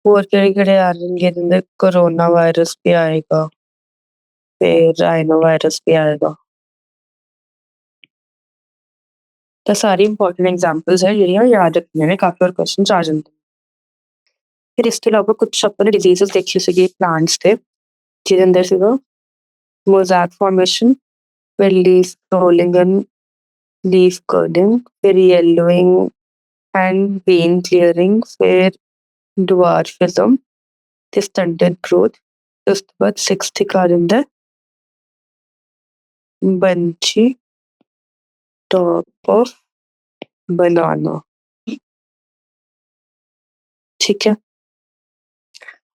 ਹੋਰ ਕਿਹੜੇ ਆ ਜਾਣਗੇ ਇਹਦੇ ਅੰਦਰ? ਕੋਰੋਨਾ ਵਾਇਰਸ ਵੀ ਆਏਗਾ, ਫਿਰ ਰਾਈਨੋ ਵਾਇਰਸ ਵੀ ਆਏਗਾ। ਤਾਂ ਸਾਰੀ ਇੰਪੋਰਟੈਂਟ ਐਗਜ਼ਾਮਪਲਸ ਹੈ ਜਿਹੜੀਆਂ ਯਾਦ ਰੱਖਣੀਆਂ ਨੇ, ਕਾਫੀ ਵਾਰ ਕੁਐਸਚਨਸ ਆ ਜਾਂਦੇ। ਫਿਰ ਇਸ ਤੋਂ ਇਲਾਵਾ ਕੁਛ ਆਪਾਂ ਨੇ ਡਿਜ਼ੀਜ਼ਸ ਦੇਖੇ ਸੀਗੇ ਪਲਾਂਟਸ ਤੇ, ਜਿਹਦੇ ਅੰਦਰ ਸੀਗਾ ਮੋਜ਼ੈਕ ਫਾਰਮੇਸ਼ਨ, ਫਿਰ ਲੀਫ ਰੋਲਿੰਗ ਐਂਡ ਲੀਫ कर्डिंग, फिर येलोइंग एंड वेन क्लियरिंग, फिर dwarfism ਤੇ stunted growth। ਉਸ ਤੋਂ ਬਾਅਦ 6th ਆ ਜਾਂਦਾ bunchy top of banana। ਠੀਕ ਹੈ।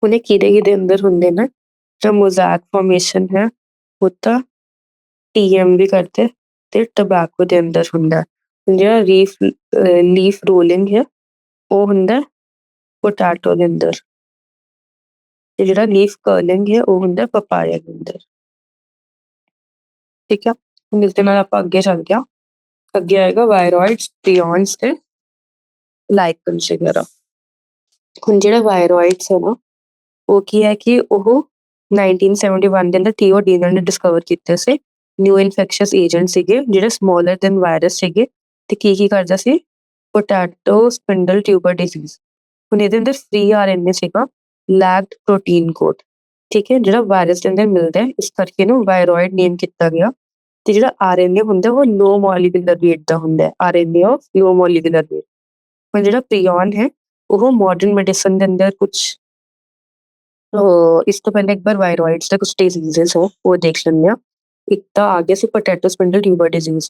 ਹੁਣ ਇਹ ਕਿਹਦੇ ਅੰਦਰ ਹੁੰਦੇ ਨੇ? जो मोज़ैक फॉर्मेशन है वो ਤਾਂ TM ਵੀ ਕਰਦੇ ਤੇ ਟਬੈਕੋ ਦੇ ਅੰਦਰ ਹੁੰਦਾ। ਜਿਹੜਾ ਲੀਫ ਰੋਲਿੰਗ ਹੈ ਉਹ ਹੁੰਦਾ ਪੋਟੈਟੋ ਦੇ ਅੰਦਰ, ਤੇ ਜਿਹੜਾ ਲੀਫ ਕਰਲਿੰਗ ਹੈ ਉਹ ਹੁੰਦਾ ਪਪਾਇਆ ਦੇ ਅੰਦਰ। ਠੀਕ ਹੈ। ਹੁਣ ਇਸ ਦੇ ਨਾਲ ਆਪਾਂ ਅੱਗੇ ਚੱਲਦੇ ਹਾਂ। ਅੱਗੇ ਆਏਗਾ ਵਾਇਰੋਇਡਸ, ਪ੍ਰਿਓਨਸ ਤੇ ਲਾਈਕਨਸ ਵਗੈਰਾ। ਹੁਣ ਜਿਹੜਾ ਵਾਇਰੋਇਡਸ ਹੈ ਨਾ, ਉਹ ਕੀ ਹੈ ਕਿ ਉਹ 1971 ਦੇ ਅੰਦਰ ਥੀਓ ਡੀਨਰ ਨੇ ਡਿਸਕਵਰ ਕੀਤੇ ਸੀ। ਨਿਊ ਇਨਫੈਕਸ਼ੀਅਸ ਏਜੰਟ ਸੀਗੇ ਜਿਹੜੇ ਸਮਾਲਰ ਦੈਨ ਵਾਇਰਸ ਸੀਗੇ, ਤੇ ਕੀ ਕਰਦਾ ਸੀ? Potato spindle tuber disease. ਹੁਣ ਇਹਦੇ ਅੰਦਰ ਫ੍ਰੀ ਆਰਐਨਏ ਸੀਗਾ, ਲੈਕਡ ਪ੍ਰੋਟੀਨ ਕੋਡ। ਠੀਕ ਹੈ। ਜਿਹੜਾ ਵਾਇਰਸ ਦੇ ਅੰਦਰ ਮਿਲਦਾ ਹੈ, ਇਸ ਕਰਕੇ ਇਹਨੂੰ ਵਾਇਰੋਇਡ ਨੇਮ ਕੀਤਾ ਗਿਆ। ਤੇ ਜਿਹੜਾ ਆਰਐਨਏ ਹੁੰਦਾ ਉਹ ਲੋ ਮੋਲੀਕੂਲਰ ਵੇਟ ਦਾ ਹੁੰਦਾ, RNA of low molecular weight. ਪਰ ਜਿਹੜਾ ਪ੍ਰਿਓਨ ਹੈ ਉਹ ਮਾਡਰਨ ਮੈਡੀਸਨ ਦੇ ਅੰਦਰ ਕੁਛ ਇਸ ਤੋਂ ਪਹਿਲਾਂ ਇੱਕ ਵਾਰ ਵਾਇਰੋਇਡਸ ਦਾ ਕੁਛ ਡਿਜ਼ੀਜ਼ਸ ਹੋ ਉਹ ਦੇਖ ਲੈਂਦੇ ਹਾਂ। ਇੱਕ ਤਾਂ ਆ ਗਿਆ ਸੀ ਪੋਟੈਟੋ ਸਪਿੰਡਲ ਟਿਊਬਰ ਡਿਜ਼ੀਜ਼।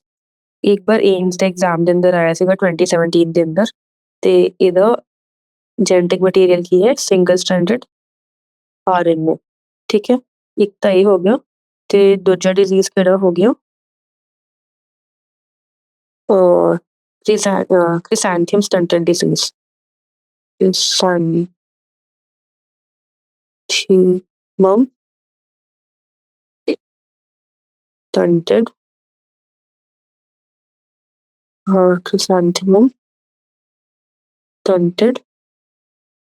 ਇੱਕ ਵਾਰ ਏਮਸ ਦੇ ਐਗਜ਼ਾਮ ਦੇ ਅੰਦਰ ਆਇਆ ਸੀਗਾ 2017 ਦੇ ਅੰਦਰ, ਤੇ ਇਹਦਾ ਜੈਨੇਟਿਕ ਮਟੀਰੀਅਲ ਕੀ ਹੈ? Single stranded RNA. ਠੀਕ ਹੈ। ਇੱਕ ਤਾਂ ਇਹ ਹੋ ਗਿਆ, ਤੇ ਦੂਜਾ ਡਿਜ਼ੀਜ਼ ਕਿਹੜਾ ਹੋ ਗਿਆ? chrysanthemum stunted disease. Chrysanthemum stunted chrysanthemum stunted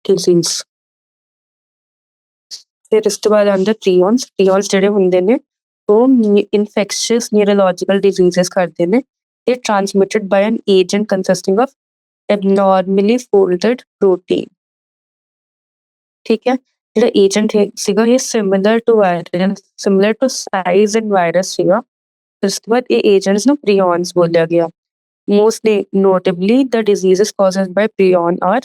disease. ਫਿਰ ਇਸ ਤੋਂ ਬਾਅਦ ਆਉਂਦਾ ਪ੍ਰੀਓਨਸ ਜਿਹੜੇ ਹੁੰਦੇ ਨੇ ਉਹ ਇਨਫੈਕਸ਼ੀਅਸ ਨਿਊਰੋਲੋਜੀਕਲ ਡਿਜ਼ੀਜ਼ਸ ਕਰਦੇ ਨੇ ਤੇ transmitted by an agent consisting of abnormally folded protein. ਠੀਕ ਹੈ, ਜਿਹੜਾ ਏਜੰਟ ਸੀਗਾ ਇਹ similar to virus, similar to size and virus ਸੀਗਾ। ਇਸ ਤੋਂ ਬਾਅਦ ਇਹ ਏਜੰਟਸ ਨੂੰ ਪ੍ਰੀਓਨਸ ਬੋਲਿਆ ਗਿਆ। Mostly notably, the diseases caused by prion are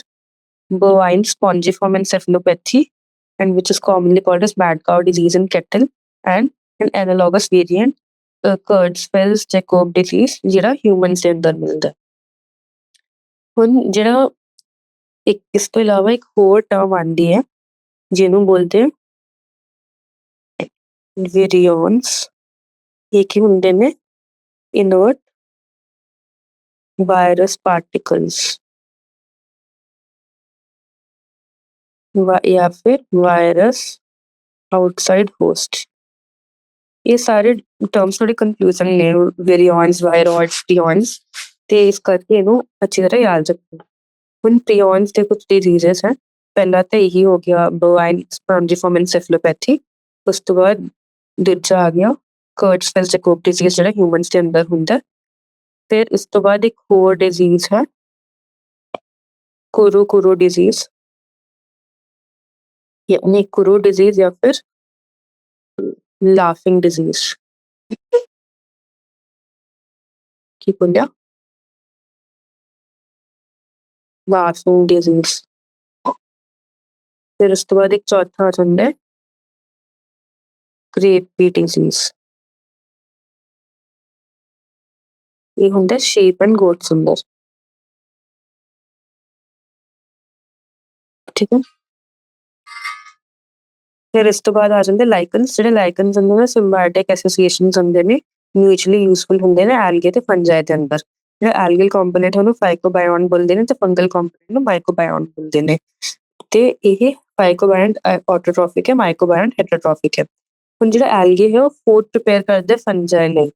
bovine spongiform encephalopathy, and which is commonly called as mad cow disease in cattle, and an analogous variant, Creutzfeldt-Jakob disease, ਜਿਹੜਾ humans ਦੇ ਅੰਦਰ ਮਿਲਦਾ। ਹੁਣ ਜਿਹੜਾ ਇਸ ਤੋਂ ਇਲਾਵਾ ਇੱਕ ਹੋਰ ਟਰਮ ਆਉਂਦੀ ਹੈ ਜਿਹਨੂੰ ਬੋਲਦੇ ਵਿਰੀਓਨਸ। ਇਹ ਕੀ ਹੁੰਦੇ ਨੇ? ਇਨਰਟ ਵਾਇਰਸ ਪਾਰਟੀਕਲਸ ਜਾਂ ਫਿਰ ਵਾਇਰਸ ਆਊਟਸਾਈਡ ਹੋਸਟ। ਇਹ ਸਾਰੇ ਟਰਮਸ ਥੋੜੇ ਕਨਫਿਊਜ਼ਨ ਨੇ, ਵਿਰੀਓਨਸ, ਵਾਇਰੋਇਡਸ, ਪ੍ਰੀਓਨਸ, ਤੇ ਇਸ ਕਰਕੇ ਇਹਨੂੰ ਅੱਛੀ ਤਰ੍ਹਾਂ ਯਾਦ ਰੱਖੋ। ਹੁਣ ਪ੍ਰੀਓਨਸ ਦੇ ਕੁਝ ਡਿਜ਼ੀਜ਼ਸ ਹੈ। ਪਹਿਲਾ ਤਾਂ ਇਹੀ ਹੋ ਗਿਆ ਬੋਵਾਈਨ ਸਪੌਂਜੀਫਾਰਮ ਐਨਸੈਫਲੋਪੈਥੀ। ਉਸ ਤੋਂ ਬਾਅਦ ਦੂਜਾ ਆ ਗਿਆ ਕਰਟਜ਼ਫੈਲਡ-ਜੈਕੋਬ ਡਿਜ਼ੀਜ਼ ਜਿਹੜਾ ਹਿਊਮਨਸ ਦੇ ਅੰਦਰ ਹੁੰਦਾ। ਫਿਰ ਇਸ ਤੋਂ ਬਾਅਦ ਇੱਕ ਹੋਰ ਡਿਜ਼ੀਜ਼ ਹੈ ਕੁਰੂ ਡਿਜ਼ੀਜ਼, ਯਾਨੀ ਕੁਰੂ ਡਿਜ਼ੀਜ਼ ਜਾਂ ਫਿਰ ਲਾਫਿੰਗ ਡਿਜ਼ੀਜ਼। ਕੀ ਬੋਲਿਆ? Laughing disease. ਫਿਰ ਉਸ ਤੋਂ ਬਾਅਦ ਇੱਕ ਚੌਥਾ ਆ ਜਾਂਦਾ ਗ੍ਰੇਵੀ ਡਿਜ਼ੀਜ਼। ਇਹ ਹੁੰਦਾ ਸ਼ੇਪ ਐਂਡ ਗੋਟਸ ਅੰਦਰ। ਠੀਕ ਹੈ, ਫਿਰ ਇਸ ਤੋਂ ਬਾਅਦ ਆ ਜਾਂਦੇ ਲਾਈਕਨਸ। ਜਿਹੜੇ ਲਾਈਕਨਸ ਹੁੰਦੇ ਨੇ ਸਿੰਬਾਇਓਟਿਕ ਐਸੋਸੀਏਸ਼ਨਸ ਹੁੰਦੇ ਨੇ, ਮਿਊਚੁਅਲੀ ਯੂਜ਼ਫੁਲ ਹੁੰਦੇ ਨੇ ਐਲਗੇ ਤੇ ਫੰਜਾਈ ਦੇ ਅੰਦਰ। ਜਿਹੜਾ ਐਲਗਲ ਕੰਪੋਨੈਂਟ ਉਹਨੂੰ ਫਾਈਕੋਬਾਇਓਨ ਬੋਲਦੇ ਨੇ ਤੇ ਫੰਗਲ ਕੰਪੋਨੈਂਟ ਨੂੰ ਮਾਈਕੋਬਾਇਓਨ ਬੋਲਦੇ ਨੇ। ਤੇ ਇਹ ਫਾਈਕੋਬਾਇਓਨ ਆਟੋਟ੍ਰੋਫਿਕ ਹੈ, ਮਾਈਕੋਬਾਇਓਨ ਹੈਟਰੋਟ੍ਰੋਫਿਕ ਹੈ। ਹੁਣ ਜਿਹੜਾ ਐਲਗੇ ਹੈ ਉਹ ਫੂਡ ਪ੍ਰਿਪੇਅਰ ਕਰਦੇ ਫੰਜਾਈ ਲਈ।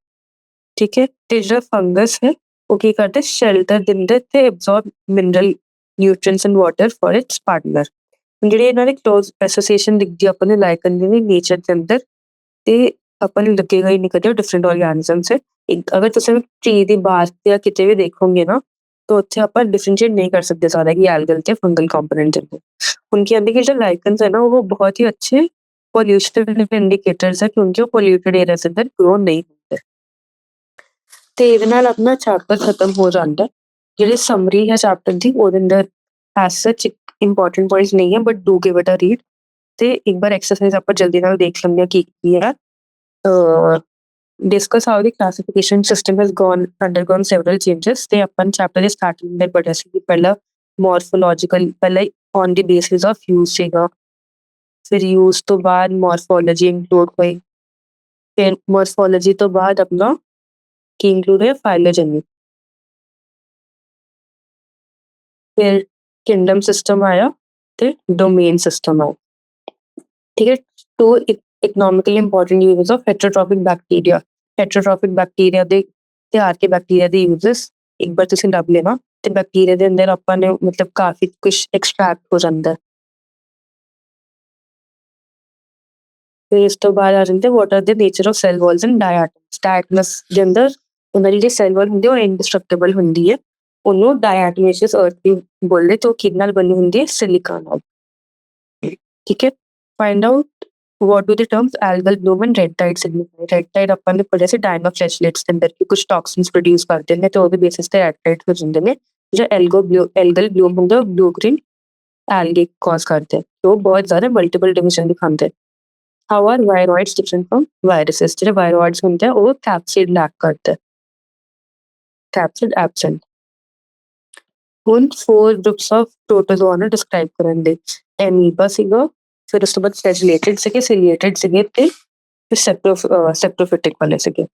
ਠੀਕ ਹੈ, ਤੇ ਜਿਹੜਾ ਫੰਗਸ ਹੈ ਉਹ ਕੀ ਕਰਦੇ? ਸ਼ੈਲਟਰ ਦਿੰਦੇ ਤੇ absorb mineral nutrients and water for it's partner. ਜਿਹੜੇ ਇਹਨਾਂ ਦੀ ਕਲੋਜ਼ ਐਸੋਸੀਏਸ਼ਨ ਦਿਖਦੀ ਆਪਾਂ ਨੂੰ ਲਾਈਕਨ ਦੀ ਨੇਚਰ ਦੇ ਅੰਦਰ, ਤੇ ਆਪਾਂ ਨੂੰ ਲੱਗੇਗਾ ਹੀ ਨਹੀਂ ਕਦੇ ਡਿਫਰੈਂਟ ਆਰਗੈਨਿਜ਼ਮਸ ਹੈ। ਅਗਰ ਤੁਸੀਂ ਟ੍ਰੀ ਦੀ ਬਾਤ ਜਾਂ ਕਿਤੇ ਵੀ ਦੇਖੋਗੇ ਨਾ ਤਾਂ ਉੱਥੇ ਆਪਾਂ ਡਿਫਰੈਂਸ਼ੀਏਟ ਨਹੀਂ ਕਰ ਸਕਦੇ ਸਾਰਾ ਕਿ ਐਲਗਲ ਤੇ ਫੰਗਲ ਕੰਪੋਨੈਂਟ ਦੇ। ਹੁਣ ਕੀ ਆਂਦੀ ਕਿ ਜਿਹੜੇ ਲਾਈਕਨਸ ਹੈ ਨਾ ਉਹ ਬਹੁਤ ਹੀ ਅੱਛੇ ਪੋਲਿਊਸ਼ਨ ਇੰਡੀਕੇਟਰਸ ਹੈ, ਕਿਉਂਕਿ ਉਹ ਪੋਲਿਊਟਡ ਏਰੀਆਸ ਅੰਦਰ ਗਰੋ ਨਹੀਂ ਹੁੰਦੇ। ਤੇ ਇਹਦੇ ਨਾਲ ਆਪਣਾ ਚੈਪਟਰ ਖਤਮ ਹੋ ਜਾਂਦਾ। ਜਿਹੜੀ ਸਮਰੀ ਹੈ ਚੈਪਟਰ ਦੀ ਉਹਦੇ ਅੰਦਰ ਐਸ ਸੱਚ ਇੰਪੋਰਟੈਂਟ ਪੁਆਇੰਟਸ ਨਹੀਂ ਹੈ, but do give it a read. ਤੇ ਇੱਕ ਵਾਰ ਐਕਸਰਸਾਈਜ਼ ਆਪਾਂ ਜਲਦੀ ਨਾਲ ਦੇਖ ਲੈਂਦੇ ਹਾਂ ਕੀ ਹੈ। Discuss how the classification system has undergone several changes. ਤੇ ਆਪਾਂ ਚੈਪਟਰ ਦੇ ਸਟਾਰਟਿੰਗ ਦੇ ਪੜ੍ਹਿਆ ਸੀ ਕਿ ਪਹਿਲਾਂ ਮੋਰਫੋਲੋਜੀਕਲ, ਪਹਿਲਾਂ on the basis of use ਸੀਗਾ। ਫਿਰ ਯੂਜ਼ ਤੋਂ ਬਾਅਦ ਮੋਰਫੋਲੋਜੀ ਇੰਕਲੂਡ ਹੋਈ। ਫਿਰ ਮੋਰਫੋਲੋਜੀ ਤੋਂ ਬਾਅਦ ਆਪਣਾ ਕੀ ਇੰਕਲੂਡ ਹੈ? ਫਾਈਲੋਜਨੀ। ਫਿਰ ਕਿੰਗਡਮ ਸਿਸਟਮ ਆਇਆ ਤੇ ਡੋਮੇਨ ਸਿਸਟਮ ਆਇਆ। ਠੀਕ ਹੈ, two economically important uses of heterotrophic bacteria. Heterotrophic bacteria ਦੇ ਤਿਆਰ ਕੇ ਬੈਕਟੀਰੀਆ ਦੇ ਯੂਜ਼ਸ ਇੱਕ ਵਾਰ ਤੁਸੀਂ ਲੱਭ ਲੈਣਾ। ਤੇ ਬੈਕਟੀਰੀਆ ਦੇ ਅੰਦਰ ਆਪਾਂ ਨੇ ਮਤਲਬ ਕਾਫੀ ਕੁਛ ਐਕਸਟ੍ਰੈਕਟ ਹੋ ਜਾਂਦਾ। ਫਿਰ ਇਸ ਤੋਂ ਬਾਅਦ ਆ ਜਾਂਦੇ what are the nature of cell walls and diatoms. Diatoms ਦੇ ਅੰਦਰ ਉਹਨਾਂ ਦੀ ਜਿਹੜੀ ਸੈਲ ਵਾਲ ਹੁੰਦੀ ਹੈ ਉਹ ਇੰਡਿਸਟਰਕਟੇਬਲ ਹੁੰਦੀ ਹੈ। ਉਹਨੂੰ ਡਾਇਆਟਮੇਸ਼ੀਅਸ ਅਰਥ ਵੀ ਬੋਲਦੇ ਤੇ ਉਹ ਕਿਹਦੇ ਨਾਲ ਬਣੀ ਹੁੰਦੀ ਹੈ? ਸਿਲਿਕਾ ਨਾਲ। ਠੀਕ ਹੈ, find out what do the terms algal bloom and red tide signify? Red tide ਆਪਾਂ ਨੇ ਪੜ੍ਹਿਆ ਸੀ ਡਾਇਨੋਫਲੈਚਲੇਟਸ ਦੇ ਅੰਦਰ ਕਿ ਕੁਝ ਟੌਕਸਿਨਸ ਪ੍ਰੋਡਿਊਸ ਕਰਦੇ ਨੇ ਤੇ ਉਹਦੇ ਬੇਸਿਸ ਤੇ ਰੈਡ ਟਾਈਡ ਹੋ ਜਾਂਦੇ ਨੇ। ਜਿਹੜਾ ਐਲਗਲ ਬਲੂਮ ਹੁੰਦਾ ਉਹ ਬਲੂ ਗ੍ਰੀਨ ਐਲਗੇ ਕਾਜ਼ ਕਰਦੇ ਤੇ ਉਹ ਬਹੁਤ ਜ਼ਿਆਦਾ ਮਲਟੀਪਲ ਡਿਮਿਸ਼ਨ ਦਿਖਾਉਂਦੇ। How are viroids different from viruses? ਜਿਹੜੇ ਵਾਇਰੋਇਡਸ ਹੁੰਦੇ ਆ ਉਹ ਕੈਪਸਿਡ ਲੈਕ ਕਰਦੇ, ਕੈਪਸਿਡ ਐਬਸੈਂਟ। ਹੁਣ 4 ਗਰੁੱਪਸ ਆਫ ਪ੍ਰੋਟੋਜ਼ੋਆ ਨੂੰ ਡਿਸਕ੍ਰਾਈਬ ਕਰਨ ਦੇ। ਐਮੀਬਾ ਸੀਗਾ, ਫਿਰ ਉਸ ਤੋਂ ਬਾਅਦ ਫਲੈਜਲੇਟਡ ਸੀਗੇ, ਸਿਲੀਏਟਡ ਸੀਗੇ ਤੇ ਸੈਪਰੋਫਿਟਿਕ ਵਾਲੇ ਸੀਗੇ।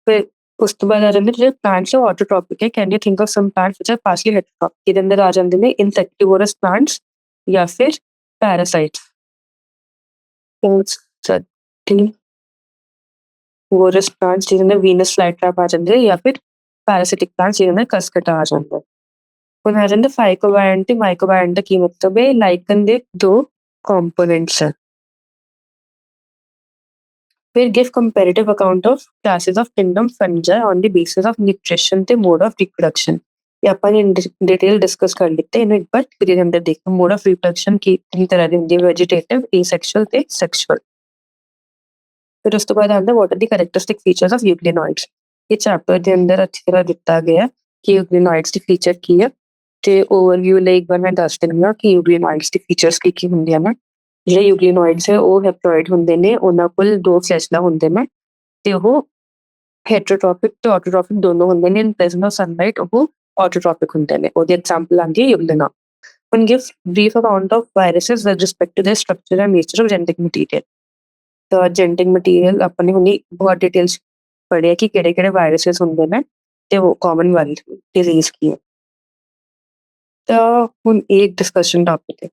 ਫਿਰ ਉਸ ਤੋਂ ਬਾਅਦ ਆ ਜਾਂਦੇ ਜਿਹੜੇ ਪਲਾਂਟਸ ਆਟੋਟ੍ਰੋਪਿਕ ਹੈ, can you think of some plants which are partially heterotrophic? ਇਹਦੇ ਅੰਦਰ ਆ ਜਾਂਦੇ ਨੇ ਇਨਸੈਕਟਿਵੋਰਸ ਪਲਾਂਟਸ ਜਾਂ ਫਿਰ ਪੈਰਾਸਾਈਟਸ। ਇਨਸੈਕਟਿਵੋਰਸ ਪਲਾਂਟਸ ਜਿਹਦੇ ਅੰਦਰ ਵੀਨਸ ਫਲਾਈਟ੍ਰੈਪ ਆ ਜਾਂਦੇ ਜਾਂ ਫਿਰ ਪੈਰਾਸਿਟਿਕ ਪਲਾਂਟਸ ਜਿਹਦੇ ਅੰਦਰ ਕਸਕਟਾ ਆ ਜਾਂਦਾ। ਹੁਣ ਆ ਜਾਂਦਾ ਫਾਈਕੋਬਾਇੰਟ ਤੇ ਮਾਈਕੋਬਾਇੰਟ ਦਾ ਕੀ ਮਤਲਬ ਹੈ? ਲਾਈਕਨ ਦੇ ਦੋ ਕੰਪੋਨੈਂਟਸ ਹੈ। ਫਿਰ give comparative account of classes of kingdom fungi on the basis of nutrition ਤੇ mode of reproduction। ਇਹ ਆਪਾਂ ਨੇ ਡਿਟੇਲ ਡਿਸਕਸ ਕਰ ਲਿੱਤੇ, ਇਹਨੂੰ ਇੱਕ ਵਾਰ ਇਹਦੇ ਅੰਦਰ ਦੇਖੋ। ਮੋਡ ਆਫ ਰਿਪਰੋਡਕਸ਼ਨ ਕਿੰਨੀ ਤਰ੍ਹਾਂ ਦੀ ਹੁੰਦੀ ਹੈ? ਵੈਜੀਟੇਟਿਵ, ਏਸੈਕਸ਼ੁਅਲ ਤੇ ਸੈਕਸ਼ੁਅਲ। ਫਿਰ ਉਸ ਤੋਂ ਬਾਅਦ ਆਉਂਦਾ what are the characteristic features of ਯੂਗਲੀਨੋਇਡਸ। ਇਹ ਚੈਪਟਰ ਦੇ ਅੰਦਰ ਅੱਛੀ ਤਰ੍ਹਾਂ ਦਿੱਤਾ ਗਿਆ ਕਿ ਯੂਗਲੀਨੋਇਡਸ ਦੀ ਫੀਚਰ ਕੀ ਹੈ, ਤੇ ਓਵਰਵਿਊ ਲਈ ਇੱਕ ਵਾਰ ਮੈਂ ਦੱਸ ਦਿੰਦੀ ਹਾਂ ਕਿ ਯੂਗਲੀਨੋਇਡਸ ਦੀ ਫੀਚਰਸ ਕੀ ਹੁੰਦੀਆਂ ਨੇ। ਜਿਹੜੇ ਯੂਗਲੀਨੋਇਡਸ ਹੈ ਉਹ ਹੈਪਲੋਇਡ ਹੁੰਦੇ ਨੇ, ਉਹਨਾਂ ਕੋਲ ਦੋ ਫਲੈਸ਼ਲਾ ਹੁੰਦੇ ਨੇ ਤੇ ਉਹ ਹੈਟਰੋਟ੍ਰੋਪਿਕ ਤੇ ਆਟੋਟ੍ਰੋਪਿਕ ਦੋਨੋਂ ਹੁੰਦੇ ਨੇ। ਇਨ ਪ੍ਰੈਜ਼ੈਂਸ ਆਫ ਸਨਲਾਈਟ ਉਹ ਆਟੋਟ੍ਰੋਪਿਕ ਹੁੰਦੇ ਨੇ। ਉਹਦੀ ਐਗਜ਼ਾਮਪਲ ਆਉਂਦੀ ਹੈ ਯੂਗਲੀਨਾ। ਹੁਣ give brief account of viruses with respect to their structure and nature of genetic material. ਤਾਂ ਜੈਨੇਟਿਕ ਮਟੀਰੀਅਲ ਆਪਾਂ ਨੇ ਹੁਣੀ ਬਹੁਤ ਡਿਟੇਲਸ ਪੜ੍ਹਿਆ ਕਿ ਕਿਹੜੇ ਕਿਹੜੇ ਵਾਇਰਸਿਸ ਹੁੰਦੇ ਨੇ ਤੇ ਉਹ ਕਾਮਨ ਵਾਇਰਸ ਡਿਜ਼ੀਜ਼ ਕੀ ਹੈ। ਤਾਂ ਹੁਣ ਇਹ ਡਿਸਕਸ਼ਨ ਟੌਪਿਕ ਹੈ।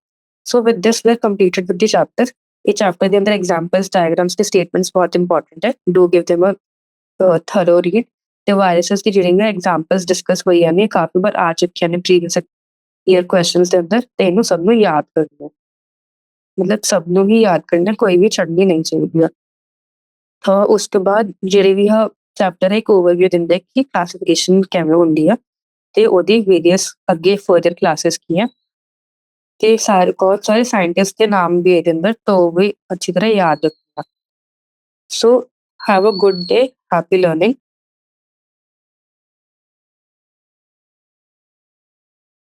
So with this we completed with the chapter. ਇਹ ਚੈਪਟਰ ਦੇ ਅੰਦਰ ਐਗਜ਼ਾਮਪਲਸ, ਡਾਇਗਰਾਮਸ ਤੇ ਸਟੇਟਮੈਂਟਸ ਬਹੁਤ ਇੰਪੋਰਟੈਂਟ ਹੈ। Do give them a thorough read. ਤੇ ਵਾਇਰਸਿਸ ਦੀ ਜਿਹੜੀਆਂ ਐਗਜ਼ਾਮਪਲਸ ਡਿਸਕਸ ਹੋਈਆਂ ਨੇ ਕਾਫੀ ਵਾਰ ਆ ਚੁੱਕੀਆਂ ਨੇ ਪ੍ਰੀਵੀਅਸ ਈਅਰ ਕੁਐਸਚਨਸ ਦੇ ਅੰਦਰ, ਤੇ ਇਹਨੂੰ ਸਭ ਨੂੰ ਯਾਦ ਕਰਨਾ, ਮਤਲਬ ਸਭ ਨੂੰ ਹੀ ਯਾਦ ਕਰਨਾ, ਕੋਈ ਵੀ ਛੱਡਣੀ ਨਹੀਂ ਚਾਹੀਦੀ। ਤਾਂ ਉਸ ਤੋਂ ਬਾਅਦ ਜਿਹੜੇ ਵੀ ਆ ਚੈਪਟਰ ਹੈ ਇੱਕ ਓਵਰਵਿਊ ਦਿੰਦਾ ਕਿ ਕਲਾਸੀਫਿਕੇਸ਼ਨ ਕਿਵੇਂ ਹੁੰਦੀ ਆ ਤੇ ਉਹਦੀ ਵੇਰੀਅਸ ਅੱਗੇ ਫਰਦਰ ਕਲਾਸਿਸ ਕੀ ਆ, ਤੇ ਬਹੁਤ ਸਾਰੇ ਸਾਇੰਟਿਸਟ ਦੇ ਨਾਮ ਵੀ ਇਹਦੇ ਅੰਦਰ, ਤਾਂ ਉਹ ਵੀ ਅੱਛੀ ਤਰ੍ਹਾਂ ਯਾਦ ਰੱਖਣਾ। So have a good day, happy learning.